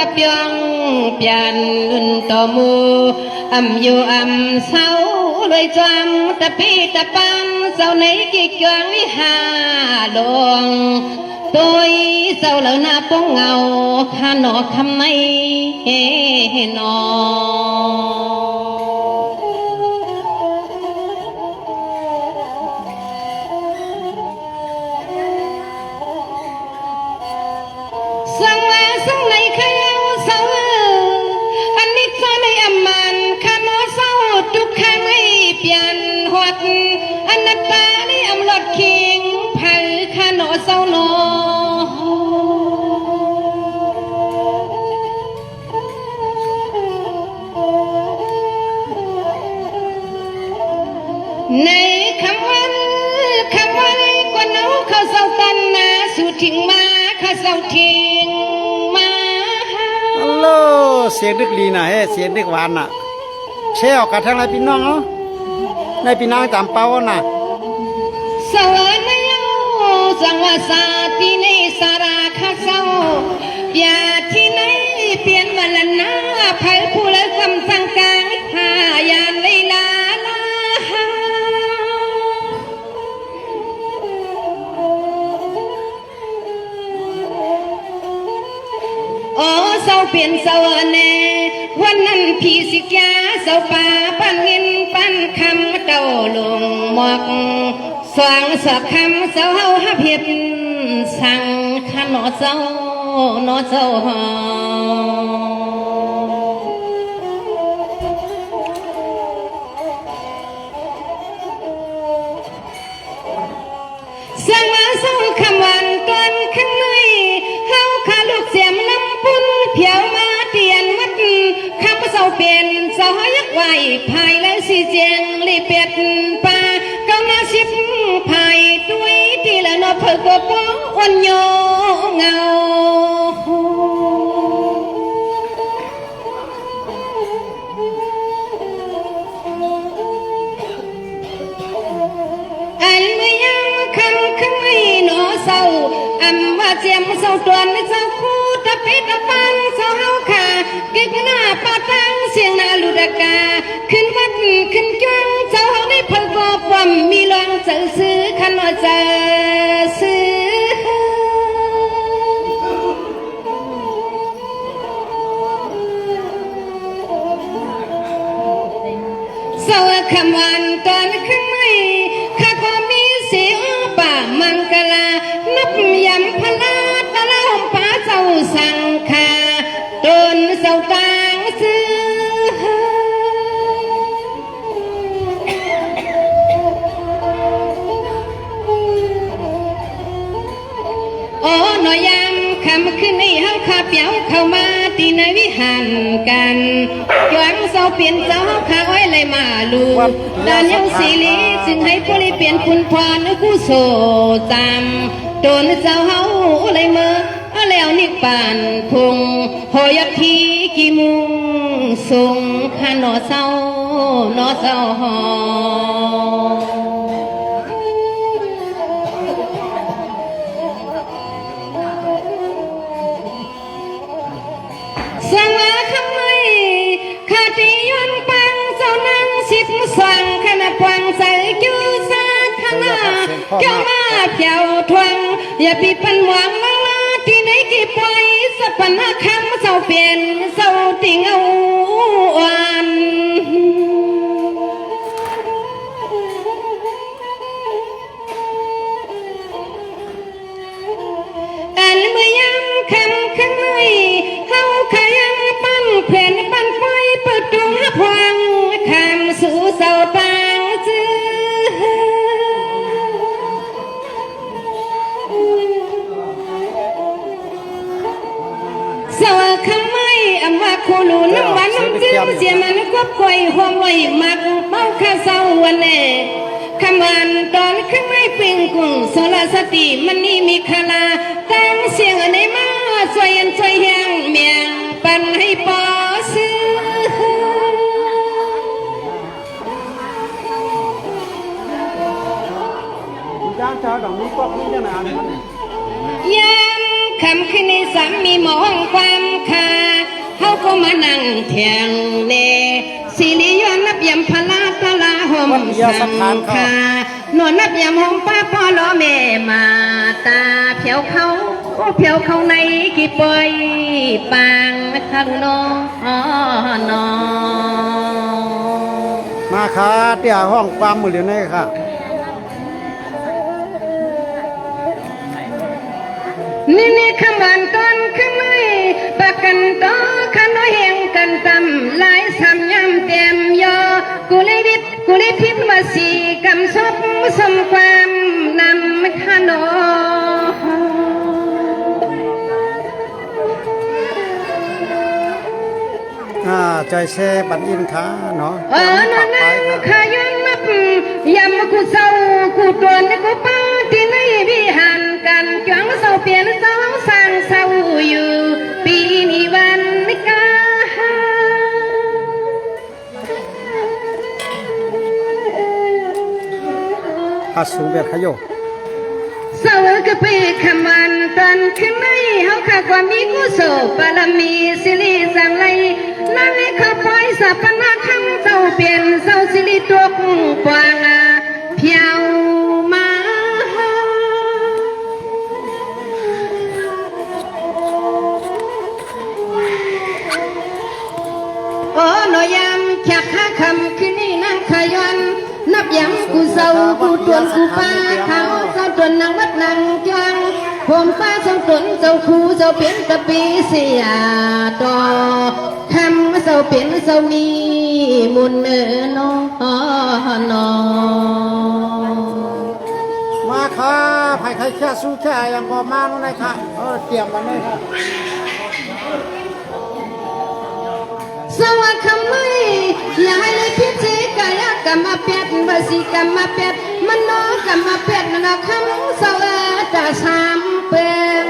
khắp dương biển tổ mù yêu sâu lôi choang tập pi tập ban sau này kỳ choang với hà luồng tôi sau lỡ na bóng ngầu kha nọ khăm nay nọ sang này khai sâu anh nít cho này âm man khăn nó sâu trúc khang ấy biển hoạt anh nát ta này âm lọt khiêng phải khăn nó sâu nó này khăm văn quan nấu khao sâu tan na su thịnh ma khao sâu thịnhเสียงดึกลีนะเฮ้เสียงดึกหวานน่ะเชี่ยวกระทั่งไรพี่น้องเนาะในพี่น้องตามเป้าน่ะสวรรค์ยาวสังวาสาที่ในสาราข้าเศร้าอย่าที่ไหนเปลี่ยนวันละนาไผ่ผู้ละคำสั่งกลางหายานเลยลาลาโอ้เศร้าเปลี่ยนเศร้าแน่วันนั้นพี่สิกาเศร้าป่าปั้นเงินปั้นคำเต่าลงหมอกสว่างสอกคำเศร้าเฮาฮับเห็ดสั่งขันหนอเศร้าหนอเศร้าหอสั่งว่าเศร้าคำวันก่อนข้างในเฮาขาลูกเสียมลำปุ่นเพียวมาเตียนมัดข้าพเจ้าเป็นเจ้ายักไหวภายและสีเจียงรีเป็ดป่าเก้าหน้าสิบภายด้วยที่ละนอเพิกกบอ่อนโยเงาอันเมื่อยามคำข้างในหนอเศร้าอำว่าเจียมเศร้าตวนเศร้าคู่ตะเป็ดตะปันเศร้าเฮาขาเก็บหน้าปาตังเสียงนาลุดกาขึ้นวัดขึ้นจ้องเศร้าเฮาได้เพิ่งกอบวมมีลองเจอซื้อขันว่าเจอซื้อเศร้าคำวันตอนข้างในข้าก็มีเสียงป่ามังกลานับยำพลาตะลาหอมป้าเจ้าสังคาต้นเศร้าตางซื้อโอ้หน่อยยามคำขึ้นในห้างข้าเปียวเข้ามาตีในวิหารกันหวังเศร้าเปลี่ยนเจ้าข้าอ้อยเลยมาลูดานยังสีลีจึงให้ผู้ลีเปลี่ยนคุณพรกู้โซจำโดนเจ้าเฮาเลยเมื่อแล้วนิปานคงหอยทีกี่มุงส่งข้าหนอเศร้าหนอเศร้าหอสังวาคำไม่ขาตีย้อนปังเจ้านางสิบสว่างขณะพวังใส่กิ้วซาขณะเกี่ยวมาเพียวทวงอย่าปีปันหวังลังลาที่ไหนกี่ปล่อยสัปันหาคำเศร้าเปลี่ยนเศร้าติงเอาวันอันเมื่อยามคำข้างในเฮาขยังปั้นแผ่นปั้นไฟเปิดดวงหับวังคำสู่เศร้าตางจื้อเศร้าคำไม่อำว่าคูลูน้ำหวานน้ำจื้อเสียมันกบคอยห้องลอยมักเมาข้าเศร้าวันแน่คำวันตอนข้างในปิงกุ้งโซลาสติมันนี่มีคาลาตั้งเสียงในมาสวยอันสวยแห้งเมียงปันให้ปอซื้อ จ้างชาวดอกนี้ก็มีขนาดนั้น ยามคำขึ้นในสามมีหมองความคา ก็มานั่งเถียงเนสิริยนนับยำพลาตลาหอมสังคานวลนับยำหอมป้าพ่อล้อแม่มาตาเพียวเขาโอ้เพียวเขาในกี่ปอยปางนะคะน้องน้องมาค่ะเตี้ยห้องความมือเหลียวนี่ค่ะนี่ขมันต้นขึ้นไม่ปากกันต่อขันน้อยแหงกันตำหลายสามยำเต็มยอกูเลยวิทกูเลยพิษว่าสีกำซบสมความนำขนใจแช่บันอินค่ะเนาะนั่นขายันนับยำกูเศร้ากูตัวนี่กูป้าที่ในวิหารกันจวงเศร้าเปลี่ยนเศร้าสร้างเศร้าอยู่ปีนี้วันกาสูงแบบขยโยเศร้าก็ไปขมันตันขึ้นไม่เฮาข้าความมีกุศลบารมีสิริสังไลนั่นให้ข้าปล่อยสัพพนาคำเจ้าเปลี่ยนเศร้าสิริตัวกวางเพียวมาโอ้หน่อยยำแค่ข้าคำขึ้นนี่นั่งขยันนับยำกูเศร้ากูตวนกูป้าเขาเจ้าตวนนางวัดนางจังผมป้าเจ้าตวนเจ้าคูเจ้าเป็นตะปีเสียต่อคำเจ้าเป็นเจ้ามีมุนเนื้อนอนอมาค่ะไผ่ไข่แค่สู้แค่ยังก็มาแล้วนะคะเตรียมมาเลยค่ะสวัสดิ์คำไม่อย่าให้เลยพิจิกายกรรมเป็ดบสิกรรมเป็ดมันนอกรรมเป็ดนะคำสวัสดิ์จะสามเป็น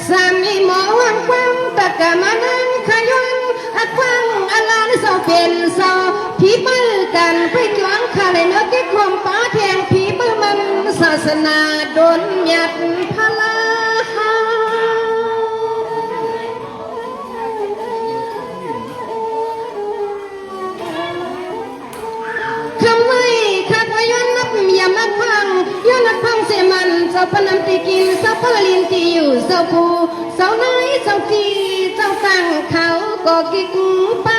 สามีหมอวันควังตะกะมานังขยันอักวังอลาเศร้าเป็นเศร้าผีปื้อกันไปจวงข้าเลยเนื้อที่ความป้าแทงผีปื้อมันศาสนาโดนหยัดพลาคำไม่ขัดว่าย้อนนับอย่ามาพังย้อนนับพังเสมันเจ้าพนันตีกินเจ้าพลินตีอยู่เจ้าผู้เจ้าไหนเจ้าทีเจ้าตั้งเขาก็กิกป้า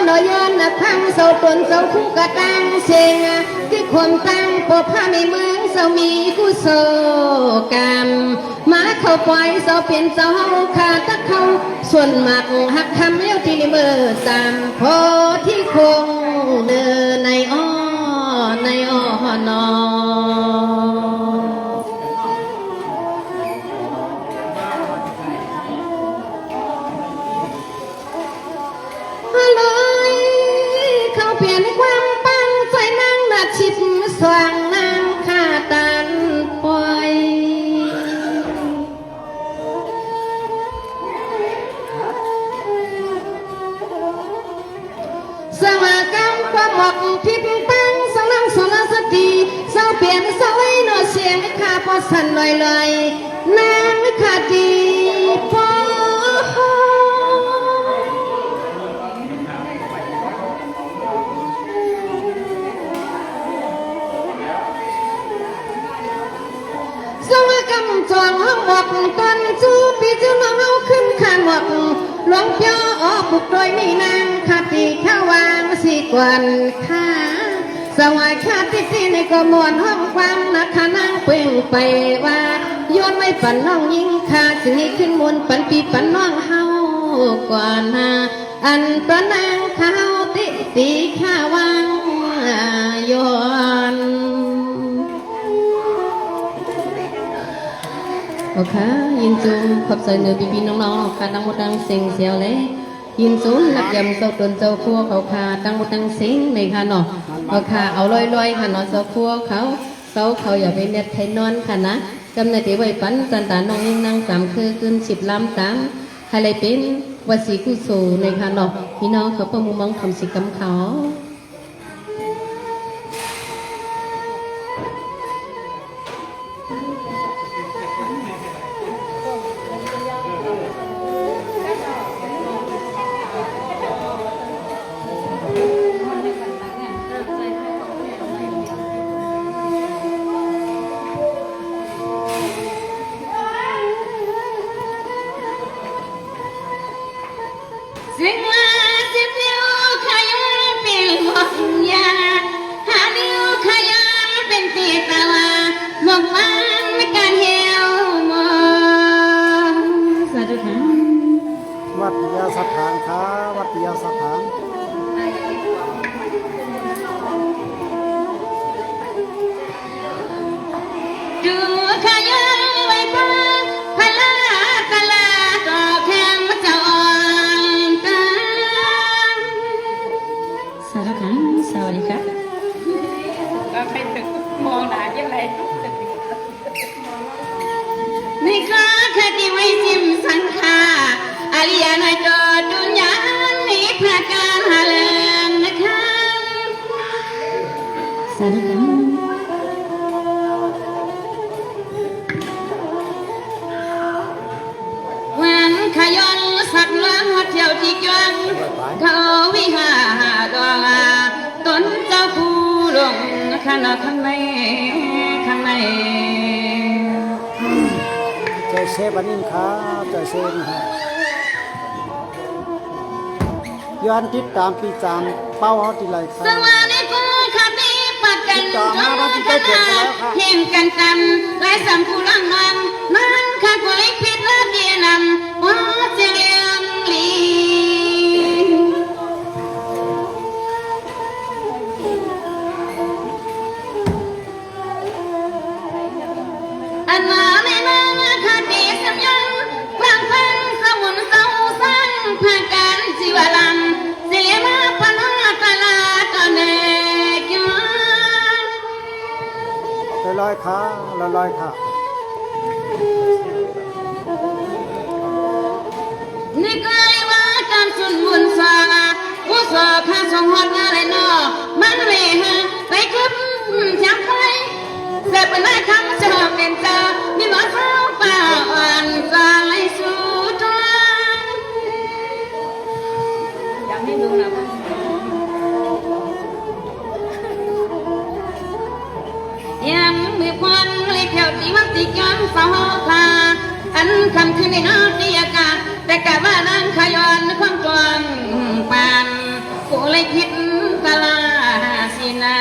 หน่อยย้อนนับพังเจ้าตนเจ้าคู่กระตังเสียงที่ความตั้งปอบผ้าในเมืองเจ้ามีกุศลกรรมมาเข้าปล่อยเจ้าเปลี่ยนเจ้าขาดตะเขาส่วนมากหักคำเลี้ยวที่ในมือตามพอที่คงเดินในนอเลยเขาเปลี่ยนความปังใจนั่งนัดชิดสว่างนางข้าตันปล่อยสว่างกำความหมอกพิษปังสลังสลสติเศร้าเปลี่ยนเศร้าไอ้หนอเสียงข้าพอสั่นลอยนางข้าดีพอสว่างกำจองห้องหมอกตอนจูปีจูน้องเอาขึ้นข้างหมอกหลวงเพียวออกบุกโดยมีนางข้าตีข้าวางสีกวนข้าสวายข้าที่ในกมวลห้องความนักขานางเป่งไปว่าย้อนไม่ปั่นน้องยิงข้าจึงให้ขึ้นมนปั่นปีปั่นน้องเฮากว่านาอันประนางข้าวตีข้าวางย้อนโอเคยินจูขอบใจเนื้อพี่น้องๆค่ะตั้งหมดตั้งเสียงเสียวเลยยินจูนักยำเจ้าตนเจ้าครัวเขาค่ะตั้งหมดตั้งเสียงในค่ะเนาะโอเคเอาลอยๆค่ะเนาะเจ้าครัวเขาอย่าไปเน็ตไทยนอนค่ะนะจำในที่ไว้ปันจันตาน้องยิ่งนั่งสามคือขึ้น10 ล้ำตาม อะไรเป็นวสีกุโสในค่ะเนาะพี่น้องเขาประมุมองคำสิกำเขาสิงลาสิบนิ้วขยันเป็นหอกยาหานิ้วขยันเป็นตีตะวาหมกมันไม่การเหี่ยวมองสาธุค่ะ วัดยาสถานครับวัดยาสถาน ดูขยันไว้พาพลาตลาต่อแข่งมาเจ้าอ่อนตาสาธุค่ะสวัสดีค่ะ ก็ไปถึงมองหนายังไง นี่ก็คดีไว้จิมสังคาอาริยานาจอดุนยานี้พระการหาเลงนะคะสาธุค่ะวันขยนสักล้างหัดเที่ยวที่จวนเขาวิหารดองต้นเจ้าผู้ลงข้างข้างในข้างใน ใจเซบันนินครับใจเซนครับย้อนติดตามปีจามเป้าเขาทีไรครั ส บ วัสดีคุณค่ะที่ปัดกัน ต่อมาเราที่ได้เปลี่ยนไปแล้วครับ เห็นกันจำและสัมผู้ลังนังนั้นข้ากุลิพิษและเดียนำว่าเจียงลีอันมาในนังคดีสัญญาฟังฟังสมุนเศร้าสั้นพากันจิวลังเสียมาปนาตลาตอนเด็กย้อน ลอยๆครับลอยๆครับ นี่กลายว่าการสุนบุญสาผู้สอบข้าสงหดอะไรนอมันเวหะไปคลึบจับไปเสพเป็นนายคำจะเป็นเจ้ามีหมอเท้าป่าอ่อนสายสู่ตัว อยากให้ดูนะ ยังมีควันเลยแถวที่วัดติย้อนสาวพาอันคำขึ้นในนอกที่อากาศแต่กะว่านั่งขย้อนความกวางปานกูเลยคิดตลาสินา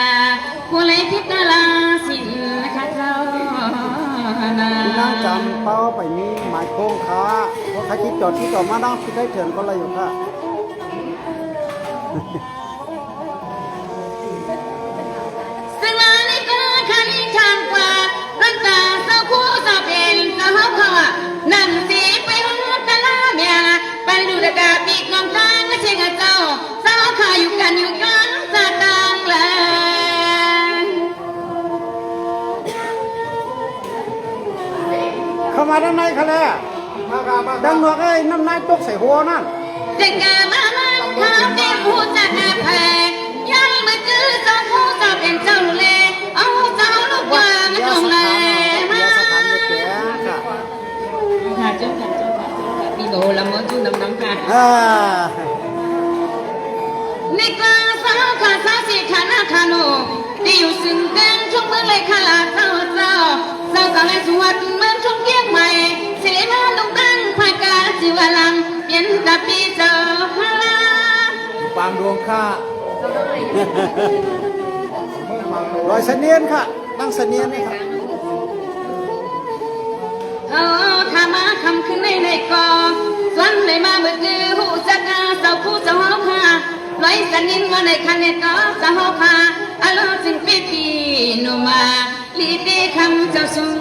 กูเลยคิดตลาสินนะคะเท่านา พี่น้องจำเป้าไปนี้หมายโค้งค้าเพราะใครที่จอดที่ต่อมาน้องที่ได้เถื่อนก็เลยอยู่ค่ะ สลาในก็ขันทางกว่าต้นตาเศร้าคู่เศร้าเป็นเศร้าเขานั่งสีไปหัวตะลาเมียไปดูดากาปีกน้องทางก็เชงเจ้าเศร้าขาอยู่กันอยู่กันสะตางแล เข้ามาด้านในค่ะแล้วดังหนวกไอ้น้ำนายตกใส่หัวนั่น จะกามานั่งทางเด็กผู้จัดแผ่ยังไม่จื้อเจ้าผู้เจ้าเป็นเจ้าลูกเล่เอาเจ้าลูกวางลงแลมา ยาสถานแก่ค่ะ ค่ะเจ้าค่ะเจ้าค่ะเจ้าค่ะพี่โบละมอจูน้ำน้ำค่ะ อ่า ในกลางสาวขาสาวสีขาหน้าขาโนที่อยู่ซึ่งเต็มทุกเมืองเลยขาลาเจ้าเจ้าเจ้ากับแม่สวดเมืองทุกเยี่ยงใหม่สิริมาลงตั้งพากาจิวลังเปลี่ยนตาปีเจ้าพลา ปางดวงค่ะ รอยเสนียนค่ะนั่งเสนียนนี่ค่ะ ถ้ามาคำขึ้นในกองสวนในมาเมื่อคือหูจักกาเจ้าผู้เจ้าเฮาค่ะลอยสนินมาในคันในก็เจ้าเฮาค่ะอารมณ์จึงปีปีโนมาลีเตคำเจ้าสุง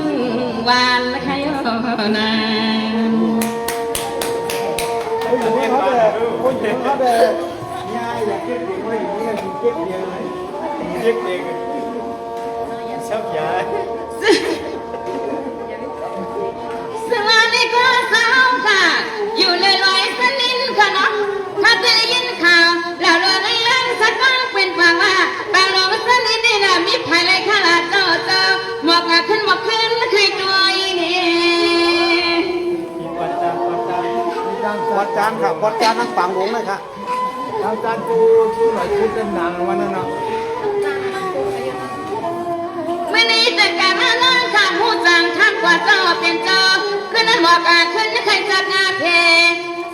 วานละขยอนาน ผู้หญิงเขาเด็กผู้หญิงเขาเด็กยายอยากเก็บเด็กไว้อย่างนี้ยังเก็บเดียวเลย เรียกเด็กชอบยาย สวัสดีก็สาวค่ะอยู่ในร กอดจานค่ะกอดจานนั่งฝังหลวงเลยค่ะ ทางการดูหน่อยชุดเป็นหนังวันนั้นเนาะ ไม่นี้แต่การมาล้างข้าผู้จังท่านกว่าเจ้าเป็นเจ้าขึ้นนั้นบอกขึ้นใครจัดงานเพ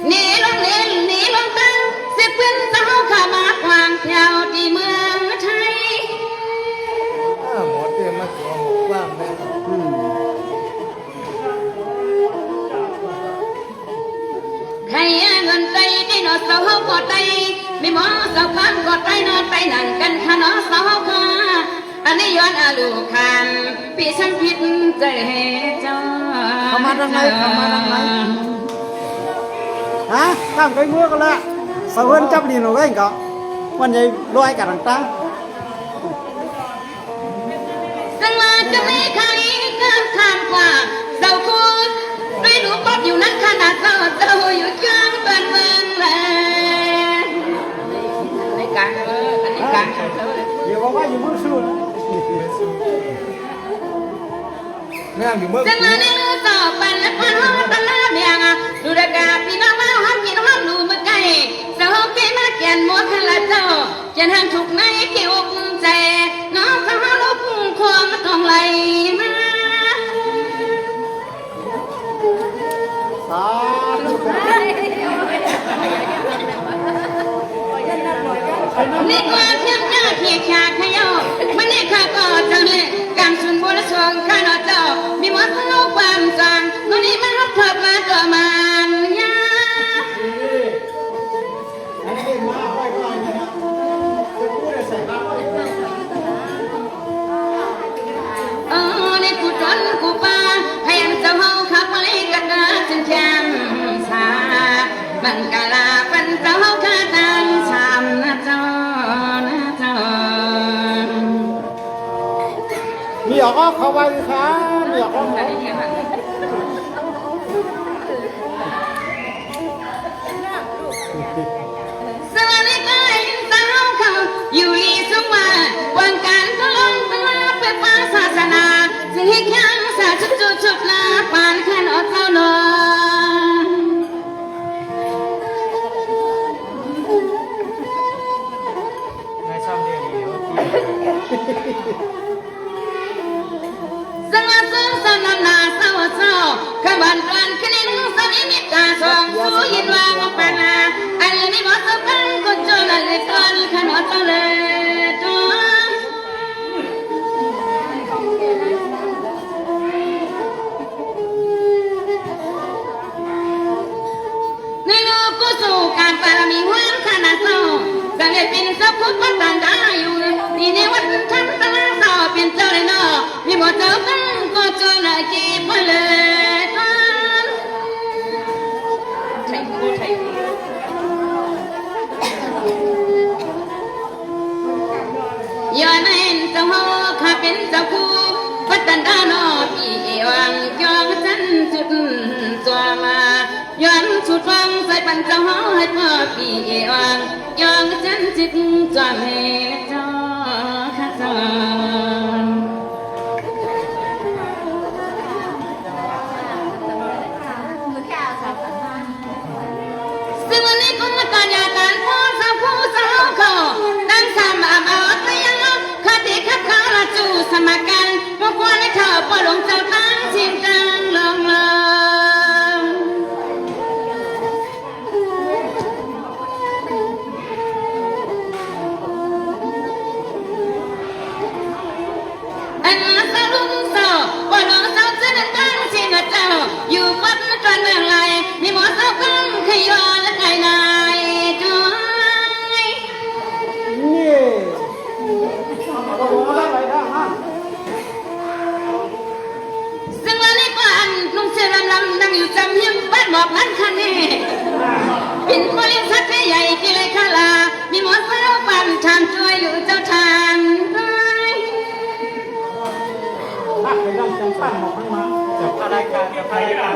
หนีลงเล่นหนีลงตั้งเสียปืนเจ้าข้ามากวางแถวที่เมืองไทย หมอเตรียมมาตัวหมกว่างเลย ใครเงินใจที่นอสาวกอดใจไม่มองสาวคำกอดใจนอนไปนั่งกันขนอสาวคาอันนี้ย้อนอาลูกคันพี่ฉันผิดใจเจ้า เข้ามาทางไหนฮะตั้งไปมือกันละสาวเพื่อนจับดีหนูไว้ก็วันใหญ่รวยกันต่าง สังมาจะไม่ใครข้ามข้ามกว่าเจ้าคุณไม่รู้ป๊อบอยู่นักขนาดเจ้าอยู่กลางบ้านเมืองแลในการอันนี้การ ๆเดี๋ยวว่าอยู่มือสู้นะ แม่อยู่เมื่อ จังมาในลูกต่อปันและพันห้องตะลาเมียงดูดากาพี่น้องมาห้ามพี่น้องดูเมื่อไกลเจ้าเกมาเกียนมัวขลาเจ้าเกียนทางถูกในคิวใจน้องสาวลูกคงต้องไหลมา สาธุ นี่กว่าเทียมหน้าเพียชาขยอมันนี่ข้าก็เจ้าเนี่ยกำสุนบุญสวงข้าน้อเจ้ามีวัดพระความจังตัวนี้มันรับเถิดมาตัวมันยาในกูจนกูปาให้อันเจ้าเฮาขับมาเลยกระดาษจนแจ่มสาบังกะลาเป็นเจ้าเฮาข้าตันชามนะเจ้านะเจ้า มีออกเข้าไปค่ะมีออกเข้าไป สวัสดีค่ะยินสาวเขาอยู่ลีสมาวันการก็ลงตลาดไปป้าศาสนาสิให้ยังสาชุดชุดลาปานขันอดเจ้าหนอ ในช่องเดียวนี้ สวัสดีสนามนาสาวสาวขบันกันคณินสนิมิตาสองสู้ยินว่าว่าปานาอันนี้ว่าสกันก็จนเลยตอนขันอดเจ้าเลยตัว ในโลกกูสู่การปารมีวันขนาดโตสังเกตเป็นสัพพุทธตันดาอยู่ที่ในวัดทันตะลาต่อเป็นเจ้าเลยเนาะมีบ่เจ้ากันก็เจอหน้ากีบเลยทันไทยกูไทยย้อนเห็นเจ้าพ่อข้าเป็นเจ้าคู่วัดตันดาโนพี่วังยองฉันจุดตัวมาย้อนชุดฟังใส่ปันเจ้าให้พ่อพี่วังยองฉันจิตจวนให้เจ้าข้าเจ้าซึ่งวันนี้ผมมาการยาการพ่อสาวผู้สาวเขาดังสามเอาแต่ยังคติขับขาละจูสมัครกันพวกคนให้เธอปลงเจ้าตั้งชิงจังลงเลยอันนั้นสาวลุงสาวปลงสาวเส้นตั้งชิงเจ้าอยู่วัดจวนเมืองไรมีหมอสาวคำขยอและไก่นายจ้อย นี่เอาหัวอะไรนะฮะ ซึ่งวันนี้ก็อันนุ่งเสื้อลำนั่งอยู่จำยังบ้านบอกนั้นคันนี้เป็นคนเลี้ยงสัตว์ใหญ่ที่ไรข้าลามีหมอสาวปั่นชามช่วยอยู่เจ้าทางด้วย ถ้าไปดังจังปั้นหมอกให้มา จะพารายการจะพารายการ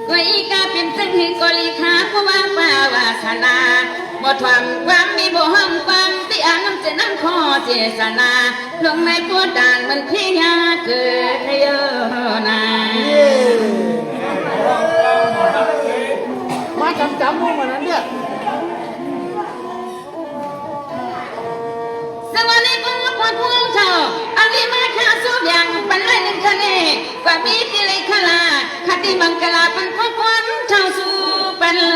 ก็อีกาเป็นซึ่งที่กลีขาผู้ว่าป่าวาสนาบ่ทวงความมีบ่ห้องความที่อ่างน้ำจะนั่งคอเจสนาลงในปวดด่านมันพี่ยาเกิดเยอะนา เย้ คะเนกว่ามีที่เลยคลาคติบังกลาปันควันเท่าสู่ปันเล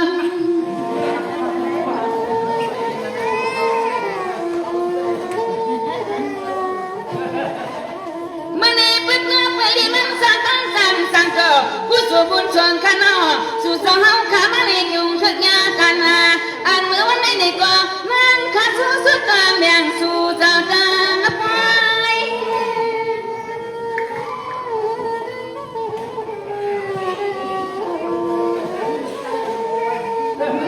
ยมันนี่เปิดเงาไปลิมันสังกังสังก็ผู้สู่บุญชนข้านอสู่สองเฮาขามาเลี้ยงยุงทึกยากันนาอันเมื่อวันไหนในก็มันขาดสู่สุดตามแบ่งสู่เจ้าตาไป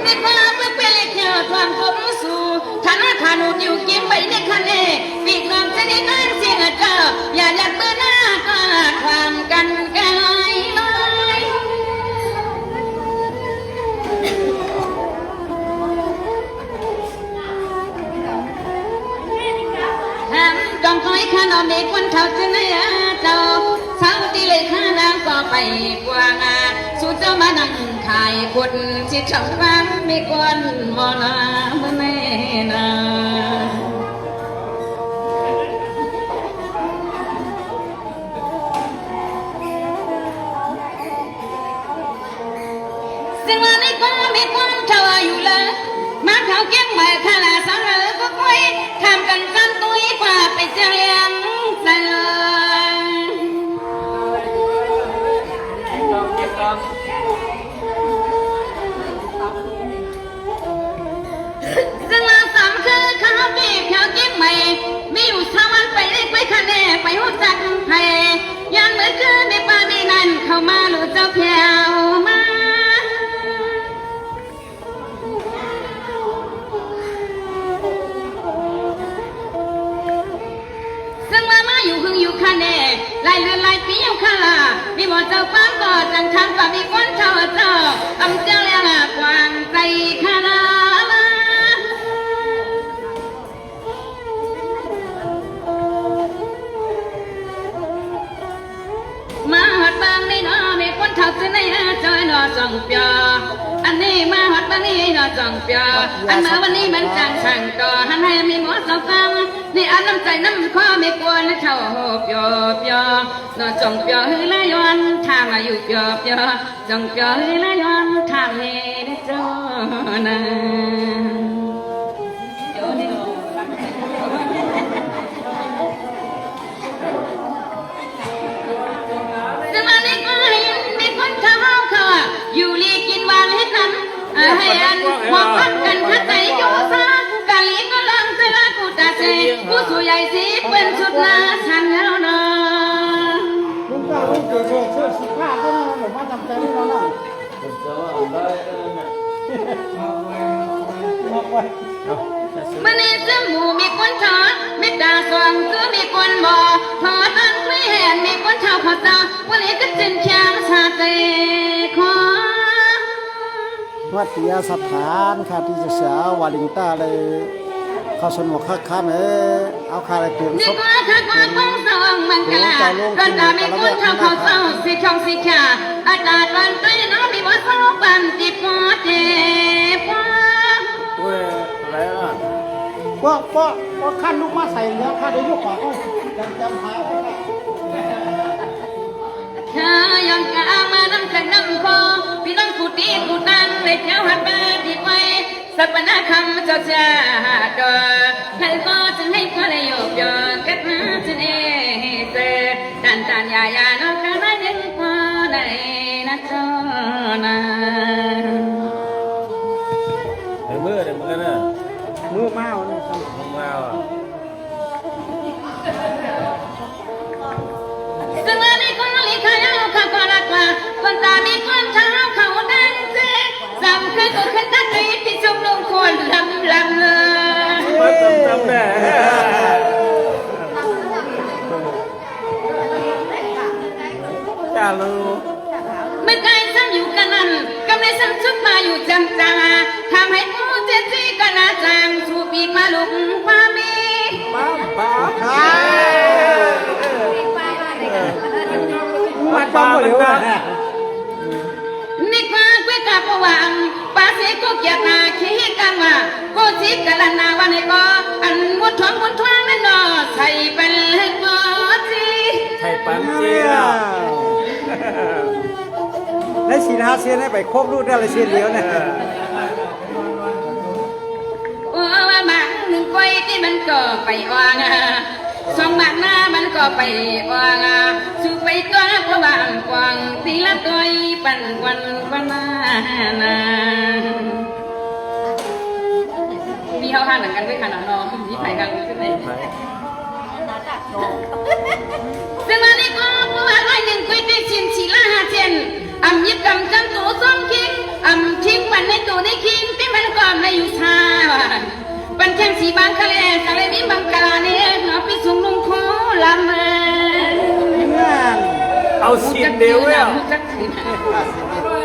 ในความเป็นเปลี่ยนเกี่ยวความคมสู่ฐานะฐานุอยู่เก็บไปในคันเอปีกน้องจะได้นั่งเสียงเจ้าอย่าอยากเบื่อหน้าก็ความกันไกลเลยทำกองคอยข้านอนเด็กวันเท่าจะเนื้อเจ้าสาวตีเลยข้านางก็ไปกว่างาสู่เจ้ามานั่งขายคนที่ช่องร้านไม่กวนมอนาเมื่อแน่นาซึ่งวันนี้ก็ไม่กวนเท่าอยู่เลยมาเขาเก็บมาข้าลาสาวเรอก็คุยทำกันกันตุ้ยกว่าไปเจียงเลี้ยงใส่เลย เก็บกอง ซึ่งเราสามคือข้าวปีกข้าวกิ๊กใหม่มีอยู่สามวันไปเล็กไว้คะแนนไปหัวจักไผ่ยันเหมือนคือในป่ามีนั่นเข้ามาหรือเจ้าแผ่วมาซึ่งมาอยู่หึงอยู่คะแนนลายเลือนลายปีอยู่ข้าลามีบ่เจ้าป้าก็จังทางป่ามีคนเท่าเจ้าตำเจ้าเลี้ยงกวางใจข้าลามาหอดบางนี่เนาะมีคนเท่าจะในจอยเนาะจังเปียอันนี้มาหอดบางนี่เนาะจังเปียอันมาวันนี้มันจังสั่งต่อหันให้มีหมดสาวฟังนี่อันน้ำใจน้ำข้อไม่กลัวนะเท่าเปียเปียเนาะจังเปียเฮ้ยละย้อนทางอายุเปียเปียจังเปียเฮ้ยละย้อนทางนี้นะเจ้านะอยู่ลีกินวานให้นั้นให้อันมองพันกันข้าใจโยซากะลีก็ลังเจอกูตาเจผู้สูใหญ่สีเป็นชุดลาชันแล้วเนาะ ลุงเจ้าลุงเกิดเชื่อสิบห้าก็หนูมาทำใจให้เราหน่อยบอกไว้ มันนี่จมูกมีคนทอดมีตาสว่างคือมีคนบอกทอดอันคลีแหนมีคนเท่าขอเจ้าวันนี้ก็จินแข็งชาเตคอวัดเตียสถานค่ะที่จะเสียวาลิงตาเลยเขาสนุกคักข้ามเอาคาอะไรเปลี่ยน นี่ก็ถ้าก็ต้องสว่างมันกะลาตอนตามีคนเท่าเขาเศร้าสิช่องสิขาอาตาตอนตัวน้องมีว่าเศร้าปันติปอเจ็บปอ ตัวอะไรล่ะ ก็ขั้นลูกมาใส่แล้วข้าได้ยกขวาก็จำหายไปได้ เธอยังกะมาน้ำกันน้ำคอพี่น้องกูตีกูตันในแถวหัดมาที่ไว้สัปนาคำเจ้าจ้าดอให้ก็จึงให้พอได้ยกยอกัดมาจึงเตตันยายาน้องกันได้ยังพอได้นะเจ้านา เดี๋ยวมือกันนะ มือเมาเนี่ย มือมาอ่ะ ซึ่งอันนี้คนลิขายเอาข้าก็รักว่าคนตามีความเท้าเขาดังเจ๊จำเคยตัวเคยตั้งใจที่ชมลงคนลำเลย มาจำแน่จ้าลูก เมื่อไกลซ้ำอยู่กันนั้นกำลังซ้ำชุดมาอยู่จำจาทำให้ผู้เจ๊จีกันอาจารย์สูบีมาลุกมามี ป้าค่ะ มันจำไม่ได้ นี่ความเพื่อกับประวังภาษีก็เกียรตินาขี้กันว่าก็จีกันละนาวันนี้ก็อันมุดท้องนั่นเนาะใส่เป็นเล็กบ่จี ปันเจีย ในสีหาเซียนให้ไปครบรูปได้เลยเซียนเดียวเนี่ย ว่าบางหนึ่งก้อยที่มันก็ไปวางสองบางหน้ามันก็ไปวางสู่ไปตัวกระวางกวางตีละก้อยปั่นวันวันนามีเขาห้าหนังกันด้วยขนาดนอมีไผ่กันขึ้นเลยซึ่งวันนี้ก็เพราะว่าร้อยหนึ่งก้อยได้ชินชีละห้าเชนยิบกำจังตัวซ้อมคิงทิ้งปันในตัวได้คิงที่มันก็ไม่อยู่ชาปันแข้งสีบางทะเลทะเลมีบางกาเนี่ยเนาะไปส่งลงโคลำเอาเสียนเดียวเนี่ย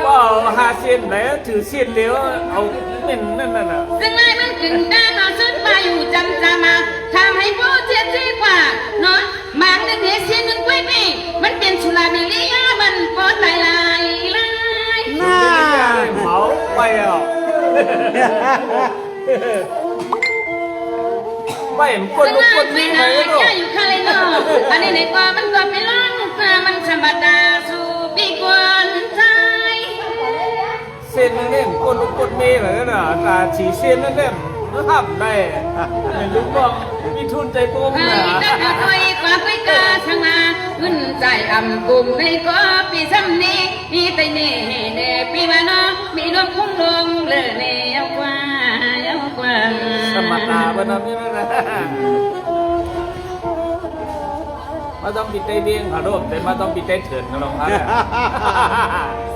ว่าหาเสียนไหนถือเสียนเดียวเอาเน่นนั่นน่ะ ซึ่งนายมันถึงได้นอนสุดมาอยู่จำมาทำให้ผู้เจ็บที่กว่าเนาะบางเดือนเสียนหนึ่งก้อยนี่มันเป็นสุราเมลียมันปอดลายน่าเหมาไปอ่ะไม่เห็นคนลุกคนนี้ไหมลูกอยู่ข้างเลยเนาะอันนี้ในกว่ามันก็ไม่ร้อนมันธรรมดาสู่ปีกวนใจเส้นนั่นเองคนลุกคนนี้เลยนะตาฉีเส้นนั่นเองห้ามได้ไม่รู้ว่ามีทุนใจกลมนะคอยกว่าไปกาทางนาขึ้นใจกลุ่มในก็ปีซ้ำนี้มีแต่นี่เดปีวันน้องมีดวงคงลงเลยเนี่ยกว่าสมตาวันนั้นนี่นะมาต้องปิดใจเบี้ยงขอโทษแต่มาต้องปิดใจเถื่อนนะลองครับ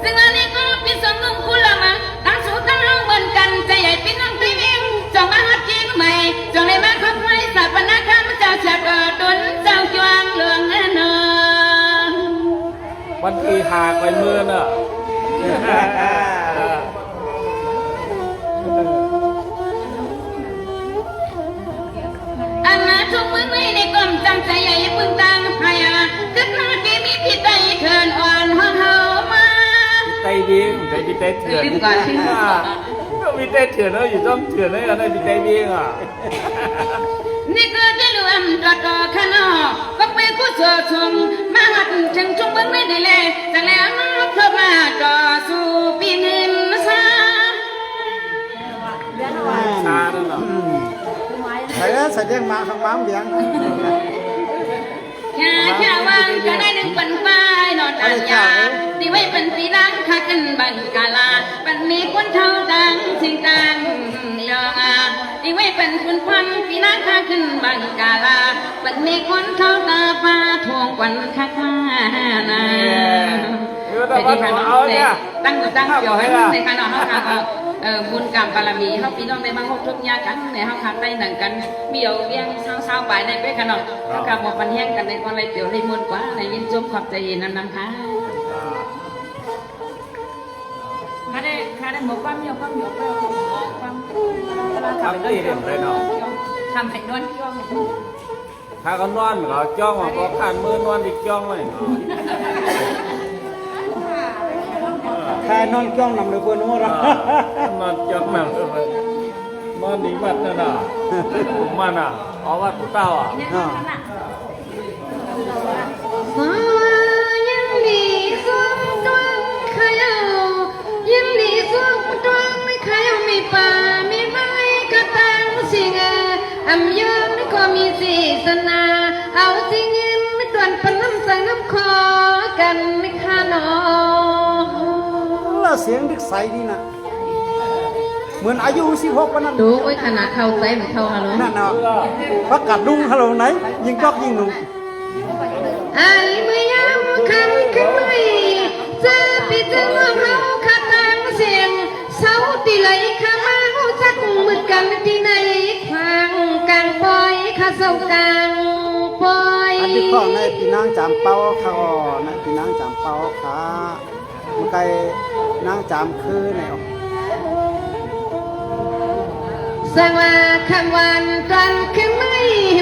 ซึ่งอันนี้ก็เป็นสมนุคุณละมั้งตั้งสูตั้งห้องบนกันใจใหญ่เป็นน้องตีเบี้ยงจงมาหัดจีนใหม่จงเลยมาคบไว้สัตว์ปนักข้ามเจ้าเสียก็ดนเจ้าจวงเลืองเนอวันที่หากไปเมื่อน่ะอันมาทุกมื้อไม่ในกลมจังใจใหญ่ปึงตังพายาคึกมาที่มีพี่ใจเขินอ่อนห้องเฮามาใจดีใจพี่ใจเถื่อนก็มีใจเถื่อนแล้วอยู่ต้องเถื่อนเลยอะไรพี่ใจดีอ่ะนี่ก็ได้รวมต่อขนอก็ไปผู้เสือชงมาหัดถึงจุงเบิ้งไม่ได้เลยแต่แล้วน้องเพิ่มมาต่อสู้ปีเงินซาชาแล้วเนาะใส่ใส่เด้งมาข้างม้ามเบียงแค่วางก็ได้หนึ่งปันป้ายนอนอัญญาที่ไว้เป็นสีดังขากันบังกาลาปันมีคนเท่าดังสิ่งต่างยองที่ไว้เป็นคุณพันสีดังขาขึ้นบังกาลาปันมีคนเท่าตาฟ้าทวงควันคักมานาแต่ที่ขนมเนี่ยตั้งเกี่ยวให้ในขนมเขาบุญกรรมบารมีเขาพี่น้องในบางหกทุกยากันในเขาขาดได้หนังกันมีเอาเลี้ยงเศร้าๆไปในเพื่อขนมเขากลับมาปันแห้งกันในคนไรเตี๋ยวในมวลกว่าในยินจมขอบใจนำค่ะข้าได้หมกความเยอะความทำได้เรื่องเลยเนาะทำให้นวลจ้องถ้าเขานอนเขาจ้องเขาผ่านมือนอนอีกจ้องเลยแค่นอนจ้องนำเลยเพื่อนว่านอนจ้องนำเลยนอนดีวัดนั่นน่ะมันอ่ะเอาวัดผู้เต้าอ่ะยังดีส้มตวงขยยังดีส้มตวงไม่ขยมีป่ามีไม้กระตังสิงยองนี่ก็มีสีสนาเอาสิเงินไม่ตวนปนน้ำใส่น้ำคอกันไม่ขาหนอเสียงดึกใสนี่นะเหมือนอายุ16วันนั้นดูไว้ขนาดเข้าใจเหมือนเข้าฮัลโหลนั่นเนาะพักกัดลุงฮัลโหลไหนยิงจอกยิงหนุ่มไอ้เมื่อยามคำขึ้นไม่จะปิดจังเราขาตังเสียงเสาตีไหลข้ามาหูจักมืดกันที่ไหนฟังกลางปอยข้าเศร้ากลางปอยอันที่ข้องในพี่นางจามเป้าข้าในพี่นางจามเป้าขามันไกลนางจามคือไหนออกสังว่าคำวันกันขึ้นไม่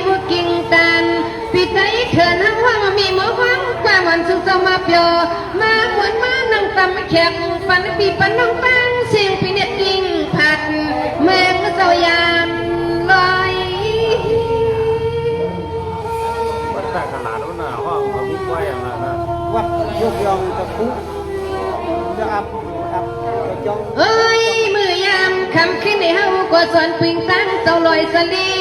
บุกิ่งตันปิดใจเขินทั้งว่างมีหมอฟังกว่าวันสุดจะมาเปียวมาหวนมานั่งตำแขกฟันปีปันน้องปังเสียงปีเน็ตยิงผัดแมงเจ้ายามลอยวัดแต่ขนาดนั้นน่ะห้องเขาไม่ไหว ยกยองตะคุจะอับจะยอง เอ้ยมือยามคำขึ้นในเฮากว่าสอนปิงตังเจ้าลอยสลี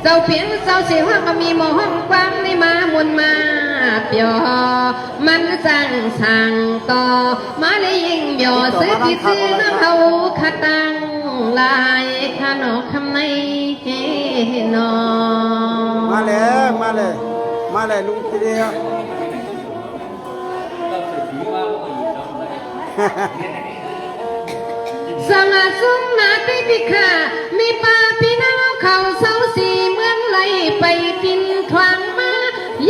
เจ้าเพียงเจ้าเสียว่าก็มีหมอห้องกว้างในมามนมาเปียวมันสั่งสั่งต่อมาเลยยิ่งเบียวซื้อที่ซื้อน้ำเฮาขาตังลายขาหนอคำในนอ มาเลยลุงทีเดียว สังอาสุงนาติพิฆามีป่าพี่น้องเขาเสาสีเมืองไหลไปกินทวางมา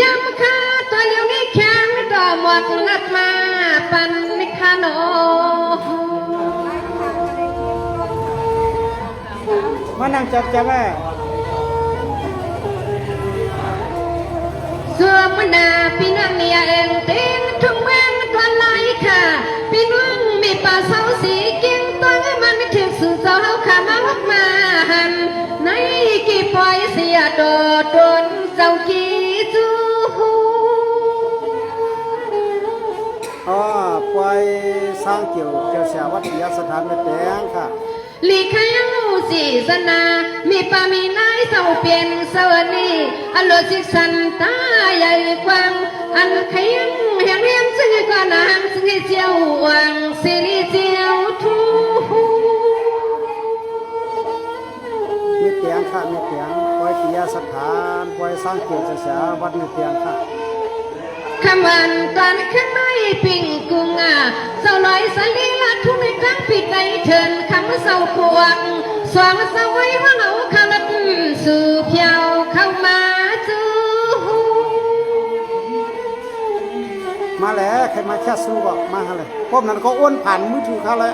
ยำคาตัวเลี้ยวนี้แข็งดอหมวกนัดมาปันนิคาโน มานั่งจับแม่ สวมนาพี่น้องเนี่ยเองเต็งทุ่งแมงตัวไหลค่ะพี่น้องมีป่าเสาสีกินตัวมันถึงสื่อเจ้าขามาวักมาหันในกี่ปล่อยเสียโดดโดนเจ้ากี่จู อ๋อปล่อยสร้างเกี่ยวเสียวัดยสถานไม่แตงค่ะ ลีขยังสีสนามีปามีนายเสาเปลี่ยนสวนีอันโลสิสันตาใหญ่กว้างอันขยังแห่งเรียมซึ่งกว่านางซึ่งเจียววังสิริเจียวทู มีเตียงค่ะมีเตียงปล่อยยสถานปล่อยสร้างเกี่ยวเสียวัดมีเตียงค่ะ คำวันตอนขึ้นไม่ปิ่งกุงเสาลอยสลีละทุกในครั้งผิดใจเชิญคำเสาพวงสองเสาไว้ว่าเอาขลัดสู่เพียวเข้ามาจู มาแล้วใครมาแค่สู้ก็มาเลยพวกนั้นก็อ้วนผ่านมือถือเขาเลย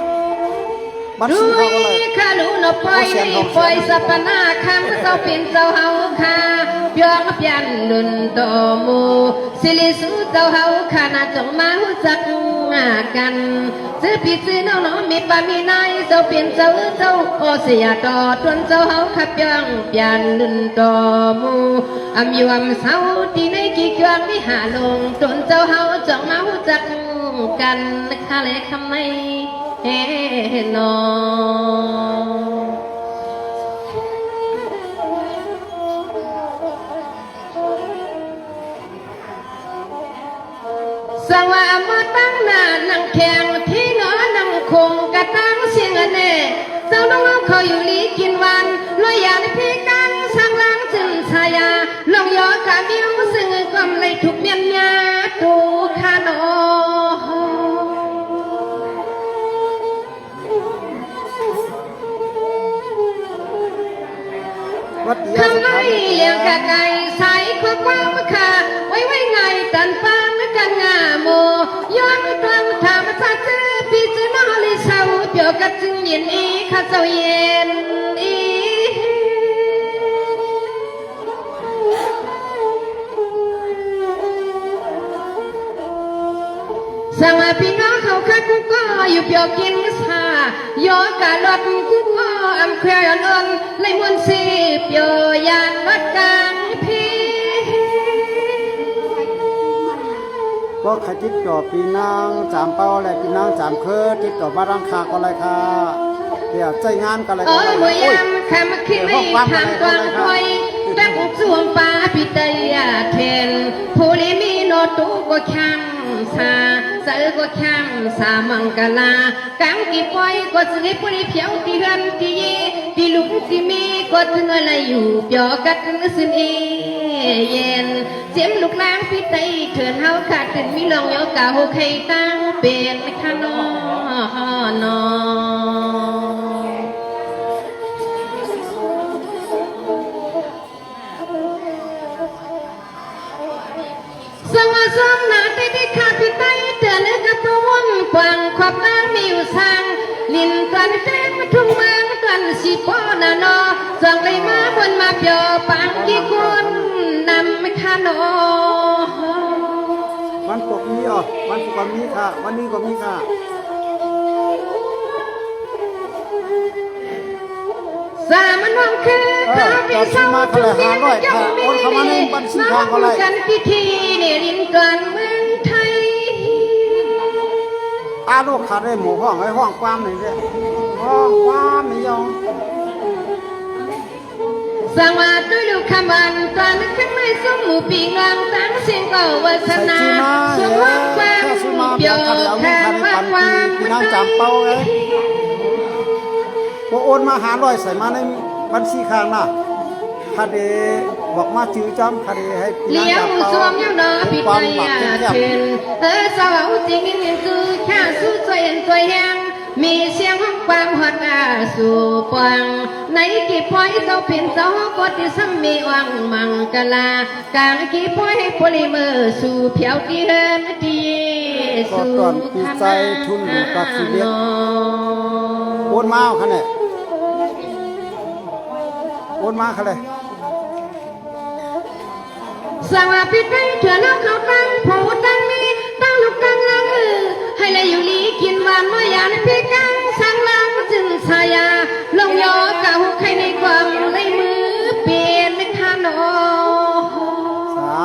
บัตร ด้ ซื้อ ว เขา ย ก็เลย ข้าลูนปล่อยปล่อยสัปนาคำเจ้าเป็นเจ้าเฮาคาเพียงเพียนลุนโตมูสิลิสุเจ้าเฮาคานาจงมาหูจักกันซื้อผิดซื้อน้องน้องมีปามีนายเจ้าเป็นเจ้าโอเสียต่อตวนเจ้าเฮาขับเพียงเพียนลุนโตมูอำยวมเสาที่ในกี่กวางวิหาลงตวนเจ้าเฮาจงมาหูจักกันข้าเลยคำในนอสว่ามาตั้งหน้านั่งแข่งที่นอนั่งคงกระตั้งเสียงแน่เจ้าน้องเขาอยู่ลีกินวันลอยยาในพี่กันสร้างล้างจึงชายาลองยอกะมิวซึ่งกำเลยถูกเมียนยาตูคานอทำไมเลี้ยงกะไก่ใส่ข้อความค่ะไว้ไงตันฟังกันงาโมย้อนตรังถามซาเจพี่จะนอลิเศร้าเปียวกับจึงเย็นอีข้าเจ้าเย็นอีสั่งพี่น้องเขาคักกูก็อยู่เปียวกินซาย้อนกะลดกูก็อำแควย้อนอ่อนเลยมวนสีเปียวยานวัดกลางพี่ ก็ขจิตต่อปีนางจามเป้าอะไรปีนางจามเคอติดต่อมารังคาก็เลยค่ะเดี๋ยวใจงานกันเลย เอ้ยมวยามคำคิดไม่ทางกวางคอยตั้งสวมป่าพิตยาเทนผู้ลิมีโนตุก็ช่างสาเสือก็ช่างสามังกลากังกีปอยก็จะให้ผู้ลิเพียวที่หันที่ยีที่ลุกที่มีก็ถึงอะไรอยู่เปียกัดสินเอเย็นเสียมลูกล้างพิตยเถื่อนเฮาขาดถึงมีลองยกกาโหใครตั้งเป็นขนอนอสวัสดีนาเตติข้าพิไตเตือนเลยกับตัววนกวางขวบนางมีอยู่สร้างลินตันเต้นทุ่งเมืองตันสิปอนาโนจังเลยมาบนมาเปียวปังกี่คนนำขานอวันปกนี้อ๋อวันศุกร์มีค่ะวันนี้ก็มีค่ะสามันวังคือข้าพิเศษทุกเดือนยังมีมากันพิธีในรินกลางเมืองไทย อาลูกขาดได้หมูห้องไอ้ห้องความนี่เด้ห้องความนี่ยอง สวัสดีลูกขมันตอนขึ้นไม่ซุ้มหมูปีงามตั้งเสียงก็วัฒ ใส่ นา ชีมา ส เอ๋ วัสดีความ แค่ชีมา เปี เบี ย ยว งคันเอา แท ลูกคัน นว่า ปัน ความ พี่น้องจำเป้าเอ้พอโอนมาหาร้อยใส่มาในบัญชีข้างหน้าคดีบอกมาจื้อจำคดีให้พี่น้อง เลี้ยง จำ สว เป้าม ยนอปิด ควา ใจ มหมัก อา แก้ม เชิญสาวจริงนี่คือแค่สู้ตัวเองตัวแหงมีเสียงของความหัดอาสู่ปวงในกี่พอยเจ้าเป็นเจ้ากดที่ซ้ำมีวังมังกลากางกี่พอยให้พลิเมอร์สู่เพียวที่เฮินดี ก็ตอนปีใจทุนอยู่กับชีวิตโอนมาคันเนี่ยโอนมาคันเลย สวัสดีได้เถื่อนเอาเขาตั้งผู้ตั้งมีตั้งลูกตั้งลังให้เลยอยู่ลีกินหวานน้อยยาในพี่กังสังลางจึงชายาลงยอเก่าใครในความในมือเปลี่ยนเป็นทานอ สา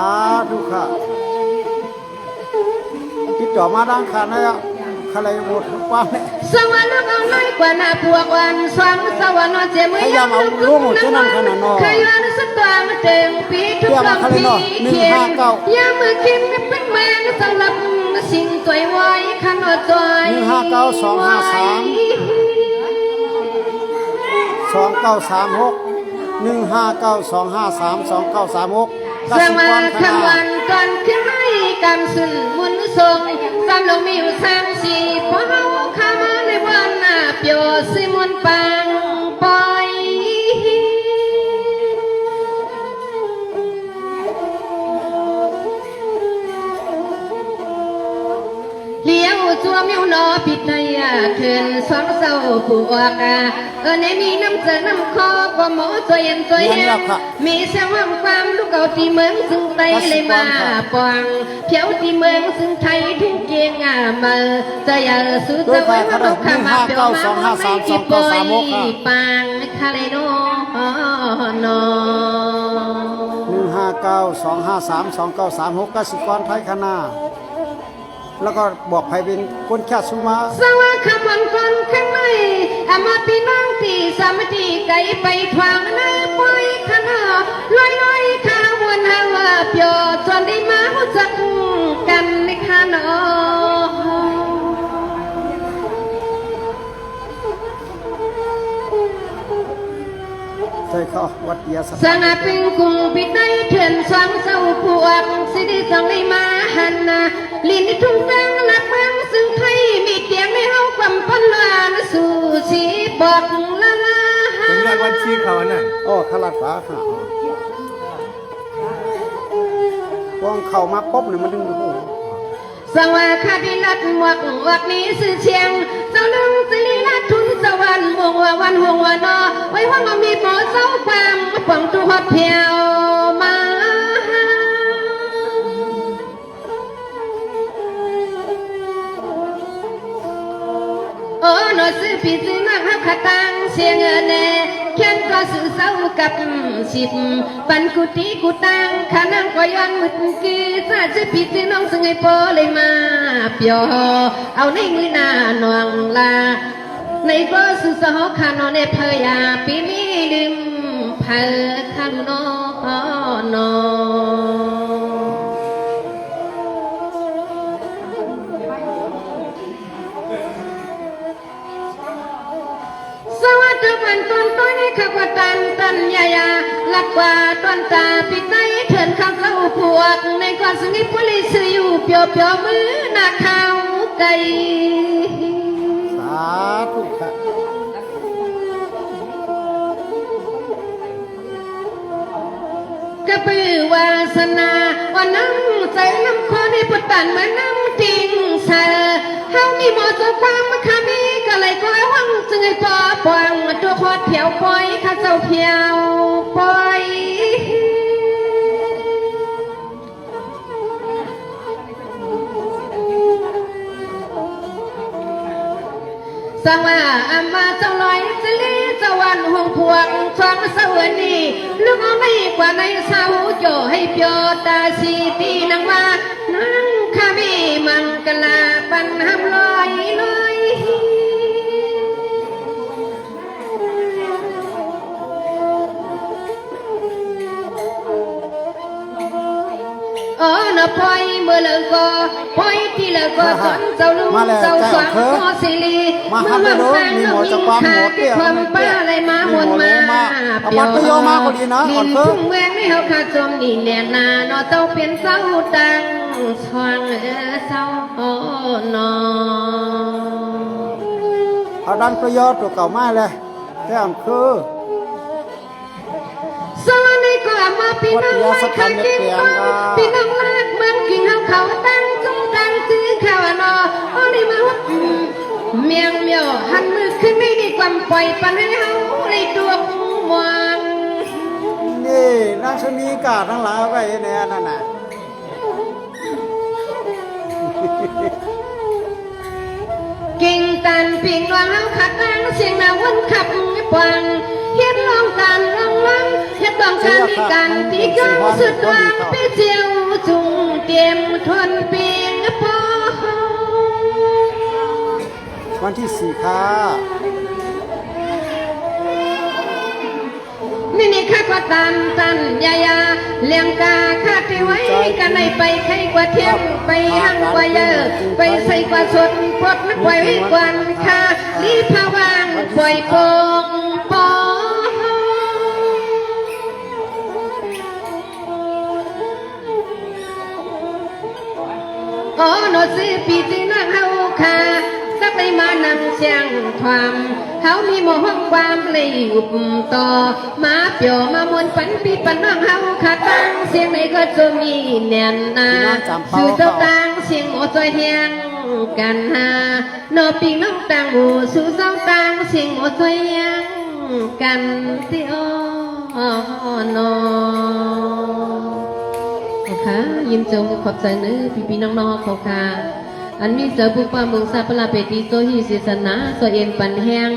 ธุค่ะติดต่อมาดังคันนะคันอะไรหมดความเนี่ย สวรรค์เอาน้อยกว่าหน้าพวกวันสวรรค์สวรรค์เจมือ พยายามเอาลูกหมดเจ้านั่นขนาดนอ ใครวันสักตัวมาเต็มปีทุกลำปีเขียนยามมือกินเป็นแมงสำหรับสิ่งตัวไว้ขันตัว 15925325936 สวัสดิ์คำวันก่อนขึ้นให้กำสุนมุนทรงสามลงมีอยู่สามสี่พอเขาข้ามาในวันหน้าเปียวสิมุนปังปอยเลี้ยวจัวมิวนอปิดในคืนสองเศร้าปวกในมีน้ำเจอน้ำคอก็หมอตัวเย็นตัวแห้งมีเสียงห้องความลูกเก่าที่เมืองซึ่งไตเลยมาปองเพียวที่เมืองซึ่งไทยทุ่งเกียงมาจะอย่าสู้จะไว้ว่าลูกข้ามาเปียวมาไม่กี่ปอยปังคาเลโนนอ 15925329336กสิกรไทยคณาแล้วก็บอกให้เป็นคนแค่สุมา สวัสดิ์คำวันก่อนข้างในอามาพี่น้องที่สามัคคีไกลไปทวางนาปล่อยขนาลอยข้าวนหาว่าเปียวจนได้มาหูจักกันในขานอ ใจเขาวัดเดียส สงาเป็นกุงปิดได้เถื่อนสองเศร้าปวกสิได้สองได้มาหันนาลินทุ่งแดงหลักเมืองซึ่งไทยมีเกียงในเฮาความพันลานสู่สีบอกละลา เป็นเรื่องวันชีเขาอันนั่น โอ้ขลัดฟ้าค่ะวงเข้ามาปุ๊บเนี่ยมันดึงโอ้โห สังวาคาดินัดหมวกวักนี้สื่อเชียงเจ้าลึงสิริลัดทุนสวรรค์วงว่าวันห่วงว่านอไว้ว่ามันมีหมอเศร้าความป่องตุฮอดเพียวมาโอ้หนอซื้อปีซื้อนักฮักขตังเสียงเน่แค้นก็สื่อเศร้ากับสิบปันกุฏิกุตังขานังก็ย้อนมึดกีซาซื้อปีซื้อน้องซึ่งไอ้โปเลยมาเปียวเอาในมือหน้าหนวงลาในก็สื่อสหขานอนในเพยาปีนี้ลืมเพอขันนอ สวัสดีวันต้นต้นนี้ข้าวตันยายาลักกว่าต้นตาปิดในเถื่อนคำเล่าพวกในก่อนสนิทพลิสอยู่เปียวมือหน้าข้าวไก่ สาธุค่ะ กระปือวาสนาว่าน้ำใจน้ำคอในปุตตันเหมือนน้ำจริงเสอเฮามีหมอตัวความมาคามีก็เลยก้อยวังจึงไอ้ปอปองตัวคอดเพียวปอยข้าเจ้าเพียวปอยสังว่าอามาเจ้าลอยสิลีสวรรค์ห่วงพวงสองเสวนนี่ลูกเอาไม่กว่าในเสาโจให้เปียวตาสีตีนางมานั่งข้ามี มังกลาปันห้ำลอยลอยอ๋อนะพอยเมื่อเลิกก็พอยที่เลิกก็สอนเจ้าลุงเจ้าสวงพอสิลีเมื่อวันแฟนน้องยิงขาดที่ความป้าอะไรมามวนมาเปียวดินทุ่งแหวงไม่เฮาขาดจมนี่แน่นาเนาะเต้าเปลี่ยนเศร้าตังสว่างเศร้าเนาะ เอาดันประโยชน์ตัวเก่ามาเลยแค่คือ สวัสดีก็มาพี่น้องไว้ข้างกินก็พี่น้องรักมันกินเขาตั้งจุ้งตั้งซื้อข้าวเนาะอ๋อนี่มาว่าเมียงเมียวหันมือขึ้นไม่ดีกว่าปล่อยปันให้เฮาในดวงมวง นี่นางชนีกาทั้งหลายไปเนี่ยนั่นน่ะ กิ่งตันปิงวางเฮาขัดนางเสียงนาวันขับปวังเฮ็ดลองตันลองลังเฮ็ดต้องการในการตีก้องสุดวางไปเจียวจุงเตรียมทนเปียงพอ วันที่4ค่ะ นี่ข้าก็ตันยายาเลี้ยงกาข้าที่ไว้กันในไปใครกว่าเที่ยงไปห้างกว่าเยอะไปใส่กว่าสดพดนักไว้กวนข้าลีพาวางปล่อยโป่งปออ๋อโนสิปีจีนักเฮาค่ะสักได้มานำเสียงความเขามีโมห้องความเลยอุบต่อมาเปียวมามวนปันปีปันน้องเฮาขาตั้งเสียงในก็จะมีแน่นนาสื่อเจ้าตังเสียงโมจอยเฮียงกันหานอปีน้องตังหูสู่เจ้าตังเสียงโมจอยเฮียงกันที่อ้อนอค่ะยินจงขอบใจเนื้อพี่น้องๆเขาค่ะอันมีเจอบุปผาเมืองซาปลาเปตีโซฮีศิสนาโซเอ็นปันแหง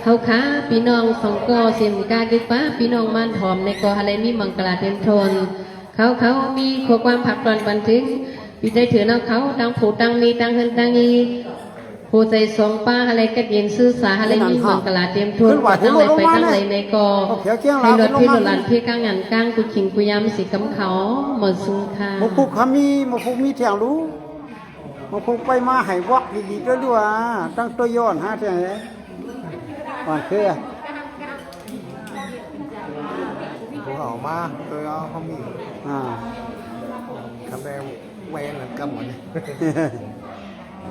เขาขาพี่น้องสองกอเสียมกาดึกป้าพี่น้องมันหอมในกออะไรมีมังกลาเต็มทนเขามีข้อความผักปลอนบันทึกพี่ใจถือเอาเขาดังผูดังมีดังเฮินดังอีผู้ใจสองป้าอะไรก็เย็นซื่อสาอะไรมีมังกลาเต็มทนตั้งไหนไปตั้งไหนในกอในรถพี่รถหลานพี่ก้างงานก้างกุชิงกุยามสีกำเขาหมดซุ้งค่ะ มาพุกขามีแถวรู้มาพุกไปมาให้วักดีๆด้วยตั้งตัวย้อนฮะแถวนี้ว่าคือ ผมเอามาตัวเขามี คำแปลแวนกำมัน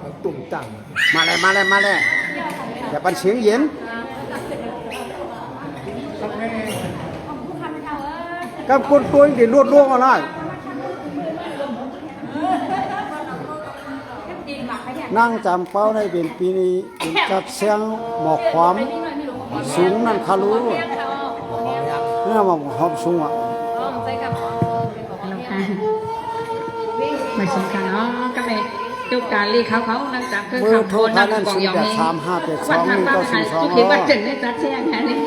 มันตุ่มจัง มาเลยอย่าปันเสียงเย็นกับคนตัวที่รวดล่วงอะไรนั่งจำเป้าในเป็นปีนี้เป็นจัดเสียงหมอกความสูงนั่นคารู้นี่หมอกความสูงอ่ะ ไม่สำคัญเนาะก็เลยจุกการลีเขานั่งจับคือ เบอร์ คำ โท โท ร ษ ทา นั่ ง ง นั้น กองยองเอง 083582192 วันทางบ้านหันทุกทีวันจึงได้จัดเสียงแค่นี้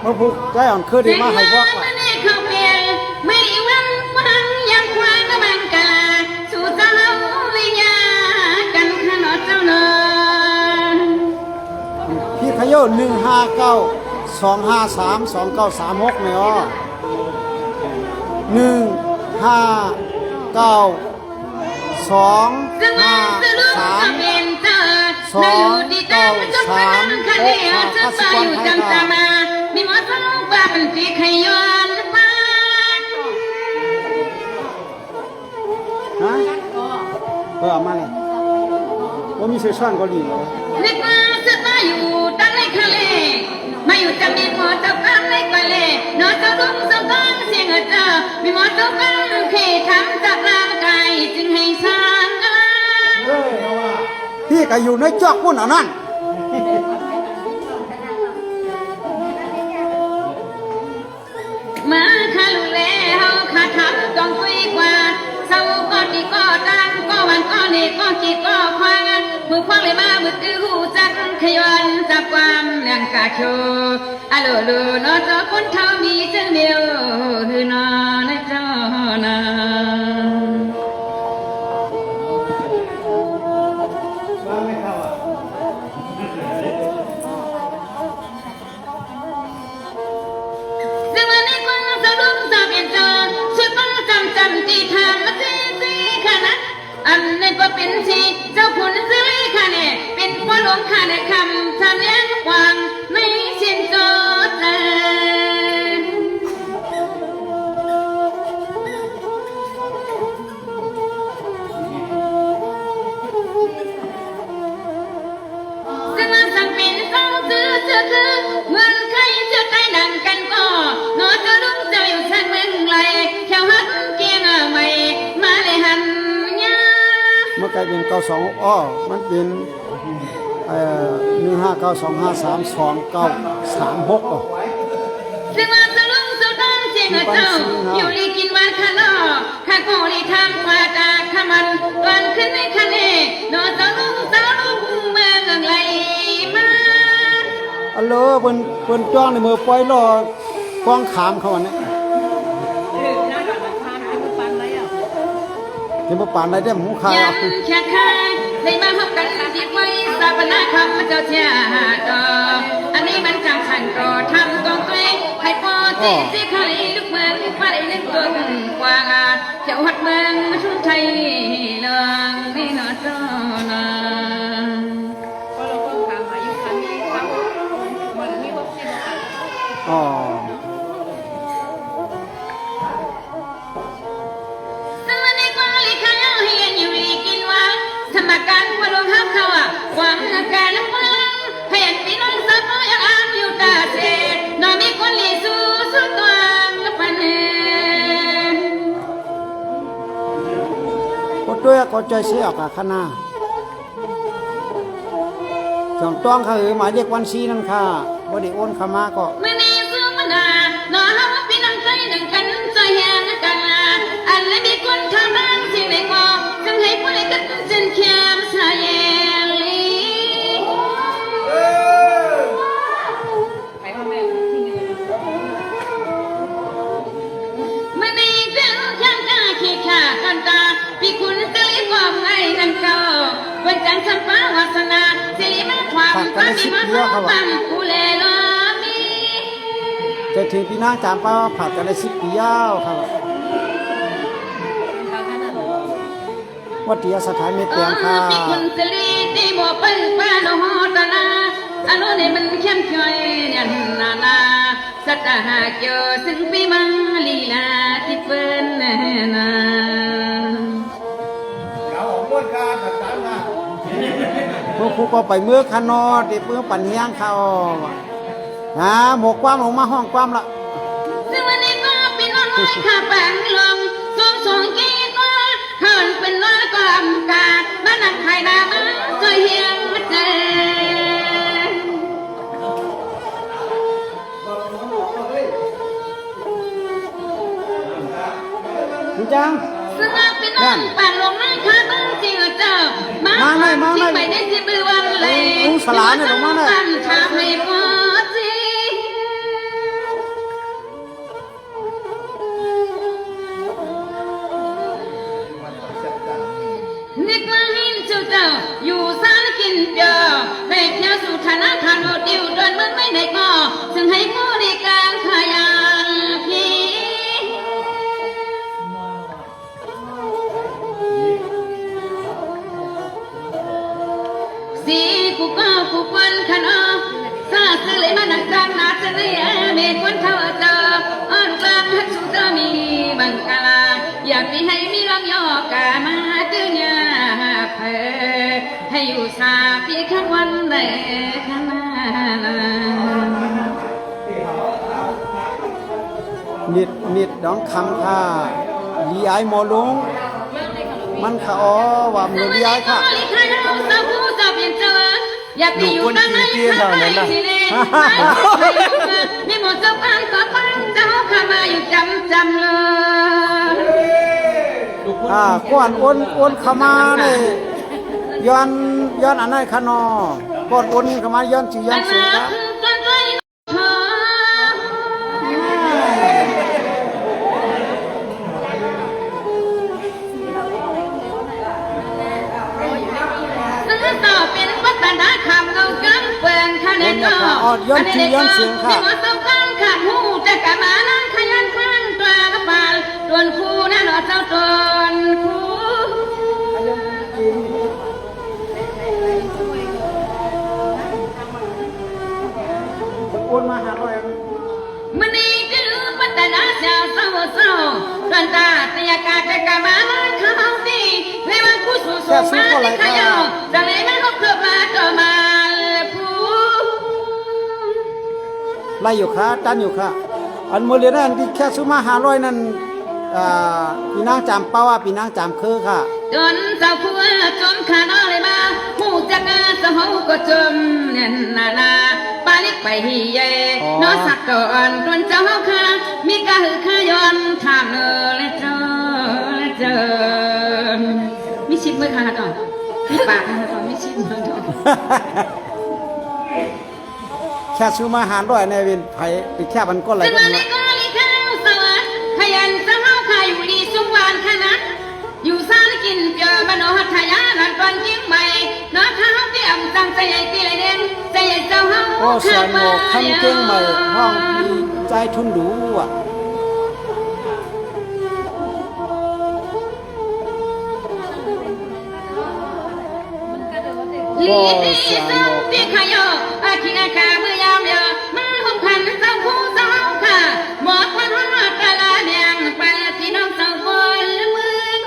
มาพูดใจอ่อนคือดีมาให้บอกว่า เขาเพียงไม่วันฟังยังควางกำลังกาสู่เจ้าวิญญากันขนอเจ้าเนอ พี่ขยโย15925329336เนี่ยอ๋อจะมาจะรู้ก็เป็นเธอในอยู่ดีใจมันจนพลังคันเดียวจะไปอยู่จำจำมามีหมอทะลุบ้าเป็นปีขย้อนมา ฮะมาเลยว่ามีเซสชั่นก็ดีเลย เล็กมาจะมาอยู่ตั้งในทะเลมาอยู่จำมีหมอเจ้ากันในกะเลนอนเจ้าลุงเจ้ากันเสียงเจอมีหมอเจ้ากันเคทำจากร่างกายจึงให้สร้างอะไร พี่ก็อยู่ในจอกพุ่นเอานั่น มาคาลุแล้วขาทับต้องคุยกว่าเศร้าก็ดีก็ดังก็วันก็เนก็กีก็ควางมือคว้างเลยมามือตื้อหูจักขย้อนจับความเรื่อง กาโชอะโลโลนอจอคนเท่ามีจังเดียวคือนอนะจอนาซึ่งวันนี้คนสะดุ้งสะเปลี่ยนจอสุดต้องจำที่ทางมาซีขนาดอันนี้ก็เป็นชีเจ้าขุนซื้อค่ะเนี่ยเป็นพ่อหลวงค่ะในคำทำเลี้ยงกวางไม่ชินโจเจซึ่งมาสั่งเป็นเขาซื้อคือเงินใครจะใครดังกันก็นอจะรุ่งเจ้าอยู่ชั้นเมืองไรแถวฮักเกียงใหม่มาเลยหันเมื่อกลายเป็น92อ้อมันเป็น1592532936อ่ะ ซึ่งมาสลุงสุดต้องเสียงเจ้าอยู่ลีกินวันข้างนอกข้าโกลีทางกว่าตาขมันวันขึ้นในคันเน่นอสลุงสาวลุงเมืองไหลมาอัลโหลเพิ่นจ้องในมือปล่อยรอกองขามเขาอันนี้เห็นบ่ปานไรเด้อหมูขาวยันแค่ข้าได้มาพบกันที่ไว้สาปนาคำเจ้าเทียดออันนี้มันจังฉันก็ทำตัวเองให้พอที่ที่ใครลูกเมืองฟ้าได้นึกตัวกว่าเจ้าหัดเมืองชุนไทยเลืองนี่นอจอนาอ๋อสมการควรลงห้ามเขาหวังการน้ำมันให้อันพี่น้องสักอย่างอ่านอยู่ตาเสดน้องมีคนลีสู้สุดตัวกับปันเองก็ด้วยก็ใจเสียกับคณะจังต้องเขาหมายเรียกวันซีนั่นค่ะบ่ได้โอนเข้ามาก็ไม่มีสู้มันน้องเขาพี่น้องใจหนึ่งกันใจแห่งกันอันและมีคนทำบ้างสิ่งใดก็จำให้ผู้ใดกันจนเขียมสายเองไม่มีเรื่องข้างตาขี้ขากันตาพี่คุณจะรีบบอกให้นั่นเขาวันจันทร์สัมปาวาสนาสิริมาความความมีมาความผู้เลลอมีจะถึงพี่นางจามเป้าผัดกันได้10 ปียาวครับวัดเดียสถานเมตเตียงค่ะพี่คุณจะรีดีบ่เปิ้ลป้าโนฮอตนาอันนู้นนี่มันเข้มช่วยยันนาสัตหาเจอซึ่งพี่มังลีลาที่เปิ้นนาเราออกม้วนการตัดสามนะพวกผู้ก็ไปเมื่อคันนอเด็กเมื่อปั่นเฮียงเขาหมกความลงมาห้องความละซึ่งวันนี้ก็เป็นน้อยข้าแปงลงสองกี่ตัวเฮินเป็นน้อยก็ลำกาดบ้านนักไทยดามันก็เฮียงมาเจพี่จังซึ่งเป็นน้องปั่นลงน้อยข้าบ้านจริงเจ้ามาที่ไปได้ที่บือวันเลยสลาเนี่ยลงมาเลยทำให้พอจีนึกว่าหินเจ้าอยู่สารกินเจอได้เที่ยวสู่ฐานะทานโดดดิวเดินมันไม่ได้ก็ซึ่งให้ผู้ในกลางขยันพีสีกูก็กูควันขันซาสึเลยมาหนักกลางนาจะได้เมฆวันเท่าเจออ่อนกลางฮักสุดจะมีบังกาลาอยากมีให้มีรังยอกามาตื้อยาเพอให้อยู่สาปีข้างวันใดข้างหน้านิดดองคำค่ะลีไอหมอลงมันค่ะว่ามือลีไอค่ะอยากไปอยู่ด้านในข้างในสิเล่มีหมดเจ้าปังก็ปังเจ้าข้ามาอยู่จำเลยก่อนโอนเข้ามาเนี่ยย้อนอันไหนคะนอก่อนโอนเข้ามาย้อนชื่อย้อนเสียงครับ นี้ก็ ย้อนชื่อย้อนเสียงค่ะ ที่ว่าต้องการขาดหูจะกะมานั่งขยันคว้างตัวกระปาลตวนครูนั่นหรอเจ้าตวนครู โอนมา500 มันนี่ก็รู้ปัตตนาเจ้าเศร้าเศร้าตวนตาเตียกาจะกะมานั่งเขาดีเรียกว่ากูสู้สู้มาที่ขยอจะเลยมันก็เกือบมาต่อมาผู้ ไล่อยู่ค่ะตันอยู่ค่ะอันโมเรียนนั่นที่แค่ซื้อมา500นั่นพี่นางจำเป้าว่าพี่นางจำคือค่ะ จนเจ้าผัวจนขาน้อเลยมาหูจักงานเจ้าเขาก็จมเน่นนาปาลิกไปฮีเย่น้อสักก่อนจนเจ้าเขาค่ะมีกะหือขย้อนถามเนอและเจอมีชิดมือค่ะก่อนมีปากค่ะก่อนมีชิดมือก่อน แค่ซื้อมา500ในเป็นไผติแค่มันก็ไหล จะ กั มาน ใน มา กอลิข้าวสวัสดิ์ขยันเจ้าเขาค่ะอยู่ดีสุวรรณขนาดอยู่ซานกินเจอบ้านนหัทยาหลังก่อนเชียงใหม่น้อเท้าเตี้ยมตั้งใจใหญ่ตีเลยเด่นใจใหญ่เจ้าเฮา ก็สอนหมอกคำเก่งใหม่ห้องมีใจทุนดูอ่ะ ลีดีสุดที่ขยออาคินาคาเมื่อยามเยอะมาห้องพันเจ้าผู้เจ้าค่ะหมอกวันวันว่ากะลาแดงไปที่น้องเจ้าบนเมือง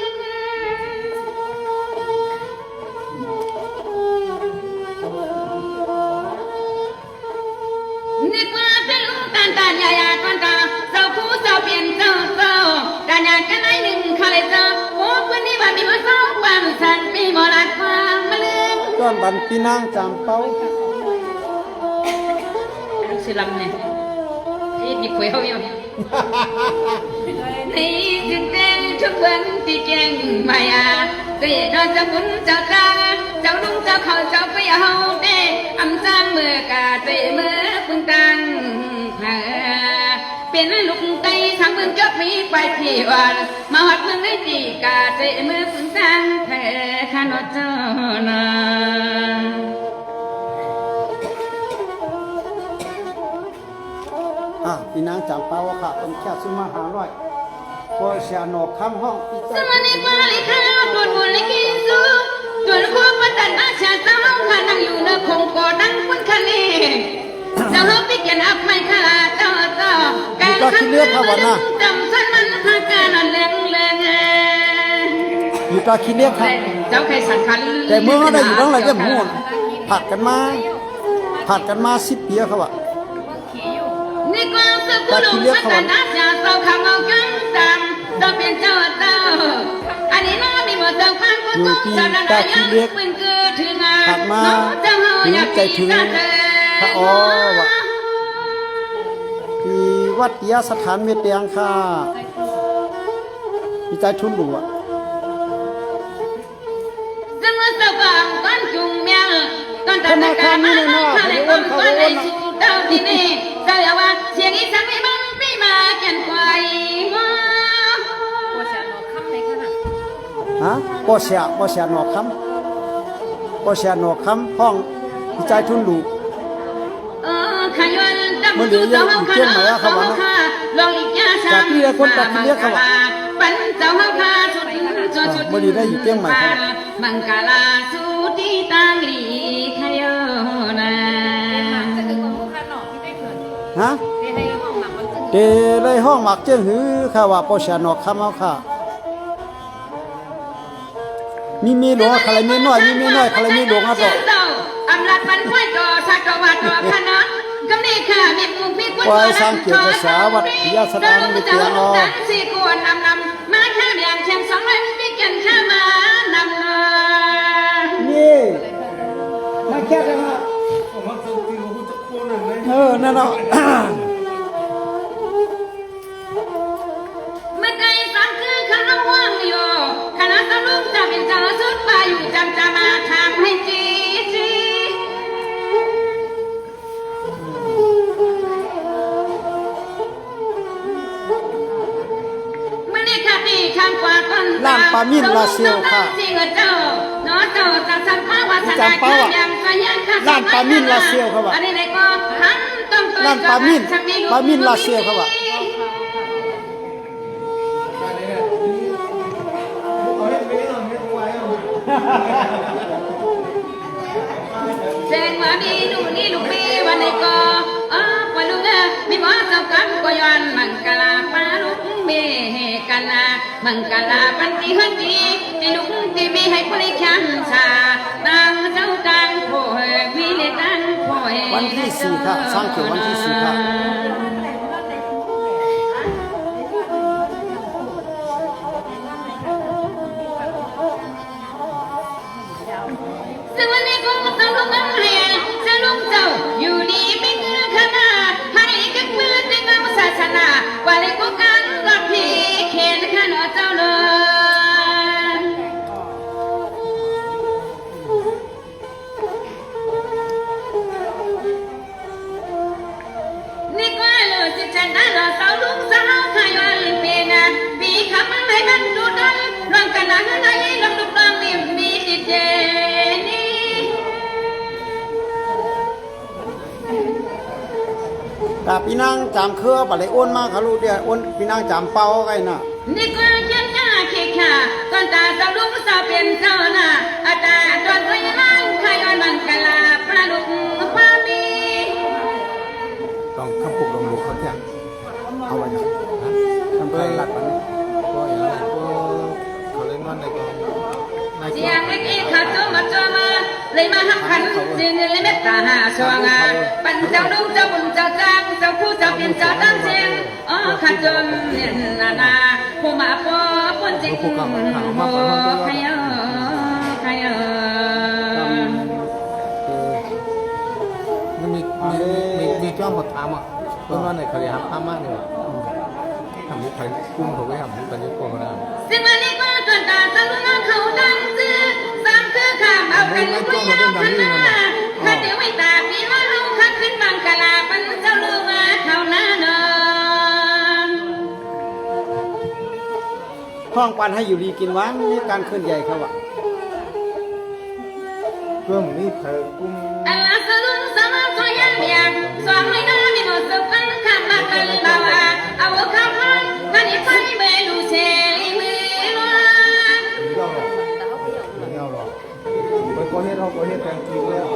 นึกว่าเป็นลูกตาใหญ่ๆก่อนตาเจ้าผู้เจ้าเปลี่ยนเจ้าตาอยากกันไหนหนึ่งเขาเลยเจ้าโอ้คนนี้ว่ามีว่าเจ้าความฉันมีหมอลัดความมาลืม ย้อนบันพี่นางจำเป้า สิลำเนี่ยที่มีคุยเขาอยู่ในจึงเต้นทุกวันที่เก่งมาก็อย่านอนจะบุญเจ้าตาเจ้าลุงเจ้าเขาเจ้าไปเอาเด้อำจางมือกาเตมือปึงตังเป็นลูกไก่ทางเมืองจบมีไปที่วันมาหัดเมืองได้ดีกาเตมือปึงตังแพ้ขานอเจ้านา พี่นางจำเป้าว่าค่ะเป็นแค่ซื้อมา500ก็เสียหนอกคำห้องพี่ใจ Semani balik kalau tuan boleh kisu, tuan ku padan aja tahu kadang yu nak kongko dan pun kali. Tahu pikir apa kala tahu kan kan jam sanan hakanan leng leng. อยู่ตาคิดเรียกค่ะ Jauh kayak sakal. แต่เมื่อเขาได้อยู่ตั้งหลายเดือนหมู่ผัดกันมา10 ปีเขาว่า Ni ku sepuluh padan aja tahu kamu kan jam, tapi jauh. Ani nami mau tahu kan ku sanan aja pun ke tengah. ผัดมาถึงใจถึงพระอ๋อว่ะที่วัดยาสถานเมตเตียงค่ะพี่ใจทุนดูอ่ะ Jangan sabang kan cumia, kan tak nak mana kali pun kali sudah ini. Saya wah siang isang memang primakan kuai mo. ฮะบ่เสียหนอกคำห้องพี่ใจทุนดู Kayuan tak betul tahu kalau long ikya sam. Pan tahu kalau mangkala sudi tangli kayona. ฮะเดเลยห้องหมักเจ้าหือค่ะว่าบ่เสียหนอกคำเอาค่ะมีหลวงอะไรมีน้อยอะไรมีหลวงอ่ะบ่ Amlat pan puedo saco vato kanan. Kami kami pun Wah, sangkir pesawat dia sedang ditiang. Si kuat nam maka yang chen song lai bikin kama nam. นี่มาแค่กันฮะ ผมว่าคือกินของคุณจะโคหนึ่งเลย นั่นเนาะ Mekai sangka kana wang yo. Kana talung ta bin ta sut pa yu jam jama tham hai ji ji. Menikah di ล้านปลามิ่นลาเซียวค่ะ จริงเจ้าน้อ เจ้าจะสัมภาวาสนาอย่างขยันขัน ร้านปลามิ่นลาเซียวเขาว่า อันนี้ไหนก็ทันต้อง ร้านปลามิ่นลาเซียวเขาว่า แจ้งว่ามีหนูนี่ลูกมีวันไหนก็ว่าลูกมีบ่เจ้ากรรมก็ย้อนมังกลาปลาลูกเมกันนามังกลาปันติฮันติที่ลูกที่มีให้บริการชานางเจ้าตังโผวิเลตังโผ วันที่4ครับสร้างเขียววันที่4ครับ ซึ่งวันนี้ก็ต้องลงน้ำเรียนจะลงเจ้าอยู่ดีไม่เงือขนาดให้กับมือในงานศาสนาว่าเลยก็การรับพี่เข็นขนาดเจ้าเลย นี่ก็เลยสิฉันได้รอสาวลุงสาวขายวันเป็นปีคำอะไรมันดูดันร่างกันหนังอะไรลำดุกลางมีติดเจนี่ แต่พี่นางจามเครือปะเลยอ้วนมากครับลูกเดียวอ้วนพี่นางจามเป้าไงน่ะ นี่ก็ฉันจะคิดค่ะก่อนตาสาวลุงสาวเป็นเจ้าน่ะอาตาตอนตัวยังนั่งขายวันมันกะลาปลาดุกปลามี ต้องขับปลุกลงดูเขาจ้ะ เอาไว้นะทำ เพื่ เพื่ อ อน รั รั ด ด มั มัน น ก็อย่างนั้นก็เขาเล่นมันในกองในก เสี อย งเล็กอีขาโจมาโจมาเลยมาหักขันเสียงเลยเม็ดตาหาชวงาปั่นเจ้าลุงเจ้าบุญเจ้าจ้างเจ้าคู่เจ้าเป็นเจ้าตั้งเสียงอ๋อขาจนเนี่ยนาผู้มาปอปนจิกโอ้ใครใคร มันมีจ้องบทธรรมอ่ะเพราะว่าในคดีหักข้ามมากเนี่ยทำให้ใครกุ้งเขาไว้ทำตอนนี้ก็ได้ สิ่งวันนี้ก็เกิดตาสลุงเขาดังซื้อสามคือข้ามเอากันลุยเอาขนาข้าเดี๋ยวไม่ตาปีว่าเอาข้าขึ้นบังกะลาปันเจ้าลูมาเขาหน้าเนอ ห้องปันให้อยู่ดีกินหวานนี่การเคลื่อนใหญ่เขาว่า เพื่อนี่เธอกุ้ง อัลลาสลุงสมาสยันเบียงสวมไม่น่ามีหมดสุขันข้ามมากันบ่าวเอาข้าวพันกันอีไปเบลูเชลิมือลว ไม่เอาหรอกไปก็เฮ็ดเขาก็เฮ็ดแทนทีแล้ว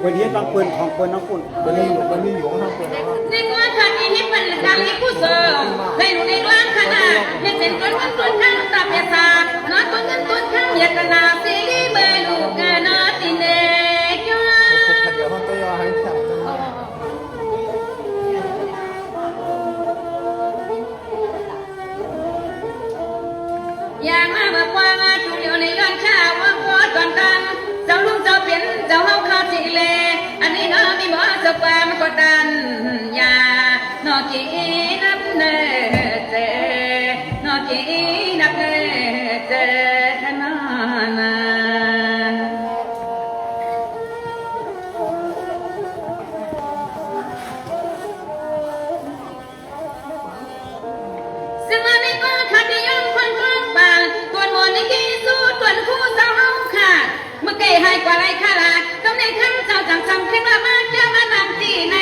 วันนี้บางปืนของปืนน้องปุ่น วันนี้อยู่ข้างคนแล้ว นี่ก็ขันอีฮิปเป็นดังอีกุศลในหนูในดวงขนาดเห็นเป็นต้นข้างตาเปียสาน้อยต้นข้างเยตนาสิลิเบลูกานาติเนก ขัดเดี๋ยวมันก็ยอให้จับ อย่างมาเมื่อกวางจุเดียวในย้อนข้าวว่าพอก่อนตันเจ้าลุงเจ้าเปลี่ยนเจ้าเฮาข้าวสิเลอันนี้เนาะมีบ่เจ้าความกดดันอย่านอกีนับเนเจนอกีนับเนเจขนานาซึ่งอันนี้ก็ขัดย้อนคนฟังบางตัวมนในกีสู้ตัวคู่เจ้าเฮาขาดเมื่อไก่ให้กว่าไรข้าละก็ในคำเจ้าจังจำขึ้นมามาเจ้ามานำจีใน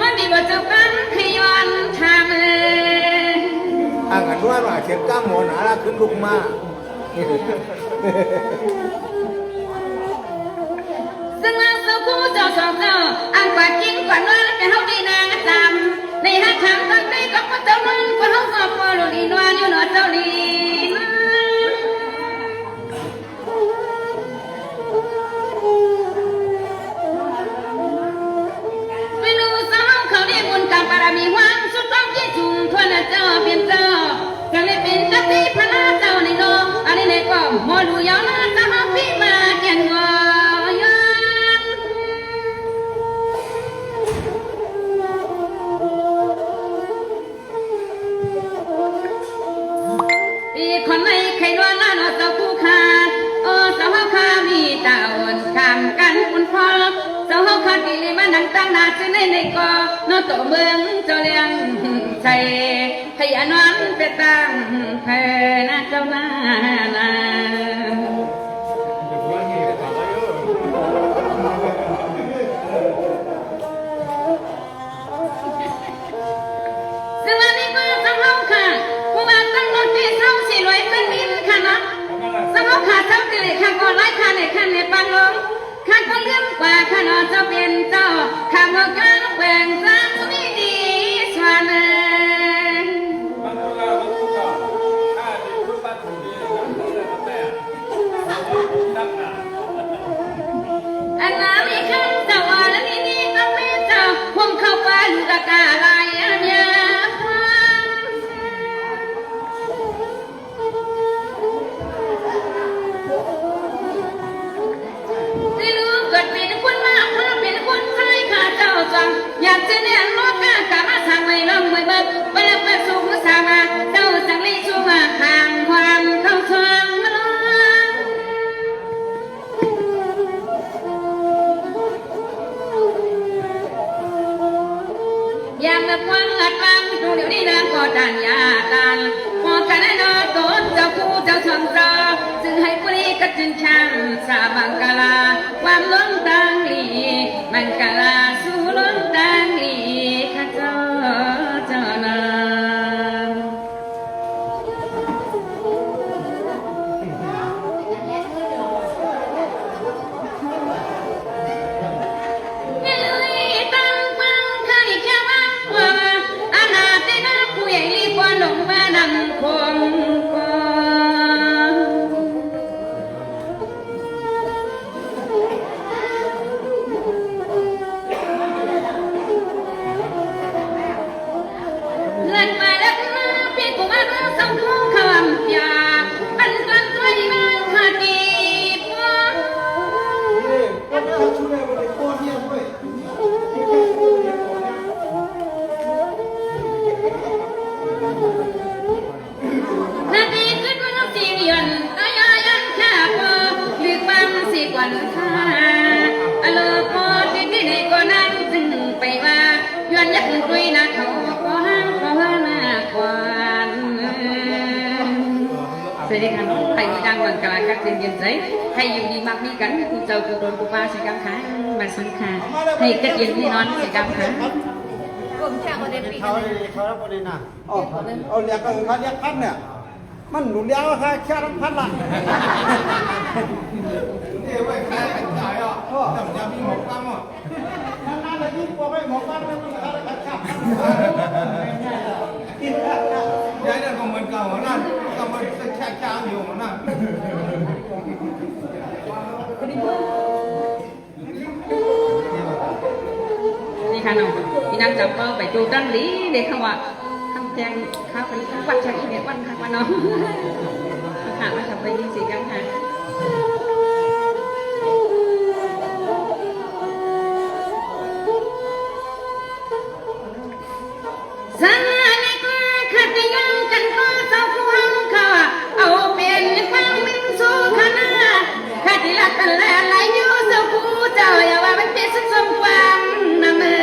มันมีบ่เจ้ากันขย้อนทำ อ่างกันด้วยว่าเข็มก้ามหมอหนาละขึ้นลุกมา ซึ่งเราเจ้าคู่เจ้าสองเจ้าอันกว่าจริงกว่าน้อยแต่เฮาดีนางจำในหักคำตั้งใจก็พระเจ้ามันกว่าเฮาก็พอลุลีนวลอยู่หนอเจ้าลีไม่รู้สาวเขาได้บุญกรรมบารมีหวังสุดต้องที่จุงทวนเจ้าเป็นเจ้าก็เลยเป็นกติพระเจ้าในโลกอันนี้ในก็มอดูยาวนาจะมาพี่มาแก่นงอยันปีคนในใครว่าน่าเจ้าคู่ขาดโอ้สาวข้ามีตาอ่อนคำกันคุณพ่อเจ้าข้าดีเลยมานั่งตั้งนาจะในก็นอตัวเมืองเจ้าเลี้ยงใส่ขยันวันไปตั้งแผ่นาเจ้าหน้านา เลยข้าก็ไล่ข้าในข้าในปังลงข้าก็เลี้ยงกว่าข้านอนเจ้าเป็นเจ้าข้าเมื่อการแบ่งสร้างไม่ดีสวานอันน้ำมีข้าเจ้าว่าแล้วนี่ก็ไม่เจ้าพวงเข้าไปลูกกาลายอันยาอยากจะเนี่ยรถกากะมาทางไม่ลงไม่เบิกไปแล้วไปสู่มือสามาเจ้าจังลีชั่วห่างความเข้าทางมาลอยากมาฟังอัดฟังดูเดี๋ยวนี้นะก็ดันยาดันพอกันได้นอนโดนเจ้าคู่เจ้าทำรอจึงให้ปรีกัดจึงช่างสาบังกาลาความล้นตังลีมังกาลาสู่ล้นตังลีข้าเจ้าเจ้านาหลงมานั่งคงเลื่อนมาดักมาเพียงกูมาต้องส่งทุกคำยาอันกันตัวที่บ้านขาดีป้านาทีขึ้นวันที่เดือนอายายังข้าพอหรือความสิกวันข้าอโลกอที่ที่ไหนก็นั่งจึงไปว่าย้อนยักษ์ดุยนาเขาก็ห้างก็ห้างมากกว่าสวัสดีค่ะน้องไทยดังวังกลางกักเย็นใจให้อยู่ดีมากมีกันกูเจ้ากูโดนกูป้าสิกำขามาสังขาให้กัดเย็นที่นอนสิกำขาเขาแล้วคนนี้นะเอาเรียกก็เขาเรียกพันเนี่ยมันหนุนเลี้ยงว่าแค่พันละนี่ไว้ใครเป็นใจอ่ะแต่จะมีหมกตั้งอ่ะนั่นเลยยิ่งกว่าไม่หมกตั้งแล้วมันอะไรกันครับยายเนี่ยก็เหมือนเก่านั่นก็มันแค่จ้างอยู่นั่นนี่ค่ะน้องพี่นั่งจับไปดูดันลีเด็กเขาว่าคำแจงข้าวเป็นวัดชักอีเมวันค่ะว่าน้องค่ะมาทำไปยิงสีกันค่ะสังในกว่าขัดยังกันก็เจ้าผู้หังเขาเอาเป็นความมิ่งสู้ขนาดขัดลักกันแล้วไหลอยู่เจ้าผู้เจ้าอย่าว่ามันเป็นสมความนะเมื่อ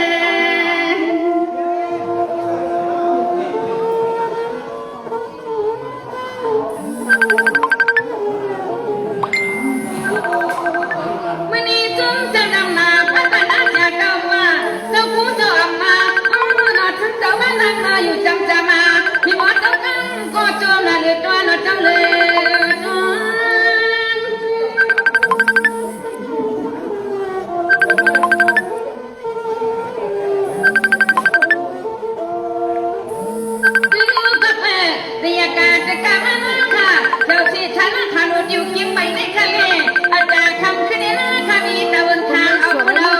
อยู่จำจะมาพี่หมอเจ้ากังก็จมละเลือดตัวเราจังเลยบรรยากาศจะกลับมาค่ะเจ้าที่ฉันพานุอยู่ยิ้มไปในทะเลอาจารย์คำคืนนี้นะค่ะมีตะวันทางเอาคนเอา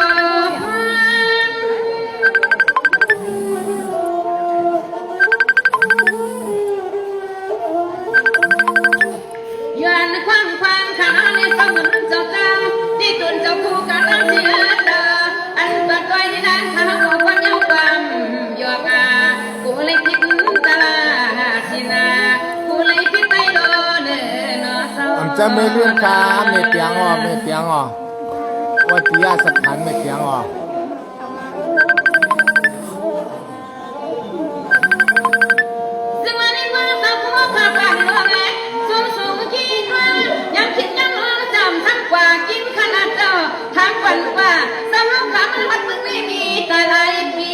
จะไม่เรื่องค้าไม่เปียงอ่ะไม่เปียงอ่ะวัดยาสถานไม่เปียงอ่ะยังคิดยังจำทั้งกว่ากินขนาดเจ้าทั้งวันว่าสมองขามันมึงไม่มีแต่หลายปี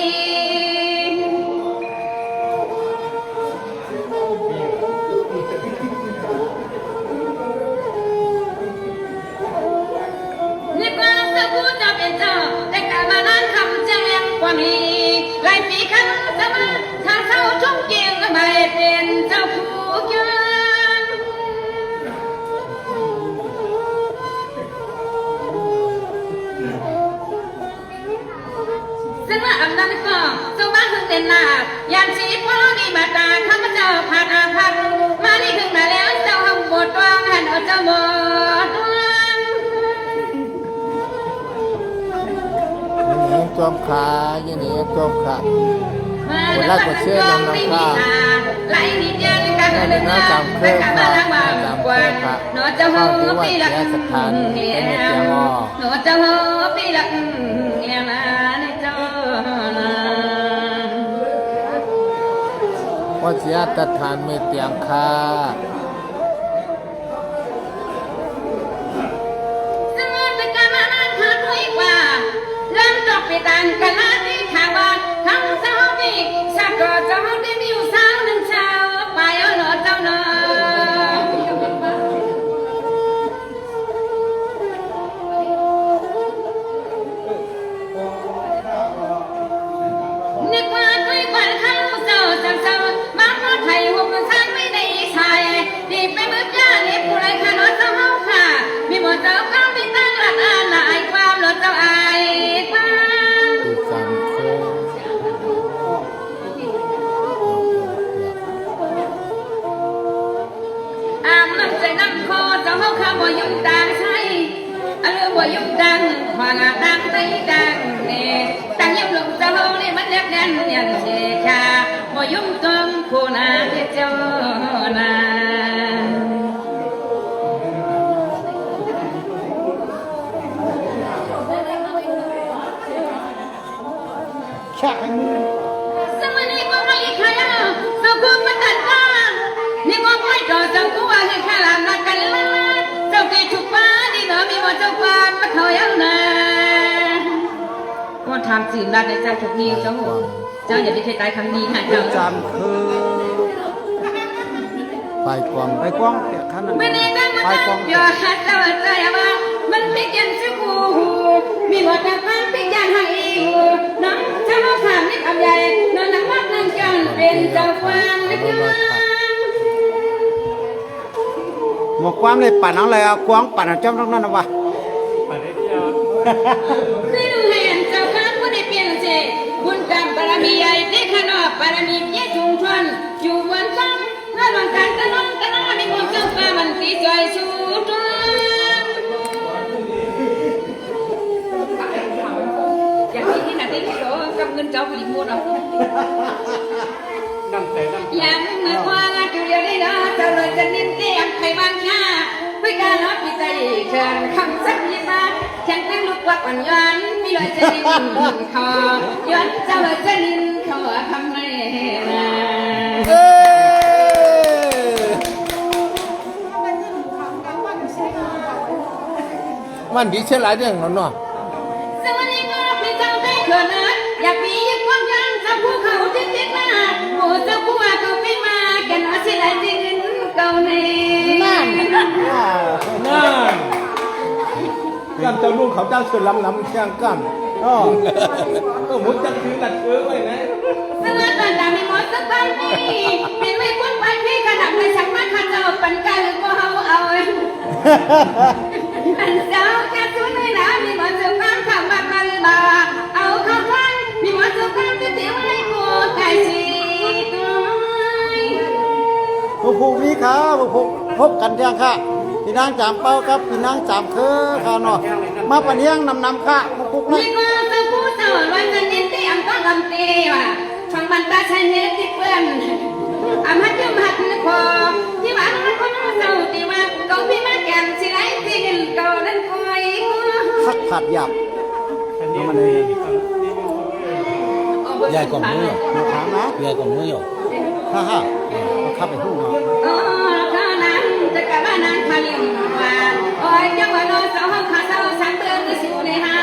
นาอยากชีพอดีมาตาข้าพเจ้าผ่านอาภัพมานี่ถึงมาแล้วเจ้าห้องบทวางหันเอาเจ้าบทวาง นี่จอมขาอย่างนี้จอมขา กดไลค์กดแชร์นำนะคะไหลนิดเดียวในการเดินทางไปกับบ้านละบางกว่าหนอเจ้าหัวปีละเงียหนอเจ้าหัวปีละเงียมาในเจ้าว่าเสียตฐานไม่เตียงค่าซึ่งเป็นการมานั่งหาด้วยกว่าเริ่มดอกไปต่างกันละที่ทางบ้านทั้งเจ้ามีสักก็เจ้าได้มีอยู่สาวหนึ่งเช้าไปเอาหนอเจ้าหนอนึกว่าด้วยกว่าข้าวเจ้าจังเจ้าบ้านนอไทยหัวมันสร้างไม่ได้ใช่ดีไปเมื่อกล้านี่ผู้ไรค่ะนอเจ้าเฮาค่ะมีหมดเจ้าข้าวมีตั้งหลักอ่านหลายความหลดเจ้าอายความ ติดสันเคย น้ำใจน้ำคอเจ้าเขาข้าบ่ยุ่งดังใช่เรือบ่ยุ่งดังควางดังไม่ดังเนี่ยดังยิ่งลงเจ้าเนี่ยมันเล็บแน่นยันเสียชาบ่ยุ่งตรงผู้นาเจ้านา แค่ให้มือ สมัยนี้ก็ไม่ใครสังคมมันตัดขาดนี่ก็ไม่ต่อสังคมให้แค่ลำนักกันละเจ้ากี่ชุบป้านี่เนาะมีว่าเจ้าป้ามาเขายังนะก็ทำสิ่งนั้นในใจทุกนี้เจ้าอย่าไปเคยตายครั้งนี้ค่ะเจ้า จำคือไปกวางไปกวางเดี๋ยวขั้นนั้น ไม่ได้กันมัน ไปกวาง เดี๋ยวหัดเจ้าใจว่ามันไม่เกี่ยนสักหูมีว่าแต่ความเป็นอย่างให้หูน้องเจ้าถามนี่คำใหญ่นอนนั่งวัดนั่งกันเป็นเจ้าความนึกว่า หมกความเลยปั่นเอาเลยเอากวางปั่นเอาจ้ำทั้งนั้นนะวะ ไปได้เดียว ไม่รู้ให้อันเจ้าข้าผู้ได้เปลี่ยนเจบุญกรรมบารมีใหญ่ที่ขนอกบารมีเยี่ยชุมชนอยู่บนฟ้าเมื่อวันการตะนอนตะนอมีความเจ้าฟ้ามันตีจอยชูตัวอย่างนี้ที่ไหนได้ที่โตกับเงินเจ้าผลิตมูลเอา นั่งแต่นั่ง ยังนึกว่าจุเดียวได้นะเจ้าเลยจะนิ่มเตี้ยใครบ้างชาไม่กล้านับพิจัยเชิญคำสักยี่มาฉันเป็นลูกวัดอ่อนย้อนมีเลยจะนิ่มคอย้อนเจ้าเลยจะนิ่มคอคำไม่นา เอ้มันดีเช่นไรเรื่องนั้นเนาะ สวัสดีครับพี่เจ้าได้เขินนะอยากมียิ่งความยังจะผู้เขาที่ติดมาโอ้เจ้าผู้ว่าเขาไม่มาแกน่าสิไรจริงเก่าใน นั่น นั่นกันเจ้าลูกเขาเจ้าเชิญลำแข่งกัน อ๋อ มุดจะถือหลัดเชื้อไว้นะ สวัสดีครับมีหมดสักวันนี้เป็นไม่พ้นไปพี่ขนาดไม่สักมาข้าเจ้าปันกันก็เอาอันเจ้าจะสู้ไม่ได้มีหมดสักครั้งข้างบ้านมันบ่าเอาเข้าข้างมีหมดสักครั้งที่เสียไว้กูไก่ชีตัว ผู้ผู้มีขาผู้ผู้พบกันเที่ยงค่ะพี่นางจามเป้าครับพี่นางจามคือค่ะเนาะมาปะเนียงนำค่ะผู้ผู้นะ นี่ก็จะพูดเจ้าวันจะนิดที่อังก็ลำตีว่ะฟังมันตาใช้เน็ตที่เพื่อนอามัดยุ่มหัดคอที่ว่ามันคนเจ้าที่ว่าเขาพี่มาแก่นสิไรที่เงินเก่านั้นคอย คักผัดหยับ อันนี้ มันเลย ใหญ่กว่ามือ มาถามนะ ใหญ่กว่ามืออยู่ ฮ่าฮ่าเอาเข้าไปหุ้งเนาะ อ๋อข้านั้นจะกลับบ้านนั้นพาลิมว่าโอ้ยจังหวะโน้เจ้าห้องข้าเจ้าสังเตือนที่สิวในหา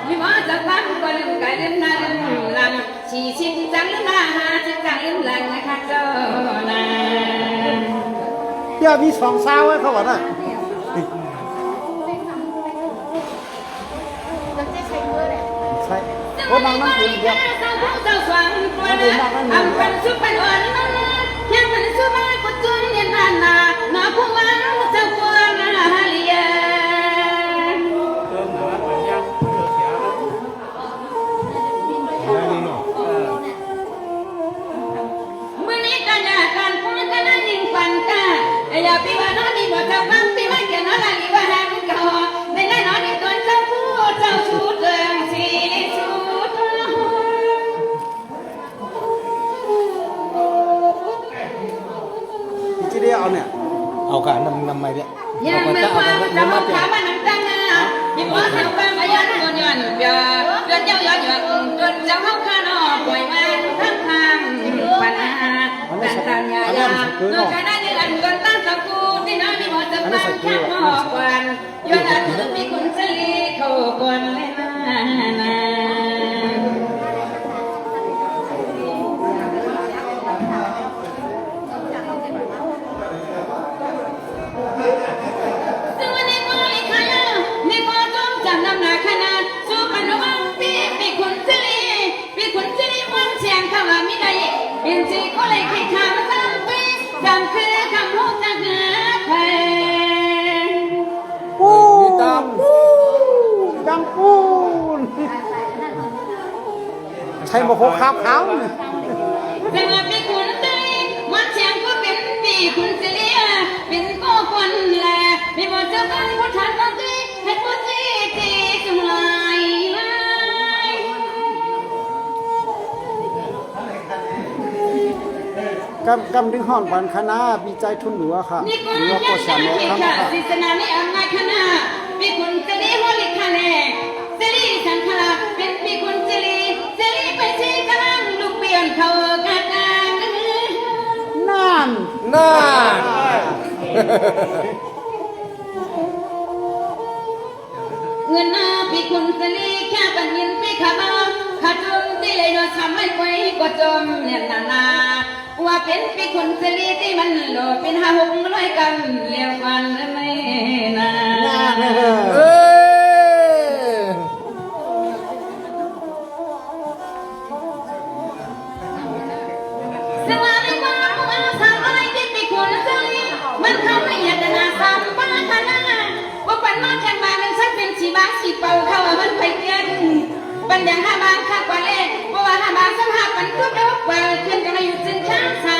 มีหมอจะฟังก็ลืมกายลืมนาลืมลำชีชิงจังลืมหน้าหาชิงจังลืมหลังนะคะเจ้านา เดี๋ยวมีสองสาวไว้เขาบอกนะใช่โอ้นางนั่งอยู่เดียว เจ้าสวงตัวนะอำพันสุปันอ่อนนั่นยังมันสุมาก็จนยันนาหน้าผู้ว่าเจ้าควรนะฮาลีย เติมหนาเหมือนยังเสียแล้ว นี่เนาะ เอาการนำมาเนี่ย ยัง เอา ไม่ จะเอา ว่า กัน จะ นำ มา มา ถามมันตั้งนะมีพ่อทำความอายันคนย้อนเบียจนเจ้าย้อนหยอกจนเจ้าเข้าข้านอป่วยมาทั้งทางปัญหาแต่ตามยายาโดนการได้เดือนจนตั้งตะกูที่น้อยมีหมดจะมาแค่หม้อกวนย้อนอันนึกมีคุณสลีเขากวนเลยนะ ซึ่งวันนี้ก็เลยขายนี่ก็จงจำนำหนาขนาดสู้กันระวังปีคุณเจลีปีคุณเจลีวันเชียงเข้ามาไม่ได้ยินจีก็เลยคิดข่าวซ้ำปีจำคือคำพูดจากเหนือไทย ปู มีตาม ดังปูนใช่หมกโคขาวขาว แต่ว่าปีคุณเจลีวันเชียงก็เป็นปีคุณเจลีเป็นก็คนแหละมีหมดจะเป็นผู้ทันต้องตีให้ผู้จีจีจุงลายลาย กำดึงห่อนปันคณะปีใจทุนหลวค่ะ นี่ก็ หรือว่า ยั โก ง ษา ยั โน งเขียน คำ ค่ะ ค่ะ ศาสนาในอำนาจคณะพี่คุณเจรีฮอลิคาเลเจรีสังขารเป็นพี่คุณเจรีไปที่กำลังลูกเปลี่ยนเขากระดาน นั่น น่า เงินนาพี่คุณเจรีแค่ปัญญินพี่ขาบ้าขาจมที่เลยโดนทำให้ไว้ก็จมเนี่ยนาว่าเป็นพี่คุณเจรีที่มันโลเป็นหาหงร้อยกันเลี้ยวกันไม่นา นั่นเอ เอ อ้ ย สวัสดีว่าผู้อาสาอะไรที่ปีคนเจลีมันทำให้ยาดนาสามบ้าขนาดว่าปันมาแข่งมาเป็นสักเป็นสีบางสีเป่าเข้ามันไปเตียนปันอย่างห้าบางข้ากว่าเล่เพราะว่าห้าบางสภาพมันทุกดอกว่าขึ้นกันมาอยู่จึงช้างสา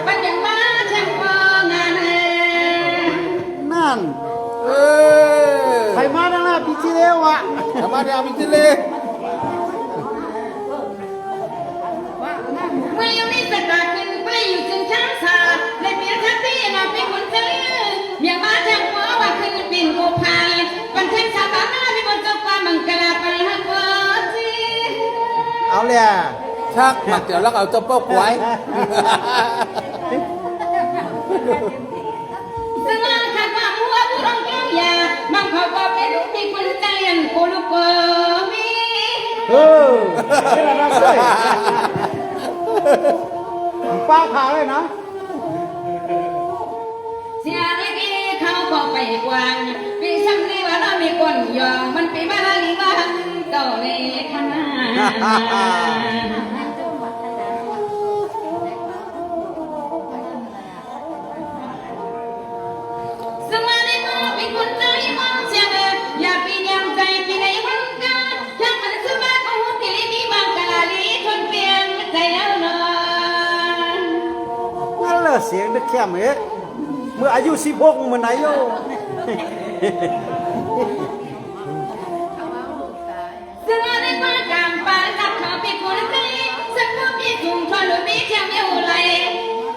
ปันอย่างมาแข่งพองาน นั่น เออ ใครมาดังนะปีที่แล้วอ่ะ ทำไมเนี่ยเอาไปกินเลย เมื่ออยู่นี่สตาขึ้นไปอยู่จึงช้างสาในเปียทักที่มาเป็นคนเจลีเมียมาแข่งหัวว่าขึ้นบินโกพายปันแข่งสาบานาพี่บนเจ้าความมังกลาปันหักว่าจี เอาเลย ชักมาเดี๋ยวแล้วเอาเจ้าเป้าป่วย ซึ่งว่าขัดว่าผู้ว่าผู้ร้องแก้วยามังเขาก็เป็นที่คนใจอันโคลูกมี เออนี่แหละนะเฮ้ยป้าขาวเลยนะ เสียในกี้เขาก็ไปกวางปีช้ำนี่ว่าเรามีคนยอมมันปีบ้านลีบ้านเก่าในคณะสมาในมือเป็นคนใจมันเสียงอย่าปียังใจปีไหนวันกันถ้ามันสมาของหัวที่มีบางกะลาลีทนเปลี่ยนใจแล้วนอน นั่นแหละเสียงเด็กแค่เมื่ออายุ16เมื่อไหนโย ซึ่งในปากกามปาจับเขาเป็นคนใจสักพวกมีถุงทอหรือมีเที่ยวเมียวไหล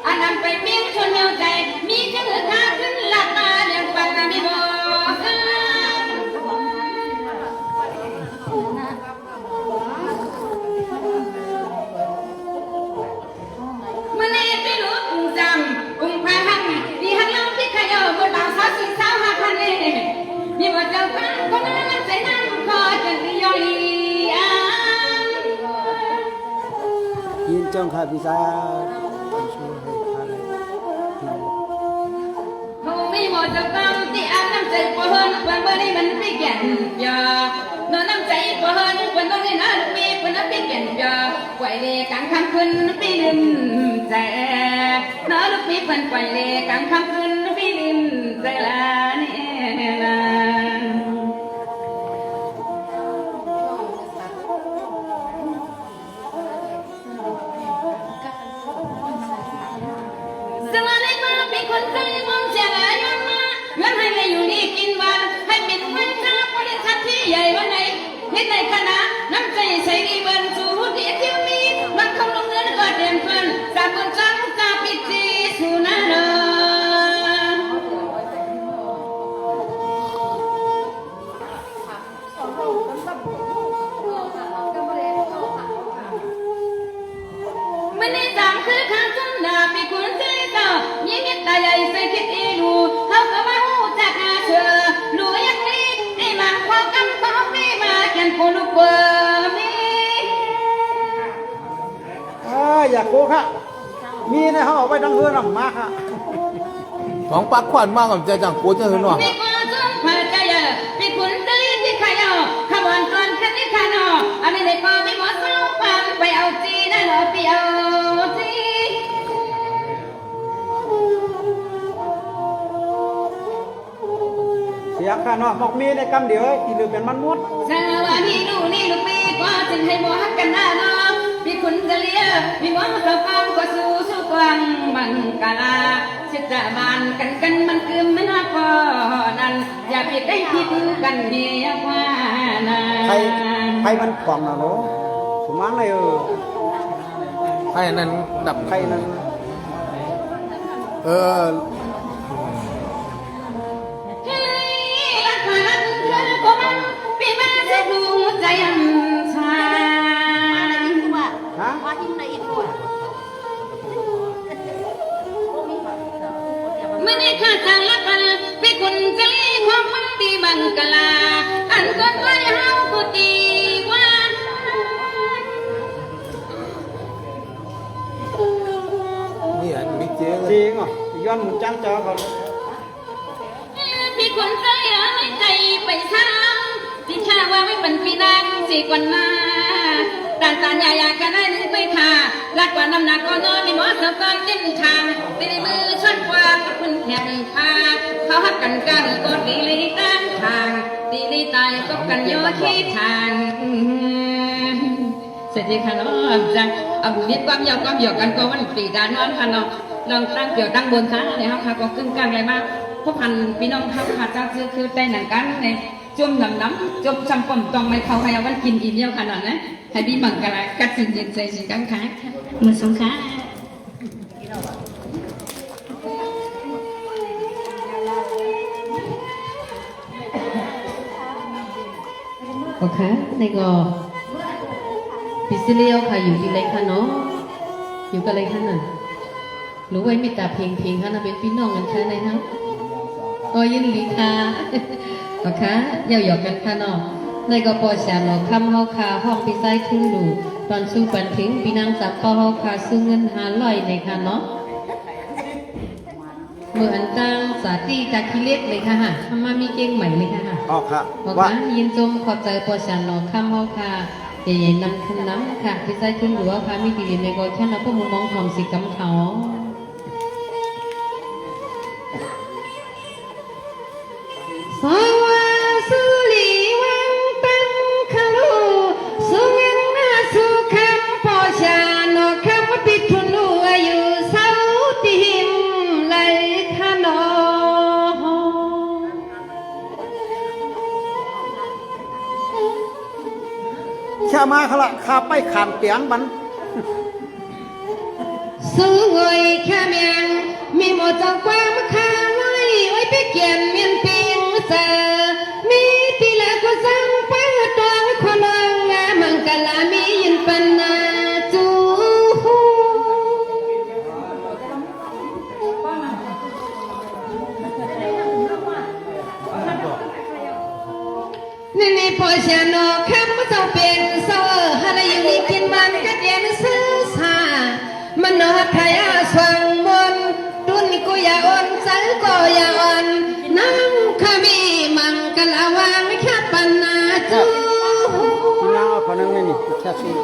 อันนั้นไปเปี้ยงชนเมียวใจมีเจ้าเหือข้าขึ้นหลับมาเดี๋ยวปันมีบอกกัน มื่อนี้ไปรู้กุ้งจำกุ้งพาหักดีหักเล่าที่ขยอบนบ่าวสาวสิสาวหักคันนี้มีบ่เจ้าฟังคนนั้นใจนั้นคอจะยอลีอัน ยินจงค่ะพี่สาวช่วยให้ข้าเลย เขามีบ่เจ้าฟังที่อันน้ำใจบ่เฮินวันเมื่อนี้มันไปแก่นยานอนน้ำใจบ่เฮินวันต้องนี่นะลูกมีวันนั้นไปแก่นยาไหวเลยกลางค่ำคืนไปลืมใจน้อลูกมีเพิ่นไหวเลยกลางค่ำคืนไปลืมใจละนี่ละ สวัสดีมาเป็นคนใจมองเสียงย้อนมาย้อนให้ไม่อยู่นี่กินวันให้เป็นวันชาบริษัทที่ใหญ่วันไหนเฮ็ดในคณะน้ำใจใส่ดีเบิร์นสู่ดีที่มีมันคำลงเงินก็เด่นเพิ่นสามคนสามตาปิดจีสู่นาเดิน อยากโกค่ะมีในเขาเอาไปดังเฮือนำมาค่ะ ของปักขวัญมากกับใจจังกูจะเห็นหรอ มีความสุขเพื่อใจมีคุณตรีที่ขยอขบวนก่อนคันที่ขานออันนี้ในปอไม่หมดสรุปความไปเอาจีนั่นเหรอไปเอาจี เสียค่ะเนาะบอกมีในกำเดียวอีหรือเป็นมันมด สวัสดีดูนี่ลูกปีกว่าจึงให้บ่ฮักกันหน้าน้องมีคุณจะเลี้ยมีหวังสาวความกว่าสู้กวางบังกาลาชิดะบานกันมันคือไม่น่าพอนั้นอย่าผิดได้ผิดกันเดียกว่านา ใครมันขวางนะโนสมังเลยให้นั้นดับ ใครนั้น เออ เฮ้ยรักมันคือก็มันปีมาจะดูใจอันชา ฮะ ไม่ได้ขาดทางลักกันพี่คุณจะเลี้ยความมันดีบังกลาอันก็ไว้เฮาก็ดีว่า นี่อันมิเจ๊ จริงอ่ะย้อนหมุนจังเจอเขา พี่คุณจะเลี้ยไม่ใจไปซ้ำที่ข้าว่าไม่เป็นพี่นางสิกว่านาด่านตาญากันได้นึกไม่ขาดรักกว่าน้ำหนักก็น้อยมีหมอเสกอนเต้นทางตีมือชนกว่าคุณแข่งพาเขาหักกันกันก็ดีเลยตั้งทางดีเลยตายก็กันโยที่ทางเสร็จทีค่ะน้องจังเอาบุญนิดความยาวความหยอกกันก็วันปีดานนอนค่ะน้องลองตั้งเกี่ยวตั้งบนค้าเลยครับค่ะก็ครึ่งกลางเลยมากพวกพันพี่น้องเขาค่ะเจ้าคือแต่หนังกันเนี่ยจุ่มน้ำจุ่มจำปมตองไม่เขาให้เอาวันกินอิ่มเยี่ยวขนาดนั้นให้พี่บังกันละกัดสินเย็นใจสิกังขามือสองขา โอเคในก็พิซิเลียวค่ะอยู่ที่ไรคะเนาะอยู่กับอะไรคะน่ะรู้ไว้มีแต่เพลงค่ะนะเป็นพี่น้องกันค่ะในทั้งก็ยินดีค่ะโอเคเย่าหยอกกันค่ะเนาะในก็ปอชาเนาะคำเฮาคาห้องพี่ไส้ขึ้นดูตอนสู้ปันถึงพี่นางจับปอเฮาคาซื้อเงิน500ในค่ะเนาะเมื่ออันตั้งสาธิตาคิเล็กเลยค่ะฮะทำมามีเก่งใหม่เลยค่ะฮะ ออกค่ะ บอก ว่า ว่ายินจมขอบใจปอชันเนาะข้ามเฮาค่ะใหญ่ๆนำขึ้นน้ำค่ะที่ใส่ขึ้นหรือว่าพามีตีเรียนในกอแค่เราพวกมุมมองของสิกำเขาสวัสดีวังตังคาลูสุเงินนาสุคำปอชันเนาะคำปิดทุนลูอายุเสาติหิมเลยค่ะเนาะ ชามาเขาละขาไปขามเตียงมัน ซื้อเงยแค่เมียงมีหมดจากความข้าไล่ไว้ไปเกียนเมียนปิงเสอมีที่ละก็สั่งไปตองคนลองงามังกะลามียินปันนาจูนี่พอชาโนคำว่าเจ้าเป็นเสาฮาราอยู่นี่กินมันก็เดียนซื้อสามันนอทายาสวงมนตุนกูอย่าอ่อนใจก็อย่าอ่อนน้ำขมีมังกะลาวางแค่ปันนาจู พี่นางเอาคนนึงนี่แค่ซื้อ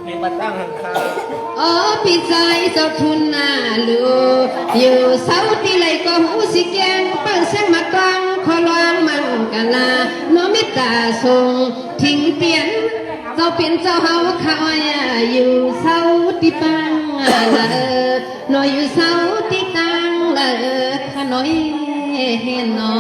มีมาตั้งหันคา อ๋อพี่ใจเจ้าทุนนาลูอยู่เสาที่ไรก็หูสิแกงเปิ้งเสียงมากองขอลองมังกะลาโนมิตาส่งทิ้งเปลี่ยนเจ้าเป็นเจ้าเฮาเขาอยู่เสาที่ปังละน้อยอยู่เสาที่ตังละขน้อยเห็นนอ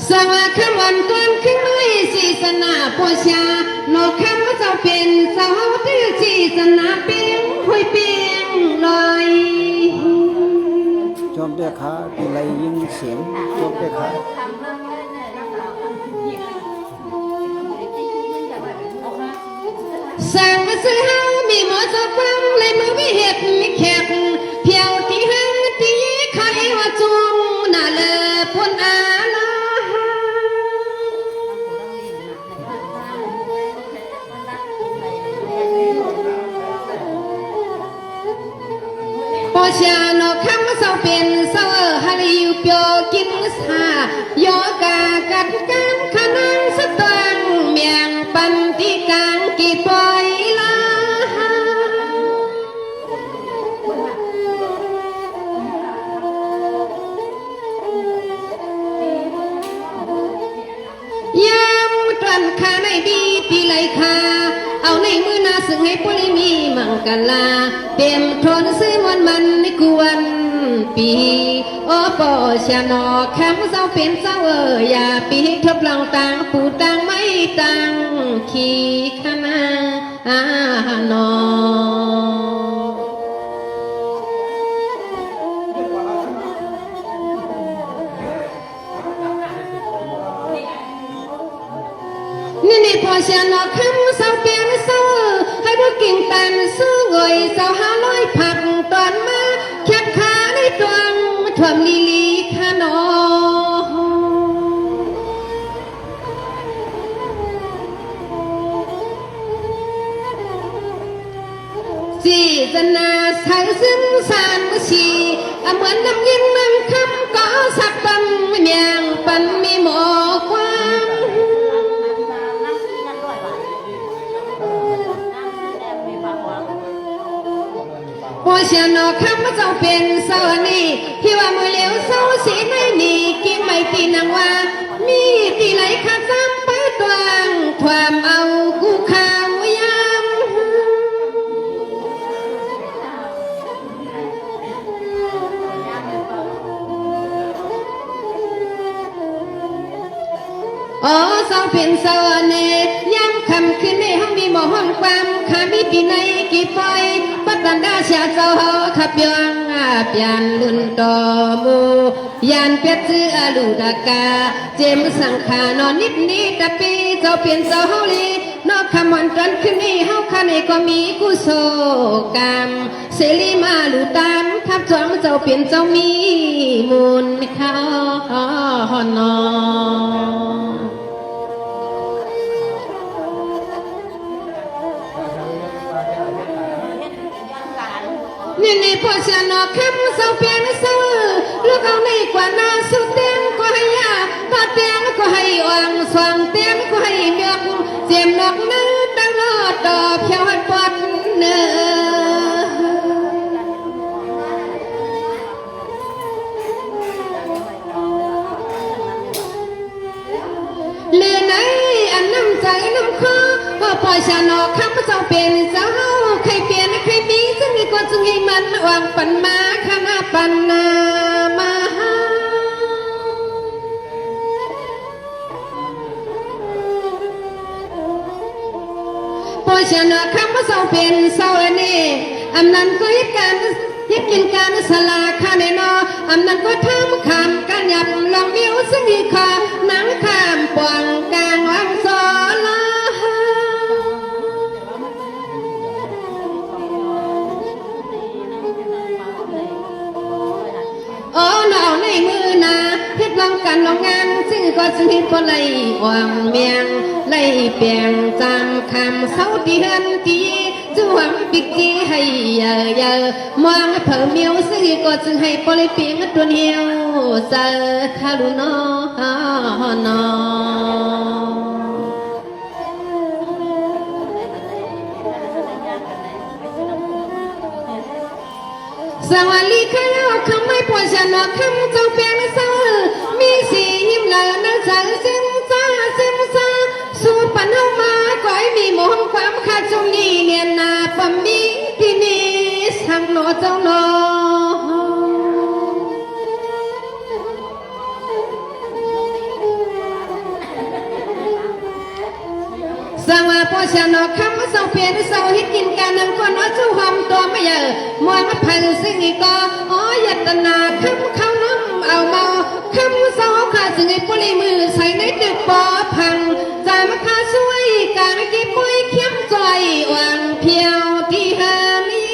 สวัสดิ์คำวันก่อนขึ้นลุยศีสนาปวชาโนคำว่าเจ้าเป็นเจ้าตื้อศีสนาเปียงหุยเปียงลอย จอมเดียขาที่ไรยินเสียงจอมเดียขา สั่งมาซื้อเฮามีหมอจะฟังเลยมือวิเหตุมีแข สายอกากัดกันขนังสตังเมียงปันติกังกีปอยลายามตรันคาในดีปีไหลคาเอาในมือนาซึ่งให้ปุริมีมังกลาเต็มทนซื้อมวนมันในกวนปีโอปอชะนอแคมเจ้าเป็นเจ้าอย่าปีทบลองต่างปูต่างไม่ต่างขี่ขนานอนี่พอเชียนอคำเศร้าเปลี่ยนเศร้าให้พวกกิ่งตันซื้อเงยเศร้าหาร้อยผักตอนมาแคบขาในตวงถ่วมลีลีขานอสีจนาใส่ซึ่งสานชีเหมือนน้ำยิงน้ำคำก็สักตันเมียงปันมีหมอความพอเชียนอคำว่าเจ้าเป็นเสานี่ที่ว่ามือเหลวเสาสีในนี่กินไม่ตีนางว่ามีตีไหลขาดซ้ำไปตวงความเอากูข่าวยามอ๋อเสาเป็นเสานี่ย้ำคำขึ้นในห้องมีหมอห้องความขามีปีในกี่ปอยปัตตันดาเชียเจ้าขับยองเปลี่ยนลุนตอมูยานเป็ดซื้อลูดากาเจมสังขานอนนิดนี้ตะปีเจ้าเปลี่ยนเจ้าเฮาลีนอกคำวันจันขึ้นนี่เฮาคันก็มีกุศลกรรมเสรีมาลูตามทับจองเจ้าเปลี่ยนเจ้ามีมูลข้านอนี่พอเชียนอคำเศร้าเปลี่ยนเศร้าลูกเอาในกว่านาสุดเตียงก็ให้ยาปาเตียงก็ให้อ่างสว่างเตียงก็ให้เมียกเจียมนอกนื้อตั้งรอดดอกเพียวให้ปอดเนื้อเลือไหนอันน้ำใจน้ำคอพอเชียนอคำเจ้าเป็นเจ้าใครเปลี่ยนใครมีซึ่งก็จึงให้มันวางปันมาขณะปันนามาพอชนะคำว่าเศร้าเป็นเศร้านี่อำนั้นก็ยึดกินการสลาคาเนนออำนั้นก็ทำคำการหยับลองวิวซึ่งดีคอหนังขามปวงกลางวังโซลาโอ้หนาวในมือนาเฮ็ดลองกันลองงานซึ่งก็จึงเฮ็ดพอไล่อ่างเมียงไล่เปลี่ยงจำคำเศร้าที่เฮือนที่จึงหวังปิกจีให้เยอะมองเพิ่มเมียวซึ่งก็จึงให้ปลิเปียงตัวเดียวเจอคารุนอนอสวัสดีค่ะคำไม่ปวดฉันหรอกคำเจ้าเปียงเศร้ามีสียิ้มเหล่านั้นใจเส้นซ่าสู้ปันเข้ามาก่อยมีมองความขาดจงดีเนียนนาปั๊มมีที่นี่สังโนเจ้าโนสังว่าพอฉันหรอกคำเศร้าเปียงเศร้าให้กินการนั่งคนว่าจู้หอมตัวไม่เยอะมวยมาพันซึ่งอีกก็ยัตนาคำเข้าน้ำเอาเมาคำเศร้าขาดซึ่งไอ้ปุริมือใส่ในตึกปอพังจามาคาช่วยการกิบปุยเข้มใจวางเพียวที่เฮลี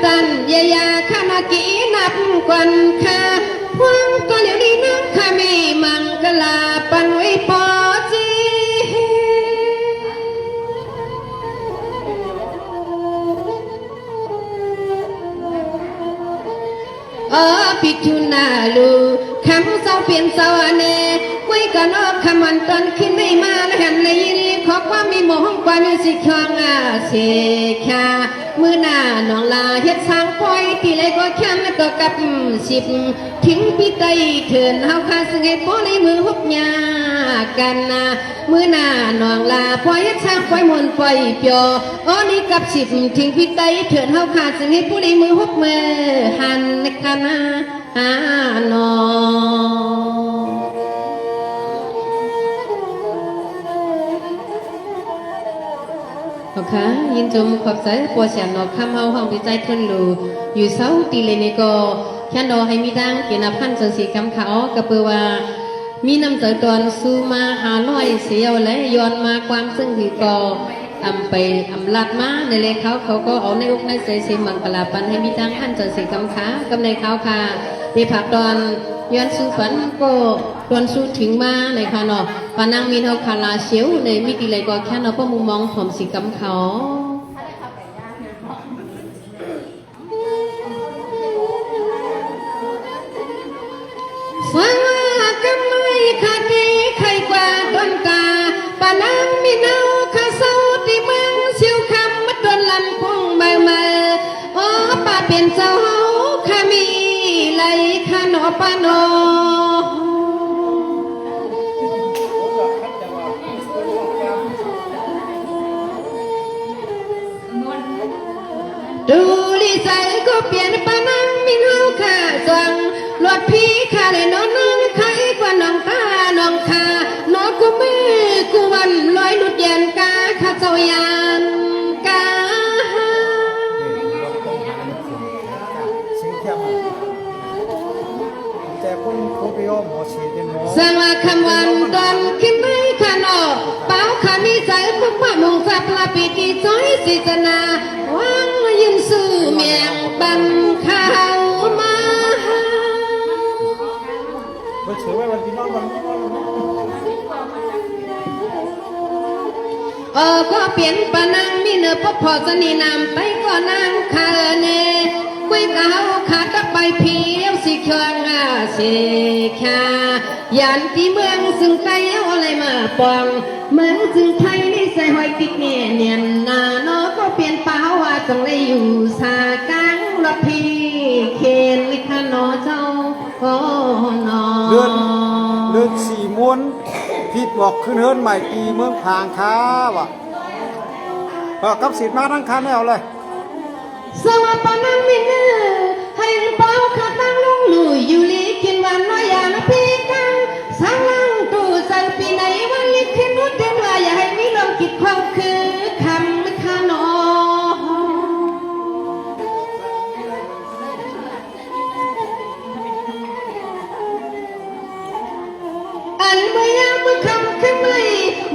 ตันยาข้ามากีนับกวันคาพวงตัวเหลียวดีนักข้ามีมังกลาปันไว้ปอจี พิจุนาลูคำเศร้าเปลี่ยนเศร้าเนไว้ก่อนออกคำวันตอนขึ้นไม่มาแล้วหันในยินขอความมีโมหงความมีสิทธิ์ควงเสกามือหน้าน้องลาเฮ็ดสร้างปล่อยที่ไรก็แค่ไม่ก็กับสิบทิ้งพี่ไตเถินเฮาคาสึงให้ป้อในมือฮุบยากันนะมือหน้าน้องลาปล่อยเฮ็ดสร้างปล่อยมนปล่อยเปียวนี่กับสิบทิ้งพี่ไตเถินเฮาคาสึงให้ป้อในมือฮุบมือหันกันนะนอค่ะยินจมขอบใจปวดเสียนอข้ามเฮาห้องพิจัยทนรูอยู่เสาตีเลนก็แค่นอให้มีดังเกียรติพันธ์จังสีกำเขากระเปือว่ามีน้ำใจตอนสู้มา500เสียวและย้อนมาความซึ่งคือก็ไปลัดมาในเลเขาก็เอาในอกในใจเสียมังกลาปันให้มีดังพันจังสีกำขากำในเขาค่ะที่ผักตอนย้อนสู้ฝันก็ตอนสู้ถึงมาในค่ะเนาะปานังมีเท่าคาลาเชียวในมิติเลยก็แค่เนาะเพราะมุมมองของสีกำเขาฟังกำไม่ขาดที่ใครกว่าต้นกาปานังมีเนาข้าเศร้าที่เมืองเชียวคำมัดโดนลันพงใบมาป่าเปลี่ยนเจ้าเฮาข้ามีไหลข้าหนอปานอดูลิใจก็เปลี่ยนปานังมินเฮาข้าจังหลอดพี่ข้าเลยน้องน้องใครกว่าน้องตาน้องข้าน้องกูมือกูวันลอยหลุดเย็นกาข้าเจ้ายันกาสังว่าคำวันตอนขึ้นไม่ขานอเป้าขามีใจพวกว่ามุงสับลาปีกีจ้อยสิจนาวังยืนสู้เมียงบันข้าวมาก็เปลี่ยนปานังมีเนื้อพอสนีนามไปก็นางคาเนกุยกะเฮาขาดตะไปเพียวสิเคืองสิคายันที่เมืองซึ่งไกลเอาอะไรมาปองเมืองซึ่งไทยนี่ใส่หอยติดเนี่ยเนียนนาเนาะก็เปลี่ยนป่าว่าต้องได้อยู่สากลางละพีเคนลิขานอเจ้าโอ้นอเลื่อนสี่ม้วนผิดบอกขึ้นเฮิรนใหม่ปีเมืองพางค้าวะกับสิทธิ์มาทั้งคันแล้วเลยสวัสดิ์ปานังมินเนอให้เป้าขาตั้งลุงลุยอยู่ลีกินวันน้อยอย่ามาพีกันสร้างลังตู้ใส่ปีไหนวันลิขึ้นรุ่นเต็มว่าอย่าให้มีลมกิดความคือคำไม่ขานออันเมื่อยามเมื่อคำขึ้นเลย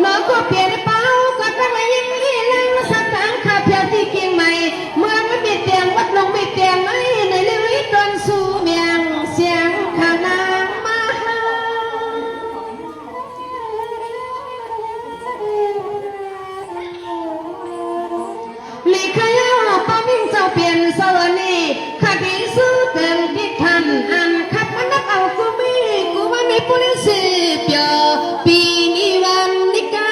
น้องก็เปลี่ยนเป้าก็ตั้งแต่ยังลีแรงมาสักตั้งขาเพียงที่เกียงใหม่เมืองไม่เปลี่ยนเตียงวัดลงไม่เปลี่ยนไม่ในเรื่องนี้ตอนสู้เมียงเสียงขานางมาลีขยาวป้ามิ่งเจ้าเปลี่ยนสวนีขาดีสู้เกินที่ทันอันขับมันนักเอากูมีกูว่าในปุริสิเปียปีนี้วันนิกา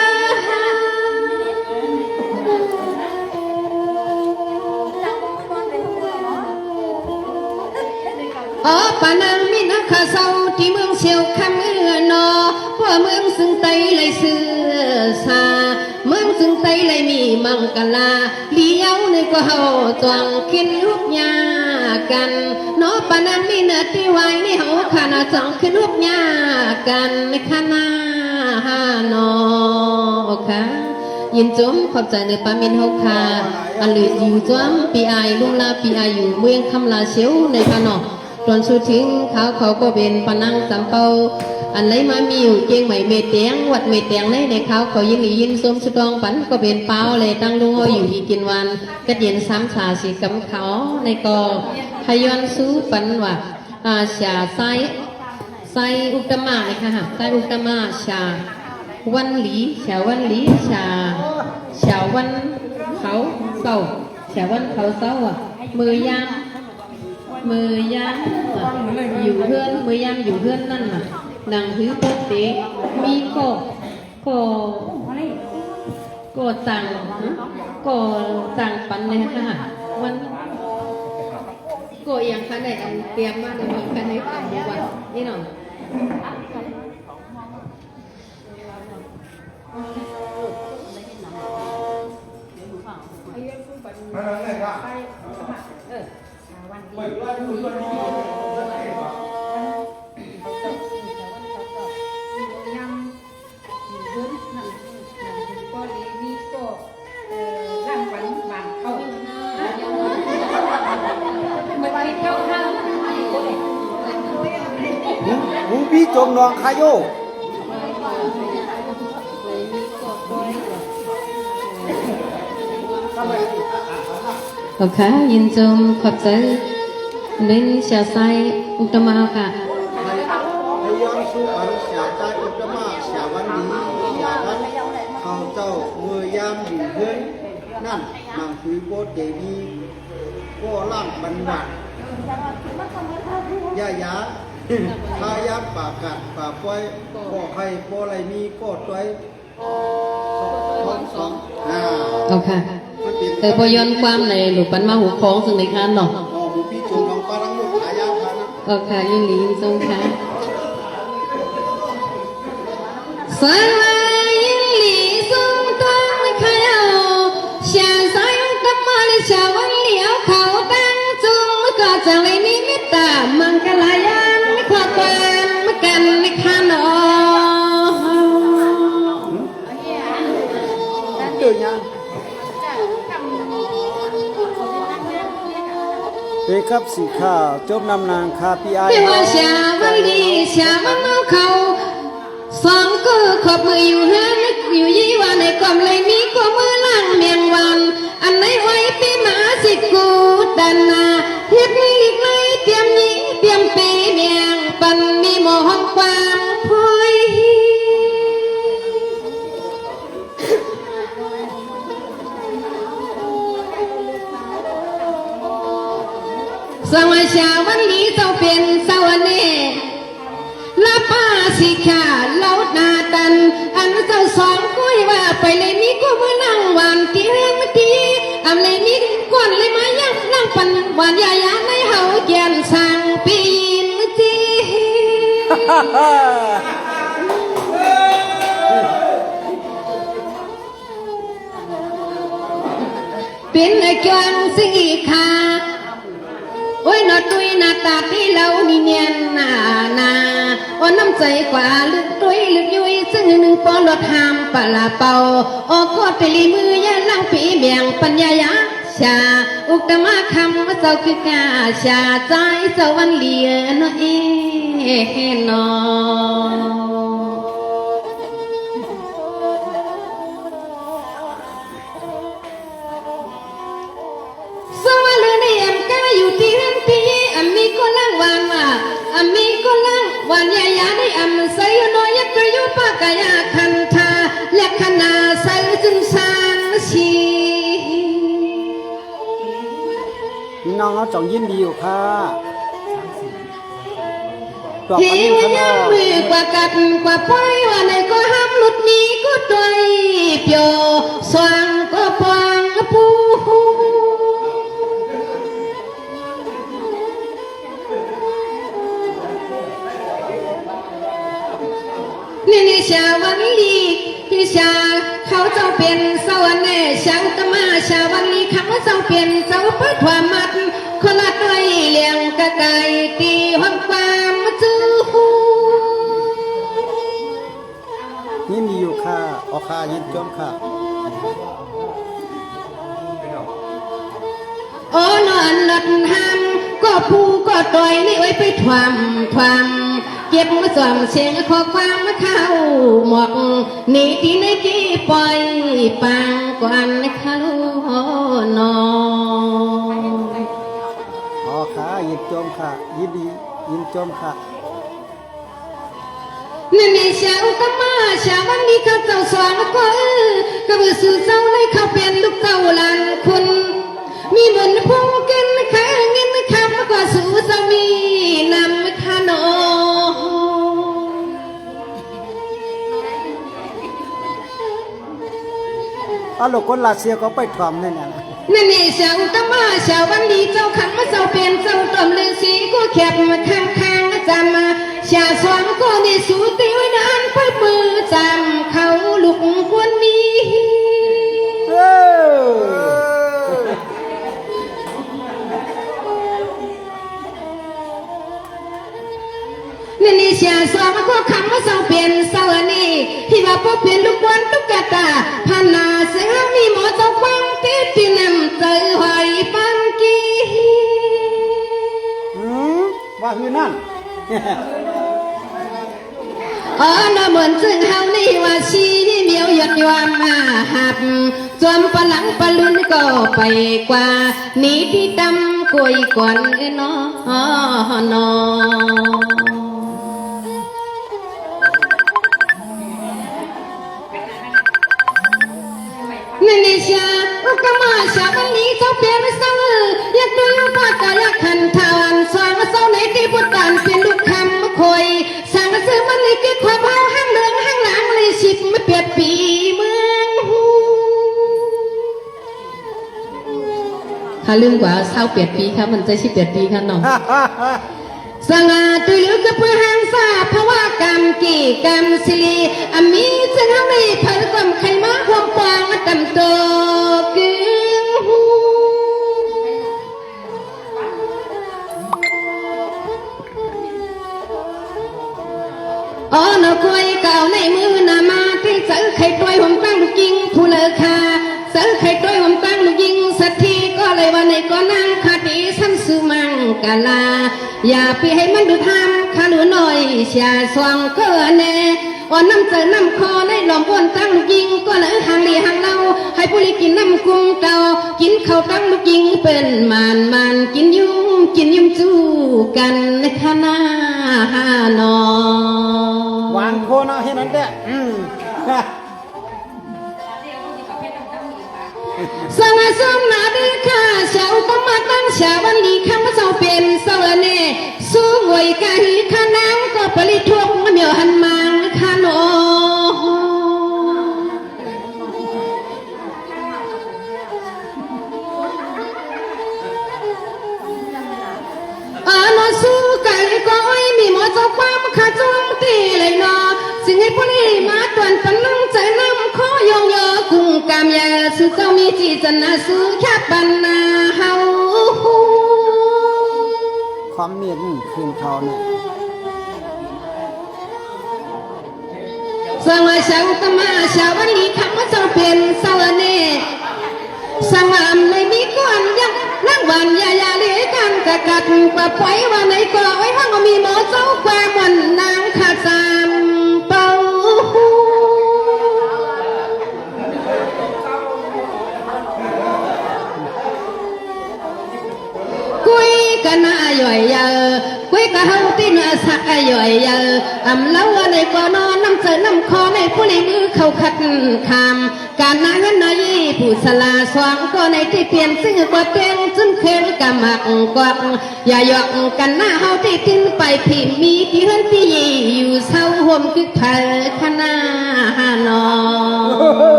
ปานังมินักข้าเศร้าที่เมืองเชียวคำเอื้อนอเพราะเมืองซึ่งไตเลยเสือสาเมืองซึ่งไตเลยมีมังกลาเลี้ยวในก็เฮาตวงกินลูกยากันนอปานังมินักที่ไว้ในเฮาขานาจังขึ้นลูกยากันในขณะฮานอค่ะยินจมขอบใจในปามินเฮาค่ะอันเหลืออยู่จอมปีไอลุงลาปีไออยู่เมืองคำลาเชียวในขณะตอนสุดทิ้งเขาก็เป็นปนังสังเปาอันไหนมามีอยู่เจียงใหม่เมเตียงวัดเมเตียงในเขายินหลียินสมสุดองปันก็เป็นเปาเลยตั้งลุงอยู่อีกินวันก็เย็นซ้ำสาสีกำเขาในก็พยอนสู้ปันว่าชาไซอุตมะนะคะไซอุตมะชาวันหลีชาวันหลีชาวันเขาเศร้าชาวันเขาเศร้ามือยาม มือยามอยู่เพื่อนมือยามอยู่เพื่อนนั่นน่ะนางถือโป๊ะเตะมีก็ต่างก็ต่างปันเลยค่ะวันก็ยังคันไหนอันเตรียมมาในเมืองคันไหนต่างวันนี่หน่อยหูพี่จมนองคายโย ขอบค่ะยินชมขอบใจเล่นเสียไซอุตมาค่ะ พยองสุอันเสียใจอุตมะเสียวันดีเสียวันเขาเจ้าเมื่อยามอยู่เพื่อนนั่นนางคุยโบสเดวีก็ล่างบันบัดย่ายาพายามป่ากัดป่าปล่อยก็ให้ก็อะไรมีก็ต้อยสองเอาค่ะพอย้อนความในหลุดปันมาหูคล้องซึ่งในคันเนาะ อ๋อหูพี่จงน้องปลาทั้งหมดขายาวพันนะ เอาค่ะยินดียินชมค่ะสวัสดียินดีชมตั้งขยาวเสียไซอุตมาในชาววันเหลียวเขาตั้งจุงก็จะเลยนิมิตามังกลายันขอความกันในคันอ๋อเดือดยังเด็กครับสีข้าวจบนำนางคาปีไอไม่ว่าชาวันดีชาวันเอาเขาสองก็ขอบมืออยู่เฮือนอยู่ยี่วันในกล่อมเลยมีก็มือล่างเมียงวันอันไหนไว้ปีหมาสิกูดันนาเฮ็ดมีหลีกเลยเตรียมยิงเตรียมปีเมียงปันมีหมอห้องความพอยสวัสดีวันนี้เจ้าเป็นสวัสดีละป้าสิขาเล่านาตันอันเจ้าสองกุ้ยว่าไปเลยมีก็มือนั่งวันที่เรื่องทีอันเลยมีก่อนเลยมายังนั่งปันวันยายาในเฮาแกนสั่งปีนจีเป็นไอ้จวนสิขาโอ้ยนอดุยหน้าตาที่เรานี่เนียนนาอ่อนน้ำใจกว่าลึกดุยลึกยุยซึ่งหนึ่งปอลดหามปลาเป่าออกกอดไปลีมือยาลังปีเบียงปัญญายาชาอุกมาคำว่าเจ้าคือกาชาใจเจ้าวันเลียนเอนอสวัสดีเนี่ยก็อยู่ที่นั่นที่อันมีก็ล่างวานว่าอันมีก็ล่างวานยายาได้อันใส่น้อยยักษ์ยุปากายาคันธาและขนาใส่จึงสานชีน้องเขาจ่องยินดีอยู่ค่ะที่ว่ายังมือกว่ากัดกว่าป้อยว่าในก็ห้ามหลุดนี้ก็ตัวเปียวสว่างก็ปางปูนี่ชาวันลีที่ชาเขาเจ้าเป็นสวรรค์แน่ชาวตมาชาวันลีเขาเจ้าเป็นเจ้าพัดความมัดคนละตัวเลี้ยงกะไก่ตีห้องความจูยินดีอยู่ค่ะออกค่ะยินจมค่ะโอ้นอนหลับหำก็ผู้ก็ต่อยนี่ไว้ไปทำเก็บมาสวมเสียงขอความมาเข้าหมอกนี่ที่ในกี่ปล่อยปังกวนเข้านอนอ๋อค่ะยินจมค่ะยินดียินจมค่ะนี่ในชาวตมาชาววันนี้เขาเจ้าสอนก็ก็ไปสู่เจ้าในเขาเป็นลูกเจ้าหลานคุณมีเหมือนพงกินแค่เงินคำก็สู่ เอาลูกคนลาเซียก็ไปถ่อมนี่นะ นั่นนี่เสาตะมาเสาวันดีเจ้าขังมาเจ้าเปลี่ยนเจ้าต้มฤาษีก็แคบมาข้างๆจำมาชาสวงก็นี่สูติไว้นานเพื่อมือจำเขาลุกควรมี นั่นนี่เสียสวมันก็คำว่าเสาเปลี่ยนเสาอันนี้ที่ว่าพอเปลี่ยนลูกบอลตุ๊กตาพันนาเสือมีหมอเจ้าฟังเต้ที่นำเจอหอยปังกี ว่าคือนั่น อ๋อน่ะเหมือนซึ่งเฮานี่ว่าชีนี่เมียวหยดยวมมาหับจวมปะหลังปะลุนก็ไปกว่านี่ที่ดำกุยก่อนเนาะนอนั่นนี่ชาอุกมาชาวันนี้เจ้าเปลี่ยนเสาอยากดูลูกป้ากะอยากขันทานสวางเสาในที่พุทธานเป็นลูกคำคอยสั่งซื้อมันเลยเก็บความเฮาห้างเลืองห้างหลังเลยชิบไม่เปลี่ยนปีเมืองถ้าลืมกว่าเศร้าเปลี่ยนปีค่ะมันจะชิบเปลี่ยนปีค่ะน้องสง่าตุยกับเพื่อหางซาเพราะว่ากรรมกี่กรรมสิริอามีจึงทำให้เพิ่มความไขมาความปางตำโตกึ่งหูอ๋อหนูคุยเก่าในมือนามาที่เสือไข่ต้วยผมตั้งลูกยิงผู้เลอคาเสือไข่ต้วยผมตั้งลูกยิงสักทีก็เลยวันในก็นั่งคดีสั้นสุมังกาลาอย่าไปให้มันดูทำขาหนูหน่อยเสียสวงก็แน่อ่อนน้ำเจอน้ำคอในหลอมอ้วนตั้งลูกยิงก็เลยห่างลีห่างเล่าให้ผู้ลิกินน้ำกุ้งเก่ากินข้าวตั้งลูกยิงเป็นมันกินยุ่มจู้กันในคณะฮานอ วางโคเนาะให้นั้นเด้อ สังสมนาดีข้าเช้าต้องมาตั้งเช้าวันนี้ข้ามาเจ้าเป็นเสาเน่สู้งวยกะหีข้าน้ำก็ปริทวกเหมียวหันมังข้าโนนอสู้กันก็อ้อยมีหมอเจ้าความข้าจ้องตีเลยนอสิ่งให้ผู้นี้มาตวนปันน้องใจน้ำข้อยงเยอกุ้งกามยาสู้เจ้ามีจีจันนาสู้แค่ปันนาเฮาความเมียนคืนเขาเนี่ย สังวาชาวตมาชาววันนี้คำว่าเจ้าเป็นเสาเน่สังวามเลยมีก้อนยักนั่งวันยาเลกันกะกัดปะไว้ว่าไหนก็ไว้ห้องมีหมอเจ้าความวันนางขาดสามเป่ากุยกันน่าย่อยยากุยกะเฮาที่น่าสักย่อยยาเล่าว่าในก็นอนน้ำเจอน้ำคอในผู้ในมือเขาขัดคำการนางนายผู้สลาสวงก็ในที่เปลี่ยนซึ่งกว่าเต็งจนเคยกะหมักกวักอย่าหยอกกันหน้าเฮาที่ทิ้งไปพิมมีที่เฮือนที่อยู่เศร้าห่มคือเผอคณะฮานอ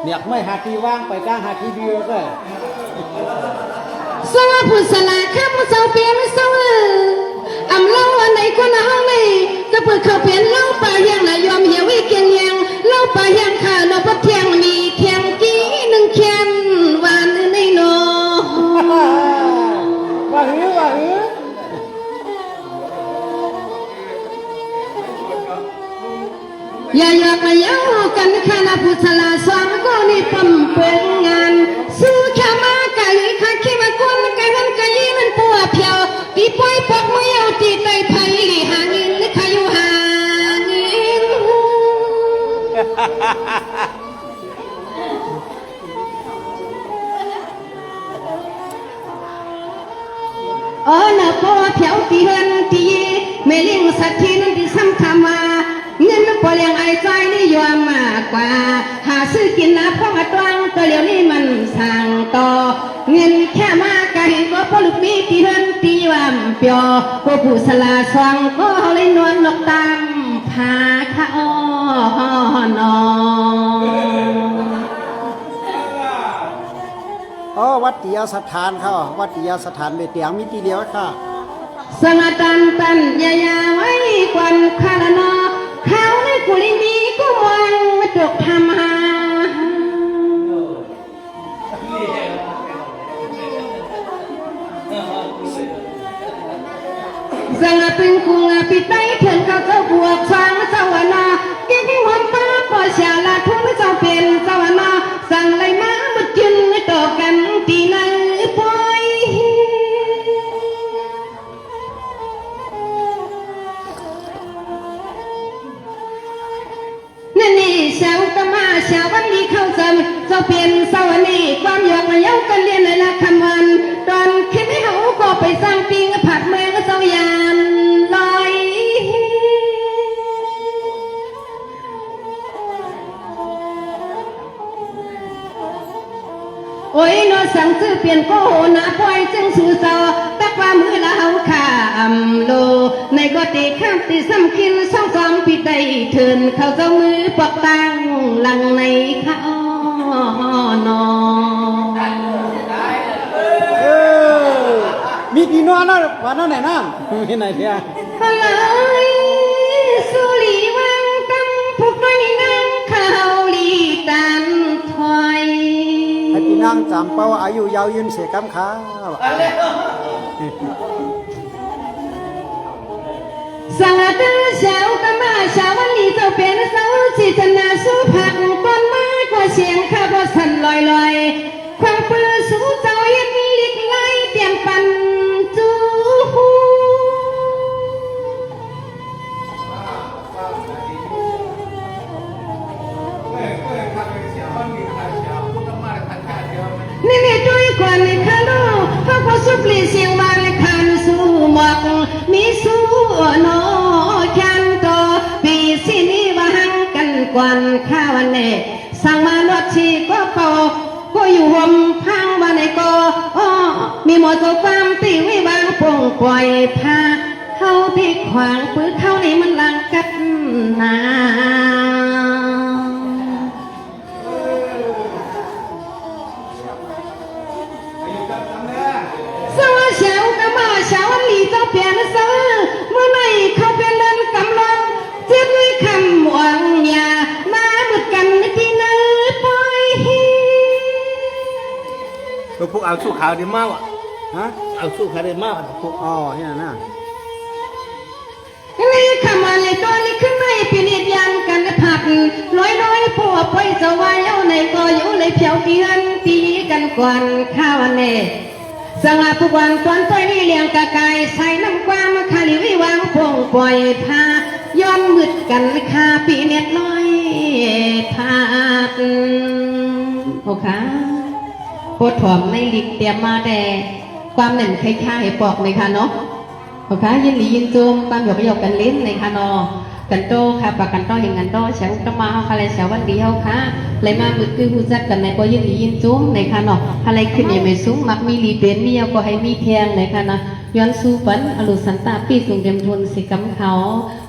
เนี่ยไม่หาที่ว่างไปกลางหาที่เดียวก็สวผู้สลาข้ามเสาเปลี่ยนเสาเล่าอันไหนคนเฮาไม่ก็เปิดเขาเปลี่ยนเล่าป่ายังนายยอมเหี่ยววิเกียงยังเล่าป่ายังข้านอพัดเทียงมีเทียงกี้หนึ่งเขียนวันในนอว่าหืออย่าอยากมาเย้ากันข้านาผู้สลาสวงก็นี่ปั๊มเปิงงานสู้แค่มาไก่ข้าคิดว่าคนไก่มันไก่มันปัวเพียวตีป่วยปอกมือเอาตีไตไผ่หาเงินหรือขยุหาเงินน่ะพ่อเพียวตีเฮินตีไม่เลี้ยงสัตว์ที่นั่นที่ซ้ำคำว่าเงินมันพอเลี้ยงไอ้ใจนี่ยอมมากกว่าหาซื้อกินนะพ่อมาตวงตัวเลี้ยวนี่มันสั่งต่อเงินแค่มากกะเห็นก็พอลูกมีตีเฮินตีว่าเปียวก็ผู้สลาสวงก็เลยนวลนกตามพ าข้าอ้อนอ อ๋อวัดติยสถานค่ะวัดติยสถานเบเตียงมีทีเดียวค่ะ สงตันตันยายาไว้ควันคารนอเขาในกุลิมีก็มองจกทำหาสังเป็นกุงปิดไตเถินเขาเจ้าบวกฟังเจ้าวันนาเก่งที่หัวป้าปอชาลาทุ่งเจ้าเป็นเจ้าวันนาสั่งเลยมาบุดจึงต่อกันตีนังปอย นั่นนี่ชาวกมาชาววันนี้เข้าเสริมเจ้าเปลี่ยนสวรรค์ความอยากมาเย้ากันเรียนเลยละคำวันตอนคิดให้เขาก็ไปสร้างปิงผัดเมืองเจ้ายานลอยโอ้ยนอสั่งซื้อเปลี่ยนโกหนาปล่อยจึงสู่เสาตักว่ามือละเฮาขาโลในก็ตีข้ามตีซ้ำคินซ่องซ้อมปีใดเถินเขาเจ้ามือปอกตังหลังในเขานอ มีกี่นวนะวันนั้นไหนนั่งมีไหนเดียว ฮะเลยสุลีวังตั้งพวกน้อยนั่งเขาลีตันถอย ให้พี่นั่งจำเป้าอายุยาวยืนเสียกำขา สังตึงเช้ากะมาเช้าวันนี้เจ้าเป็นเสาจิตนาสู้ผักต้นไม้ก็เสียงข้าบ่สั่นลอยลอยความเปลือสู้เจ้าเย็นลิกไล่เตรียมปันจูหูนี่เนี่ยด้วยกว่าในคาโลพระพสุปลีเสียงมาในคันสู้หมอกมีสู้นอคันโตปีสินี้ว่าหังกันกวนข้าวันเนสั่งมาลวดชีก็เป่าก็อยู่ห่มพังวันไหนก็อ้อมีหมดตัวความตีวิบางปงปล่อยพาเข้าที่ขวางปื้อเข้านี่มันลังกัดนา สวัสดีค่ะมาเช้าวันนี้เจ้าเปลี่ยนเสื้อเมื่อไหร่เขาเป็นเดินกำลังเจ็บด้วยคำหวังอย่ามาบุดกันที่นั่นปล่อย พวกเอาสู้ขาวดีมากอ่ะ ฮะ เอาสู้ขาวดีมากพวก อ๋อเนี่ยนะ นี่ขมาเลยตอนนี้ขึ้นไม่เป็นเหตุยังกันผักน้อยพวกไปจะวายเอาในก็อยู่เลยเพียวเพียนตีกันกวนข้าวเน่สังอาทุกวันตอนต้อยนี่เลี้ยงกะไก่ใส่น้ำความคาลิวิวางพงปล่อยพาย้อนมืดกันคาปีเน็ดน้อยพาดโอค่ะโพดถอมในลิกเตรียมมาแต่ความหนึ่งคล้ายๆปอกเลยค่ะเนาะโอค่ะยินดียินจูมความหยอกกันเล่นในค่ะเนาะกันโตค่ะปากกันโตเห็นกันโตเช้าตมาเขาอะไรเช้าวันเดียวค่ะเลยมามืดคือหูจักกันในก็ยินดียินจูมในค่ะเนาะอะไรขึ้นยังไม่สูงมักมีลีเป็นมีเอาก็ให้มีเพียงในค่ะนะย้อนสู้ปันอรุสันตาปีสูงเต็มทุนสิกำเขา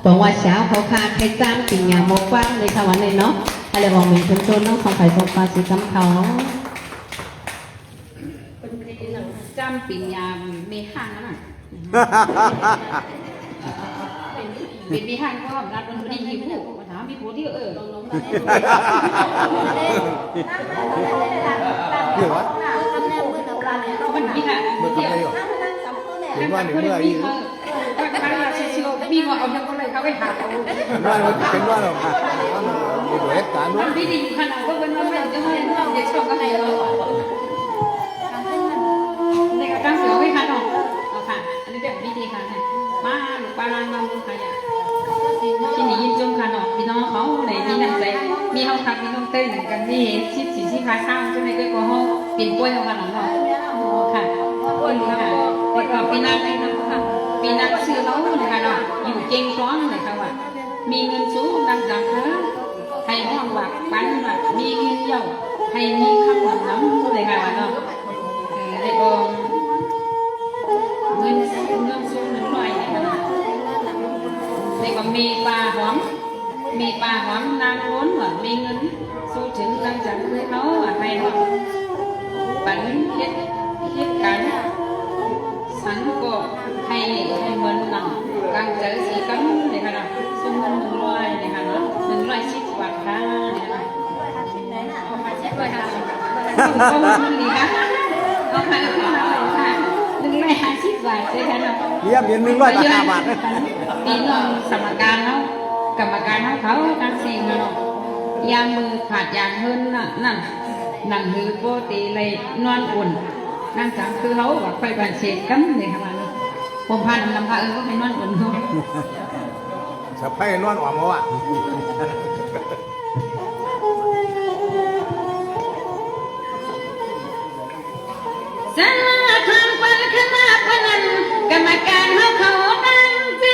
บอกว่าเช้าเขาค่ะใครจ้างปิ่งอย่างโมกว้างในค่ะวันนี้เนาะอะไรบอกมีคนโตน้องของไผ่ทองฟ้าสิกำเขาเป็นคดีหนังจ้างปิ่งยามมีห้างนะเป็นมีห้างก็รัดมันดีมีผู้ถามมีผู้ที่เดี๋ยววะ มันมีค่ะ เมื่อทำอะไรอยู่เห็นว่าหนึ่งเมื่ออีก ครั้งละเชียวมีว่าเอาอย่างไรเขาไปหาเอา เป็นว่าเราค่ะมีตัวเหตุการณ์นู้ มัน นไม่ดีขนาดว่าเป็นว่าไม่จะไม่เราเด็กชอบก็ให้เราในการเสือไว้ค่ะน้องเอาค่ะอันนี้แบบวิธีค่ะมาหรือปลาลานมาบุญค่ะอย่างที่นี่ยินจมค่ะน้องพี่น้องเขาไหนมีน้ำใจมีห้องพักมีห้องเต้นกันมีชิดสีที่พาข้าวใช่ไหมก็ห้องเปลี่ยนกล้วยเอาค่ะน้องค่ะคนค่ะแต่ก็ปีนักให้น้ำค่ะปีนักซื้อเขาเลยค่ะน้องอยู่เก่งร้อนเลยค่ะว่ามีเงินสูงดังดังเธอให้ห้องว่าปันว่ามีเงินเยอะให้มีคำหนุนน้ำเลยค่ะน้องเลยก็เงินสูงหนึ่งหน่อยเลยค่ะเลยก็มีปลาหอม มีป่าหอมนางล้นหวังมีเงินสู้ถึงตั้งจังเลยเนาะให้หอมปันคิดกันสันก็ให้เงินหนังกลางเจอสีกังเลยค่ะเนาะส่งเงิน100เลยค่ะเนาะ110 บาทค่ะเนี่ยค่ะเอามาดีค่ะเอามาค่ะ150 บาทเลยค่ะเนาะ เรียบเรียน100 บาท พี่น้องสมการเขากรรมการเขาตั้งสิ่งเนาะยางมือขาดยางเฮินนั่นนั่งหือโปตีเลยนอนอุ่นนั่งสามคือเขาแบบไปบันเสกกันเลยค่ะมันผมพาน้ำพาก็ให้นอนอุ่นเขา สะพายนวลออกมาว่ะ สารคามปันคณะพนันกรรมการเขาตั้งเจ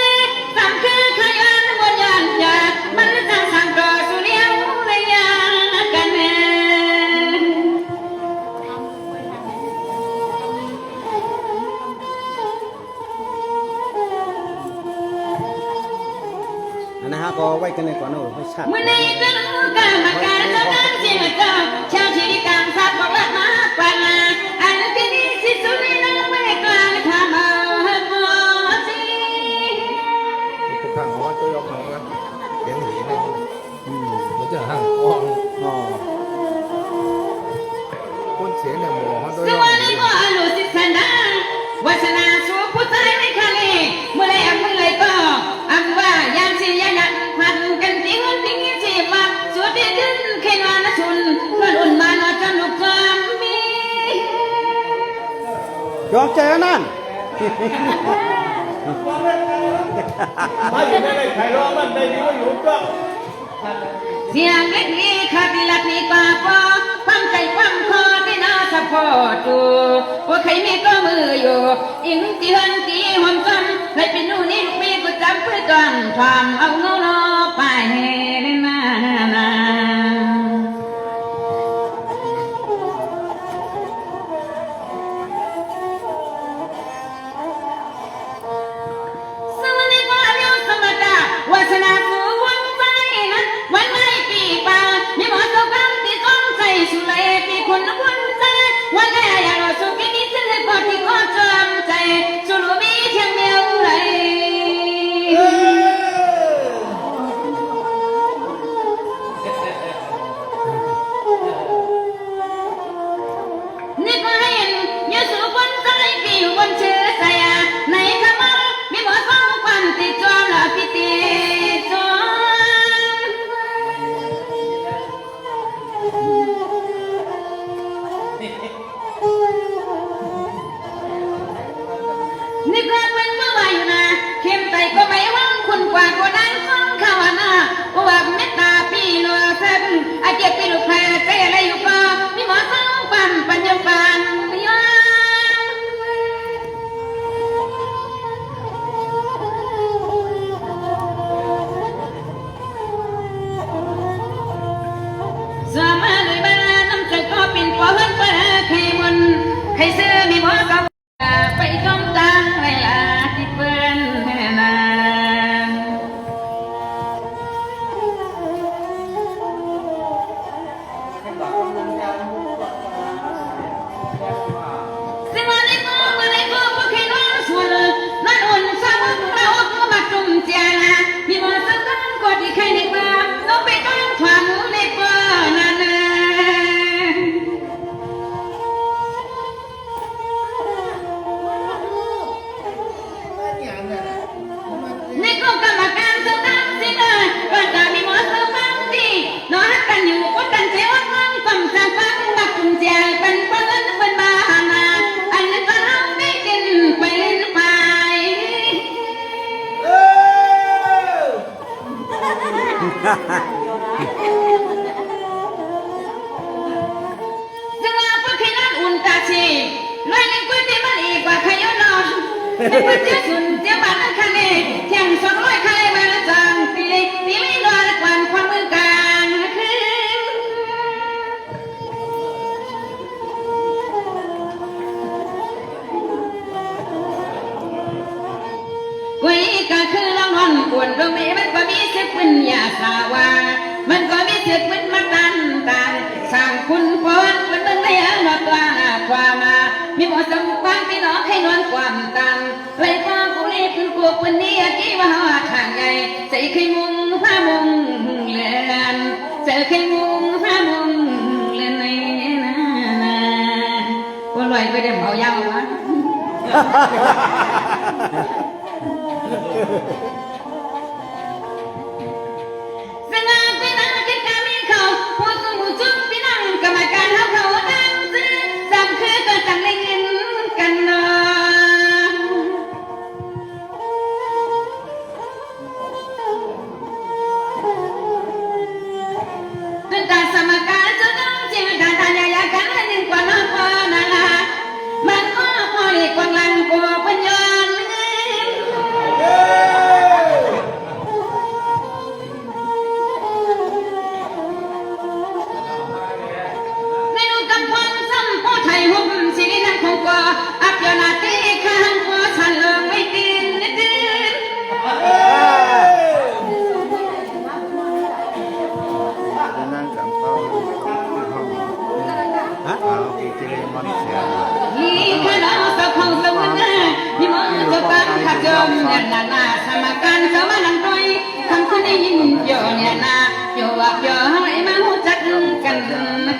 สามคือขยันบนยันยามันจะสั่งต่อสุริยะระยะกันแน่ นะฮะก็ไว้กันเลยก่อนเนอะไม่ชัด เมื่อในกรรมการจะนั่งเจรจาชาวชีวิตกลางสัตว์บอกว่ามาปานาอันเป็นสิสุรินไม่กลางทำเอาหัวจี ทุกครั้งเขาว่าตัวยกเขานะเสียงหีเลยมันจะห่างอ่อง อ๋อ คนเสียงเนี่ยหมอตัวย ส ก วัสดีพ่ออนุสิสันดาวาสนาสู่ผู้ชายในคาเลเมื่อไรเมื่อไรก็อันว่ายามสิยานันพันกันทิ้งทิ้งชีพว่าสุดที่ขึ้นเขนวานชุนเพื่อนอุ่นมาหนอจนลูกจอมมี ยอมใจนั่น มาอยู่ในใครรอมันได้ดีว่าอยู่ก็ เสียงเล็กนี้ขาดหลักนี้กว่าพอความใจความคอที่น่าสะพอจูว่าใครมีก็มืออยู่อิงที่หันที่หอมจำให้เป็นนู่นนี่ลูกมีก็จำเพื่อก่อนความเอาเงาโนไปให้นานา สวัสดีพ่อเลี้ยวสมดาวาสนาสู่วันใจนั้นวันไม่ปีป่ามีหมอสกังที่ก้องใจสุเลปีคนวันใจวันแรกอยากสุกินิสันเลยพอที่ข้อจำใจสุรุมีเทียงเดียวเลยนี่ก็ให้เห็นยาสูบวันใจปีวันเชื่อใจในขมรมีหมอสองปันติดจอมละพิติจอมนี่ก็เป็นเมื่อวานอยู่นะเข้มใจก็ไม่หวังคุณกว่าก็ดังฟังข่าวนะว่าเมตตาพี่นัวเซนอาเจ็บปีลูกแพ้ใจอะไรอยู่ก็มีหมอสองปันปัญญาปันยา สามารถเลยบ้านน้ำใจก็เป็นปอเฮินเปิดใครมนใครซื้อมีหมอกับไปจมตาเวลาที่เปิ้นนานสิวันนี้ก็วันนี้ก็พวกใครน้องส่วนนั่นอุ่นสาวเราก็มาจุ่มเจ้านะมีหมอสักกันกว่าที่ใครในบ้านต้องไปต้องความในบ้านนั่น ในกลุ่มกรรมการสุดท้ายสิเลยก็จะมีหมอสุฟังดีนอนกันอยู่ก็กันเสียว่าฟังความสาฟังบักกุญแจเป็นเปิ้ลเป็นบานาอันนี้ก็เอาไม่กินไปเล่นไปจึงว่าพวกขี้นั่นอุ่นตาชีลอยในกุ้ยที่มันอีกกว่าขยนอนในพื้นที่สุนเจ้าบ้านคันนี้เที่ยง200 ใครมาจังตีตีไม่รอดกวนความมือการคืนกุ้ยก็คือรางวัลกวนตรงนี้มันก็มี10 เป็นยาสาวามันก็มีเสือกเป็นมาตันตันสร้างคุณปอนเป็นเรื่องในอันนอกว่าความมามีบ่สมความพี่น้องให้นวลความตันเลยพ่อกูเรียกคุณกูคนนี้ที่ว่าทางใหญ่ใส่ไข่มุงผ้ามุงเลือนใส่ไข่มุงผ้ามุงเลือนในนาว่าลอยไปเดี๋ยวเมายาววะสง่าเป็นอาคิดการมีเขาหัวสมุจุกพี่น้องกรรมการเขาตั้งซื้อจำคือก็จังได้เงินกันเนาะจนการสมการจะต้องเชื่อการทานยากันหนึ่งกว่าน้องพอนาลามันก็พอดีกว่าลังกว่าปัญญาไทยหุ่มสิรินักคงก็อับยนาตีข้างก็ฉันลงไม่ตีนตีนนั่งกับเขาฮะเอาอีกทีมันเสีย นี่คือเราสะพงสมุนนี่มันจะตั้งขัดจมเนี่ยนาสมการสมานังต้อยทำคนได้ยินโยเนี่ยนาโยวับโยให้มาหูจักกัน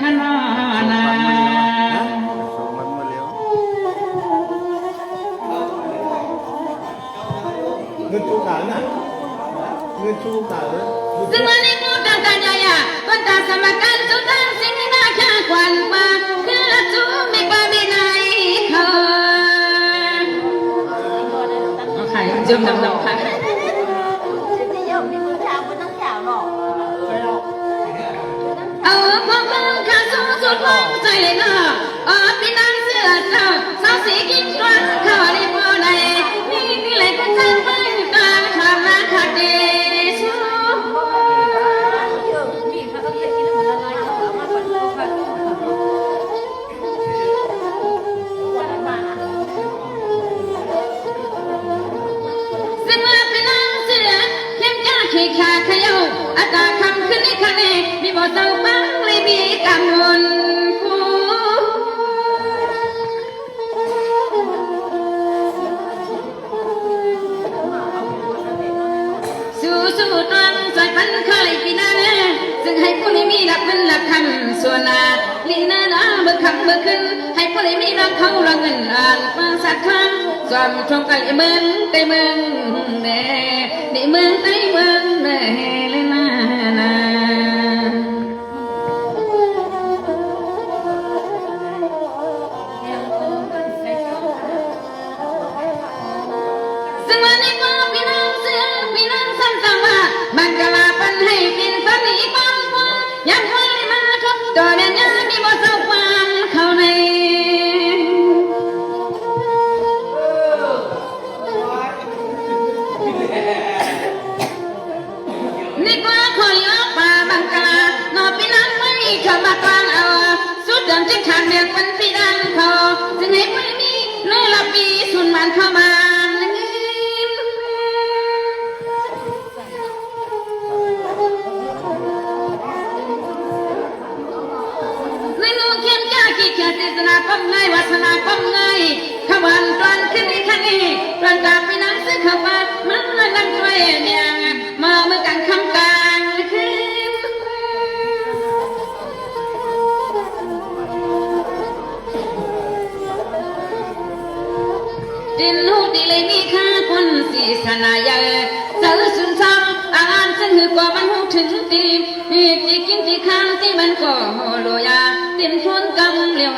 ขนาดนาเงินชูหนาน่ะเงินชูหนาเลย ซึ่งวันนี้กูตั้งใจยาก็ตั้งสมการสุดทั้งสิ่งที่น่าข้าควันมาคือจูไม่กว่าไม่ไหนเขาเอาไข่จุ่มน้ำค่ะเอาพวกมึงข้าสู้สุดลงใจเลยเนาะพี่นั่งเสื้อเจ้าสาวสีกินกลางเขาได้พอไหนนี่เลยก็จังไปกลางทำมาขัดเดชูซึ่งมาเป็นนางเสือเข้มกล้าขี้ขาขยาวอัตราคำขึ้นในคะแนนมีบ่เศร้าบ้างเลยมีกังวลสู้ตอนใจพันเคยปีนาซึ่งให้ผู้นี้มีหลักเป็นหลักคำส่วนนาลีนาเบิกคำเบิกขึ้นให้ผู้นี้มีรักเขาละเงินอ่านฟังสักครั้งสวมชมกันเมืองใต้เมืองแน่ในเมืองใต้เมืองแน่เลยนาซึ่งวันนี้พ่อพี่น้องเสือพี่น้องซ้ำซ้ำว่าบังกลาปันให้เป็นฝันอีกบ้างว่ายังไว้มาทบต่อเดือนยังมีบ่เศร้าความเข้าในนี่ก็คอยออกมาบังกลานอพี่น้องไม่เข้ามากลางเอาสุดเดิมจึงขาดเรียกเป็นพี่ดังเขาจึงให้ผู้นี้น้อยละปีสุนมันเข้ามาขี้เกียจเจตนาก้มง่ายวาสนาก้มง่ายขวันตอนขึ้นในคันนี้ตอนตาไปนั่งซื้อข้าวบ้านมันนั่งช่วยเนี่ยมาเมื่อกันคำกลางคืนดินหูดีเลยมีค่าคนสีสนาใหญ่เจอสุนทรอ่านฉันหือกว่ามันหูถึงตีที่กินที่ข้างที่มันก็โลยาเต็มทุนกำเลี้ยว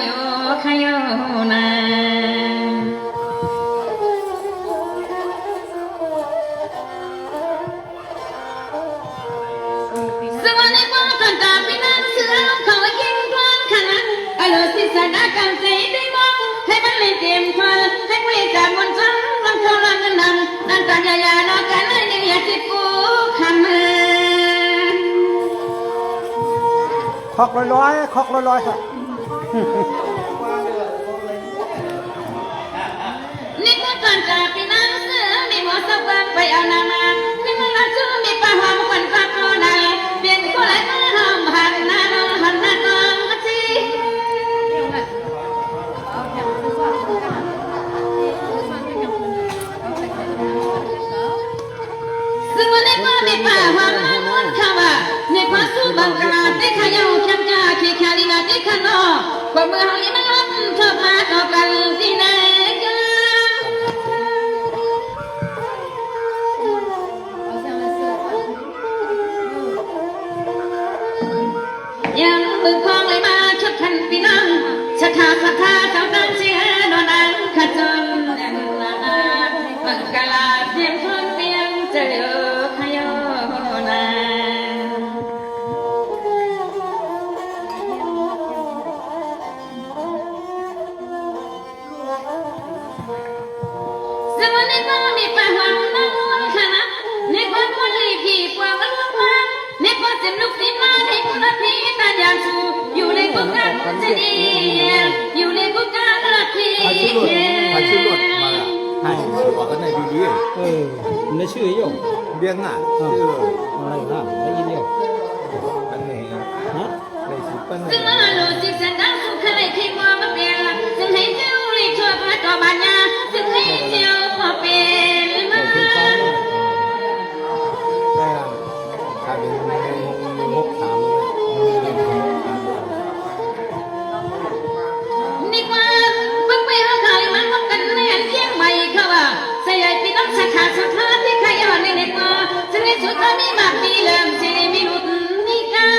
ขยนาสวัสดีพ่อตอนตาพี่นั่งเสือเขายิงกลางขนาดอารมณ์ที่สนาการใจได้มองให้มันเลยเต็มพอให้ผู้จากบนชั้นลำเขาลำกันนำนั่นตาญาๆนอกกันเลยยังอยากจะกู้คำมือคอกลอยๆคอกลอยๆครับนี่ก็ตอนจากพี่นั่งเสือมีหมอสักวันไปเอานามาที่มันละชื่อมีปลาหอมควันไฟ ความมือเฮายังมันล้มชอบมาต่อกันที่ไหนกันยังมือคองเลยมาชุดทันปีน้องชะทาสะทาเจ้าตั้งเสียนอนอังขจรนันนาบังกลาเพียงทนเพียงเจอขยอนาซึ่งวันนี้ก็มีปะหวังน้องขนาดในความคนลีผีกว่าวันละวันในความเจ็บลูกศิษย์มาในคุณพีตาญาชูอยู่ในกุกาจะดีอยู่ในกุกาละที พาชื่อรถมาให้หัวกันในดีๆ มันชื่ออยู่ เรียงอ่ะชื่อ อะไรนะได้ยินอยู่ อันนี้ฮะในสิบปัน ซึ่งมาลูจิสันดาสุขเลยที่ว่ามาเปลี่ยนซึ่งให้เจ้าลีช่วยพระต่อบานยาซึ่งให้เจ้าพอเป็นมา ได้ถ้าเป็นงบถามเลย นี่ว่าเพิ่งไปหาข่าวมันพบกันในอันเที่ยงใหม่เขาว่าใส่ใหญ่ปีน้องสาขาสุดท้ายที่ใครอ่อนในเด็กว่าซึ่งในสุดท้ายมีมากมีเริ่มสิมีหลุดนี่กา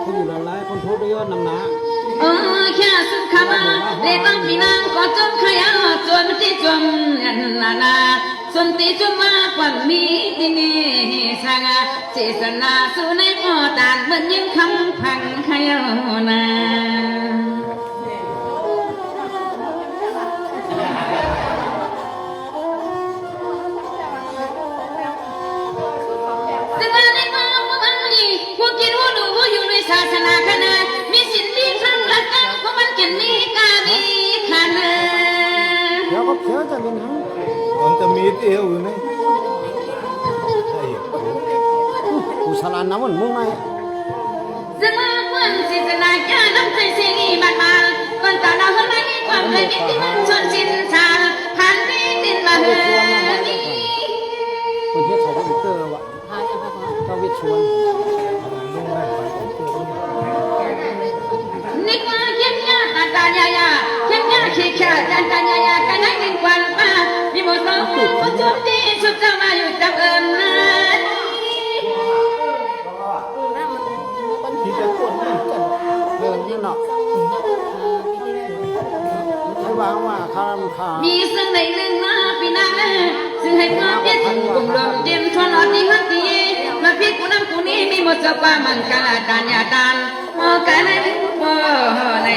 เขาอยู่ด้านล่างคนโทษไปยอดนำหนา แค่สุขมาเด็กต้องปีนางก็จมขยะจนที่จมนาส่วนที่จมมากกว่ามีที่นี่สังเจตนาสู่ในพ่อตานเหมือนยิ่งคำพังขยะนาแต่ว่าในความว่านี้พวกกินหัวดูหัวอยู่ในศาสนาคณะมีสินดีครั้งละกันเพราะมันกินนี่กามีคณะ เดี๋ยวก็เขียวจะเป็นหง มันจะมีเอวอยู่นี่ กูสลานน้ำมันมุ่งไหม จะมาควันสิจะนายแก่น้ำใจเสียงอีบานมาก่อนตาเราเท่านั้นความเคยคิดที่มันชนชินชาผ่านที่ดินมาเฮือนี้ คนที่เขาก็เตอร์ว่ะเจ้าวิชวน นึกว่าเขียนยาตาญายาเขียนยาขี้ขาดตาญายากันให้เป็นควันป้ามีหมดสองผู้ชมที่สุดจะมาอยู่จับเอิญนั้น ที่จะกดนั่นกัน นี่หรอกไม่วางว่าคารำคา มีซึ่งในหนึ่งมาปีนาซึ่งให้ความเย็นกลุ่มลมเย็นชวนอดนี้ฮักดีมาพี่กูนั่งกูนี่มีหมดสภามันกาดานยาดานมอกันในบ่ใน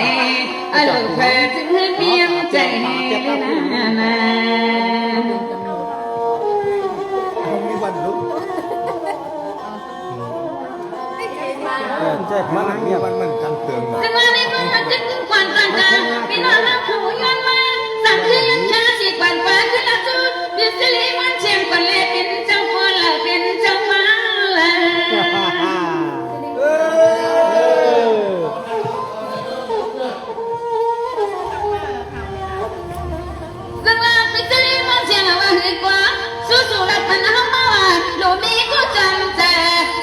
อารมณ์แพ้ถึงเพียงใจนา มีวันลุก ใจมันมีวัน มันกันเตือน ซึ่งมาในความมันจะถึงควันกลางกาพี่น้องรักเขาย้อนมาสั่งคือยังช้าสิควันฟ้าคือละจุดเบียดสิริมันเชียงก่อนเลยเป็นเจ้าคนละเป็นเจ้าฟ้าละ ซึ่งเราเป็นสิริมันเชียงว่าหือกว่าสู้ๆรักพันเอามาโลมีก็จำใจ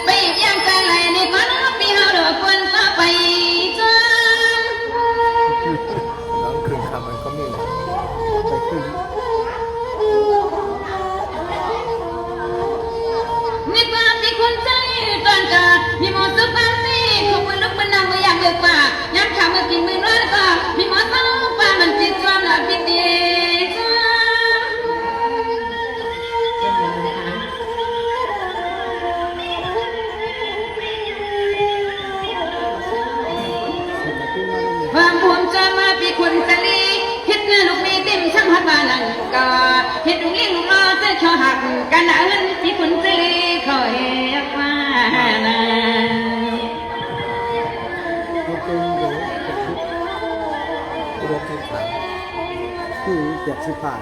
ไปยังใจไหลในฝันปีเฮาดอกคนต่อไปจน หลังคืนคำมันก็มีไปขึ้น นึกว่ามีคนใจตอนกามีหมอสุปานีขบวนลุกเป็นนางเมื่ออยากเบิกป่าย้ำข่าวเมื่อกินมือร้อนก็มีหมอสาวป่ามันจิตความหลับพิธีความภูมิใจมาปีคุณตะลีเฮ็ดเงินลูกมีเต็มช่างฮัดบานังก็เฮ็ดลูกเลี้ยงลูกรอเจ้าชอหักกันเอิ้นปีคุณตะลีคอยว่านา เราเป็นเดี๋ยวรถที่ขายคือเจ็ดสิบบาท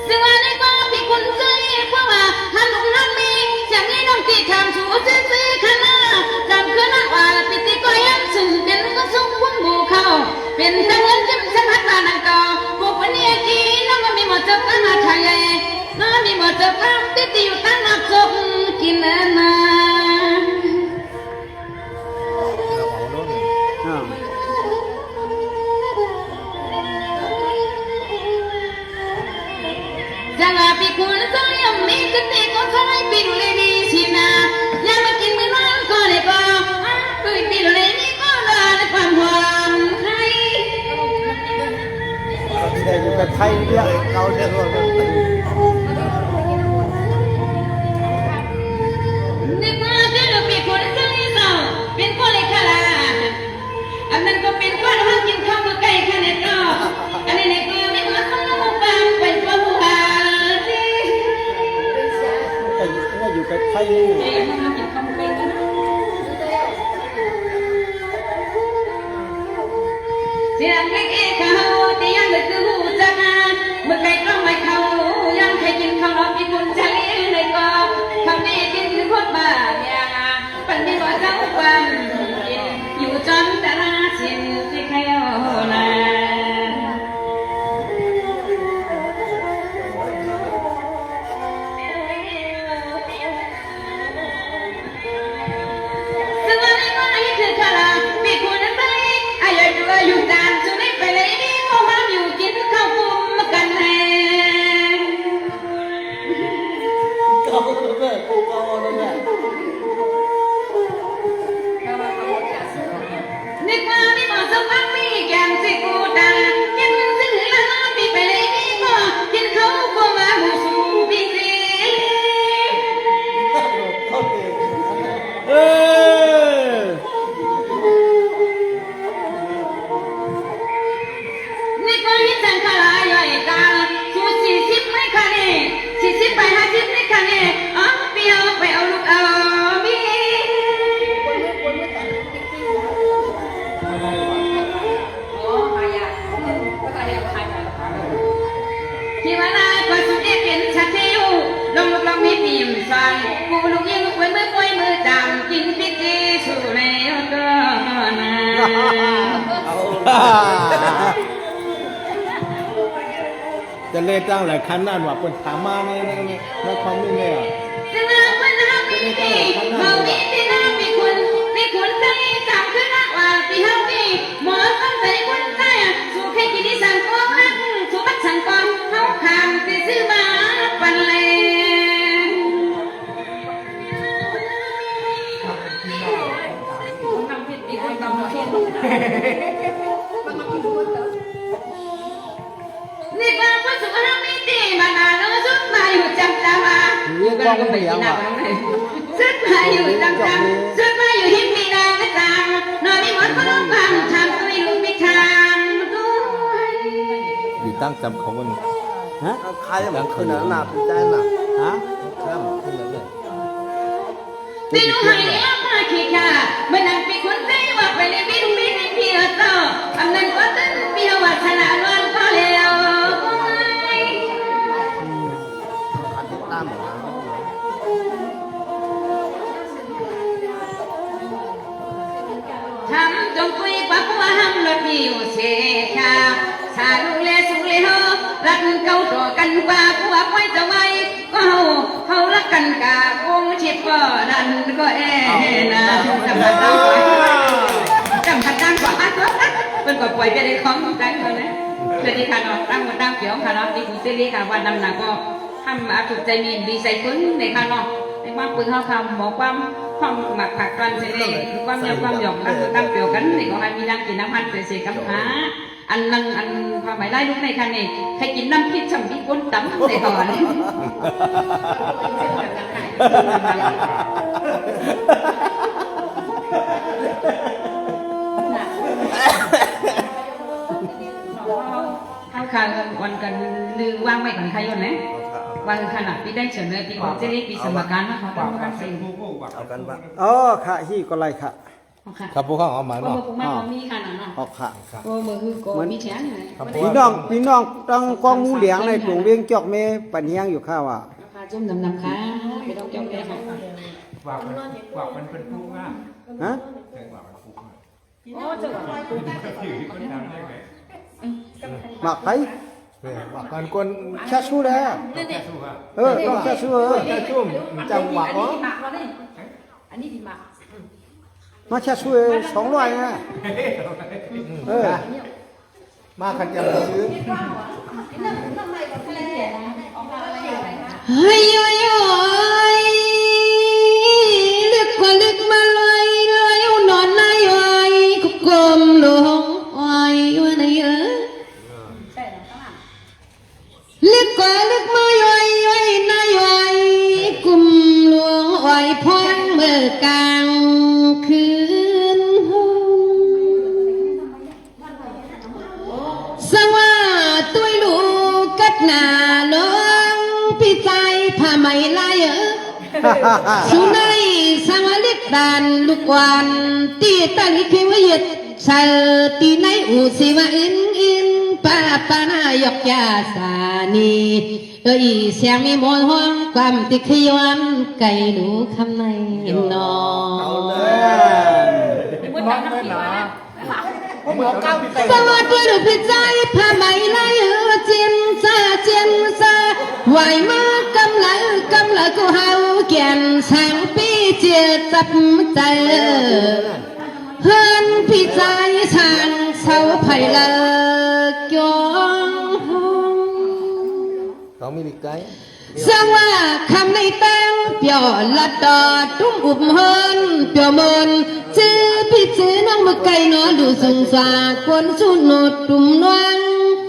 ซึ่งวันนี้ก็พี่คุณใจเพราะว่าฮันลูกฮันมีจากนี้น้องตีทำชูซื้อขนาจำคืนนั้นว่าปิติก็ยังซึ่งเป็นก็ส่งคุณบูเขาเป็นทั้งเงินจิ้มทั้งฮัดบานังก็พวกวันนี้กีน้องก็มีหมดเจ้าตั้งอาไทยน้องมีหมดเจ้าตั้งติดอยู่ตั้งนา กับไทยเรียกเขาเรียกว่า นึกว่าจะดูปีคนซึ่งอีสองเป็นคนเล็กขลาอันนั้นก็เป็นคนห้องกินข้าวมือไก่ขนาดก็อันนี้เนี่ยก็ไม่ว่าเขาลูกบางเป็นตัวผู้หาที่ ก็อยู่กับไทยนี่ เอ๊ะมันกินข้าวมือไก่กันนะเสียงเล็กเอ๊ะเขาที่ยังไม่คือหูจักนะเมื่อไก่ต้องไม่เขายังเคยกินข้าวรอบที่คุณจะเลี้ยงเลยก็คำนี้กินคือคนบ้าอย่างปันนี้ว่าเจ้าความกินอยู่จนแต่ละชิ้นที่ใครเอานะ Selalu main kekala, pikun balik, ayah dua yudan, sulit balik ini kau mahu kita kau pun makan neng. Nikmati masa kami yang sekutan, yang selalu di balik ini kau, kita kau mahu subisi. นี่ก็ยิ่งจังขลายย่อยกาสู40ไม่คันเอง40ไป50ไม่คันเองอ๋อไปเอาลูกเอามีที่ว่านาก็สุดเอ็ดเป็นชัดเที่ยวลองลองมีปีมฟังกูลูกยิงลูกเว้นมือป่วยมือดำกินพิจิสู่ในตัวนา จะเล่ตั้งหลายคันนั่นว่าเป็นถามมาในความนี่เลยอ่ะ จะมาเป็นทำมีเขามีที่น้ำมีคนใจจำขึ้นนักว่าปีเฮามีหมอคำใจคนใจสู่ใครกินที่สั่งก็รักสู่บัดสั่งก่อนเขาขามไปซื้อมาปันเลยนี่ก็เพราะสุขภาพไม่ดีมานานแล้วสุดมาอยู่จำจำมาก็ไปกินอะไรสุดมาอยู่จำจำสุดมาอยู่หิมมีนางก็จำนอนมีหมอนก็ร้องฟังทำก็ไม่รู้ไม่ทำด้วย อยู่ตั้งจำของมัน ฮะใครมันคือหนาหนาปีใจหนาฮะ ข้ามขึ้นแล้วเลย ตีนูหายแล้วมาขี้ขามันนั่งปีคนใจว่าไปเลยไม่รู้ไม่ได้เพียรต่ออันนั้นก็ต้นเพียรวัฒนาวันก็แล้ว อันที่ตามหมด ทำจงคุยปักว่าห้ำรถมีอยู่เสียค่ะสาลูเลสุเลโฮรักเก่าต่อกันกว่าผัวไว้จะไว้ก็เขารักกันกะคงชิดก็ดันก็นะจำพันตั้งกว่าเป็นก็ปล่อยไปในของตั้งก่อนนะสวัสดีค่ะน้องตั้งวันตั้งเกี่ยวค่ะน้องดีคุณเจลี่ค่ะวันนำหนักก็ทำอาถูกใจมีดีใส่ปึ้งในค่ะน้องในความปึ้งเขาคำบอกความหมักผักกันเสร็จเลยความยาวความหยอกตั้งเกี่ยวกันในก็ให้มีน้ำกินน้ำมันเสียกำหาอันนั้นอันพาหมายไล่ลูกในคันนี้ใครกินน้ำพริกฉ่ำพริกก้นตำในก่อนเขาค่ะวันกันลือว่างไม่กันใครอยู่ไหนวันขนาดพี่ได้เฉลยพี่บอกจะเรียกพี่สมการนะเขาต้องการสิ่ง เอากันบ้างอ๋อค่ะฮีก็ไรค่ะ ครับพวกเขาเอาหมาย โอ้ เนาะ โหมันมีขนาดนั้น ออกค่ะ โอ้มือคือโกมีแฉนี่ พี่น้องตั้งกองงูเหลียงในกลุ่มเวียงจอกเมปันเฮียงอยู่ข้าวอ่ะ ค่ะจุ่มดำๆค่ะไม่ต้องจ้องเลยค่ะ ว่ามันเป็นผู้ง่าย ฮะ หมักไป ว่าการกวน แค่ชู้แล้วต้องแค่ชู้ แค่ชุ่มจังหวะเนาะ อันนี้ดีมาก มาแค่ชู้200นะ มาขันจะซื้อ เฮ้ยโอ้ยลึกกว่าลึกมาลอยลอยนอนนายไว้ก็กลมลงไว้ว่าไหน สุนัยสมลิกดานลูกวานตีตัลิคิวเยดสาตีในอุสิวะอินป้าปานายกยาสานีเสียงมีมนห้องความติขยวนไก่หนูคำในนอ เอาเลย สวัสดีลูกพี่ใจผ้าไหมลายเจียนซาเจียนซาไหวมากำไรกูเฮาแก่นสังปีเจียจับใจเฮือนพี่ใจช่างเสาไผ่ละกอง เขามีลิกไก สร้างว่าคำในตั้งเปียวลัดดอตุ้มอุบเฮินเปียวมนจื้อพี่จื้อน้องมือไก่นอดูสงสารคนสุนดตุ่มนวง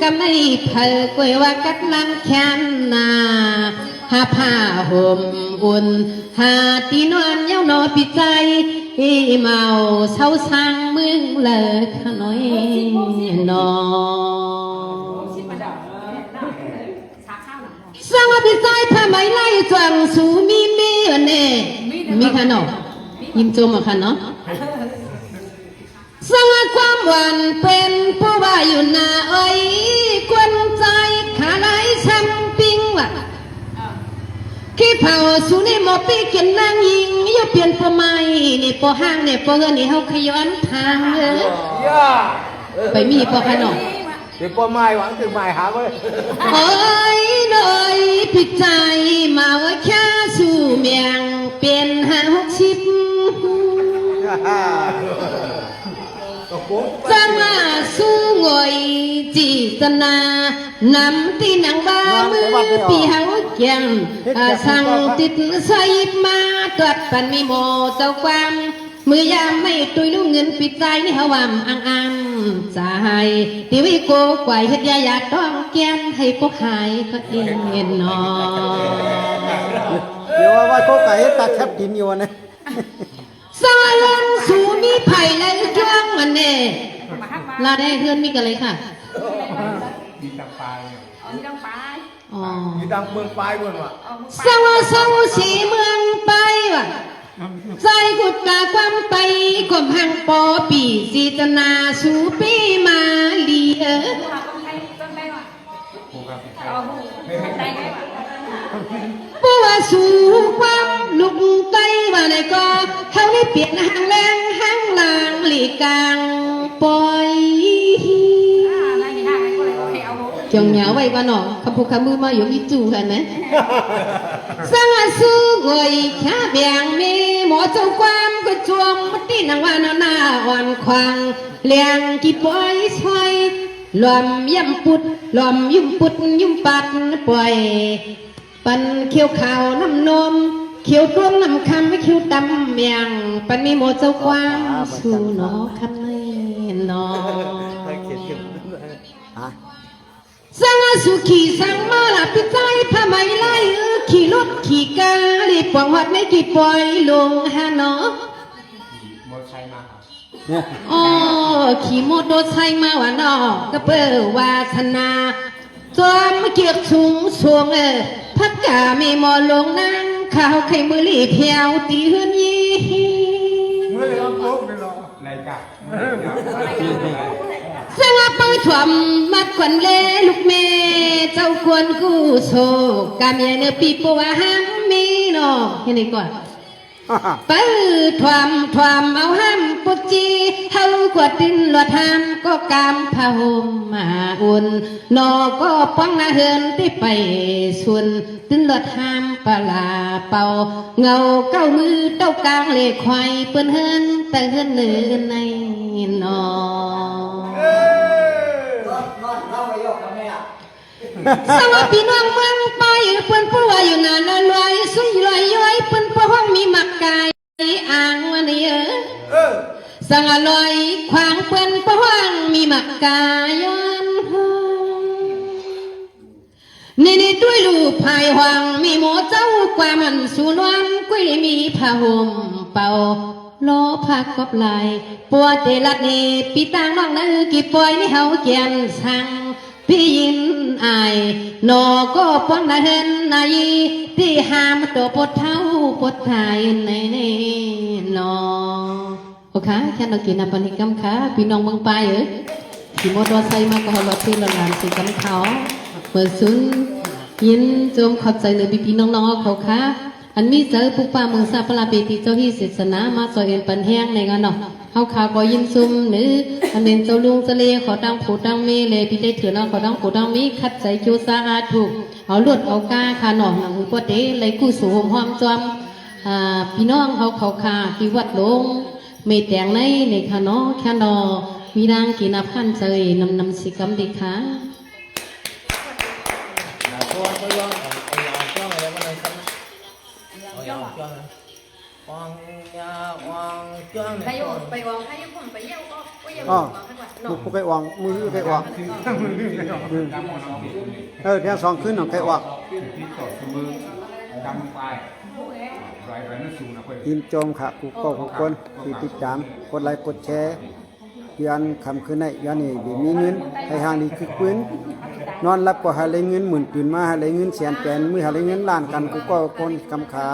กำในเผอกวยว่ากัดลังแขนนาหาผ้าห่มอุ่นหาตีนวลเย้านอพี่ใจเมาเศร้าสร้างมึงเลิกขน้อยนอสร้างว่าพี่ใจผ้าไหมไล่จวงสูมีอันเน่มีขนมยิ้มโจมอ่ะค่ะเนาะสร้างความหวานเป็นผู้ว่าอยู่หน้าอ้อยควนใจขาไหลช้ำปิ้งว่ะขี้เผาสูนี่หมอปีเกินนางยิงอย่าเปลี่ยนตัวใหม่นี่ปอห้างนี่ปอเงินนี่เฮาขย้อนทางเลย ย่า ไปมีปอขนม เดี๋ยวป้าไม้หวังถึงไม้หาไว้ โอ้ยหน่อยผิดใจมาว่าแค่สู่เมียงเป็น50จังว่าสู้งอยจีตนานำตีนังบ้ามือปีเฮาเกียงสั่งติดใส่มาตรวจปันมีโมเจ้าความมือยามไม่ตุยลูกเงินปิดใจนี่เฮาวามอังใจตีวิโกกวายเฮ็ดยาอยากต้องแกนให้พวกหายก็เองเห็นนอ เดี๋ยวว่าโคไก่ตาแคบกินอยู่นะ สาลันสูมีไผ่และเครื่องมันเน่ลาได้เพื่อนมีกันเลยค่ะอ๋อ มีดังเมืองปลายเมืองว่ะ สาวสาวสีเมืองไปว่ะใจกุดกาความไปกบหังปอปีสีตนาสูปีมาเลียปัวสูความลุกไตว่าไหนก็เขาได้เปลี่ยนหางแรงหางลางหลีกลางปล่อยจงเหนียวไว้ก่อนหนอคำพูดคำมือมาอยู่มีจู่กันนะสังอาสู้งวยข้าเบียงมีหมอเจ้าความก็จวงมัดตีนางวานหน้าอ่อนควางเลี้ยงกี่ปล่อยชอยลอมย่ำปุดลอมยุ่มปุดยุ่มปัดปล่อยปันเขียวขาวน้ำนมเขียวต้วงน้ำคำไม่เขียวดำเมียงปันมีหมอเจ้าความสู้หนอคำไม่นอสังสุขีสังมาลาปิใจผ้าไหมไล่ขี่รถขี่กาลีปองหัดในกี่ปล่อยลงฮานออ๋อขี่มอเตอร์ไซค์มาวะนอก็เปิดวาสนาจอมเกียกสูงสวงพักกาไม่มอลงนั่งข้าวไข่มือลีเพียวตีหืนยีสังปังถวมมัดขวัญเล่ลูกเมเจ้าควรกู้โศกกามยเนื้อปีปัวห้ามมีนอเห็นไหมก่อนปื้อถวมเอาห้ามปุจีเฮากวดดินหลวดห้ามก็กามพาห่มมาอุ่นนอก็ป้องนาเฮือนที่ไปส่วนดินหลวดห้ามปลาเป่าเงาเก้ามือเต้ากลางเล็กควายเปิ้นเฮือนแต่เฮือนเนื้อในนอสวัสดีน้องเมืองไปเปิ้นผู้ว่าอยู่นานลอยสุยลอยย้อยเปิ้นผู้ห้องมีหมักกายอ่างวันนี้สังลอยควางเปิ้นผู้ห้องมีหมักกายย้อนนี่ด้วยลูกพายหวังมีหมอเจ้าความมันสูนวันกุ้ยมีผ้าห่มเป่าล้อผักกบลายปัวเตลัดนี่ปีต่างน้องนั่นกี่ปล่อยนี่เฮาเกียนสั่งพี่ยิน อายนอก็ป้อนละเห็นในที่หามตัวปดเท้าปดไทยในนี่นอโอเคแค่เรากินน้ำปนิกำค่ะพี่น้องเมืองไปขี่มอเตอร์ไซค์มาก็หลอดที่ละลานสีกำเขาเมื่อซุนยินจมขอบใจเลยพี่น้องๆเขาค่ะอันมีเจอปุกป้าเมืองซาปลาเปติเจ้าที่ศาสนามาจอยเอ็นปันแห้งในกันเนาะเขาขาก็ยินซุมหรืออันเป็นเจ้าลุงเจเลขอดังผูดังเมเลยพี่ได้ถือเนาะขอดังผูดังมีคัดใจจูซาอาถูกเอาลวดเอากาขาหนองหนังอุปเดเลยกู้สู่หอมจอมพี่น้องเขาขาที่วัดลงเมตแดงในขาเนาะแค่นอมีดังกินพันใจนำสิกรรมดีค่ะ ตัวก็ย่องเอายาวจ้องอะไรมาเลยครับเอายาวจ้องวางยาวางจ้อง ไปอยู่ไปวางให้ยุคนไปเยี่ยวก็ยัง อ๋อ วางให้ก่อน ลูกไปวางมือไปวางเที่ยงสองขึ้นหน่อยไปวางยินโจมค่ะกูก็ของคนที่ติดตามกดไลค์กดแชร์ยันคำคืนในยันนี่เดี๋ยวมีเงินให้ห่างดีคือปืนนอนรับก็หาเลยเงินหมื่นตื่นมาหาเลยเงินแสนแปนมือหาเลยเงินล้านกันกูก็คนกำขา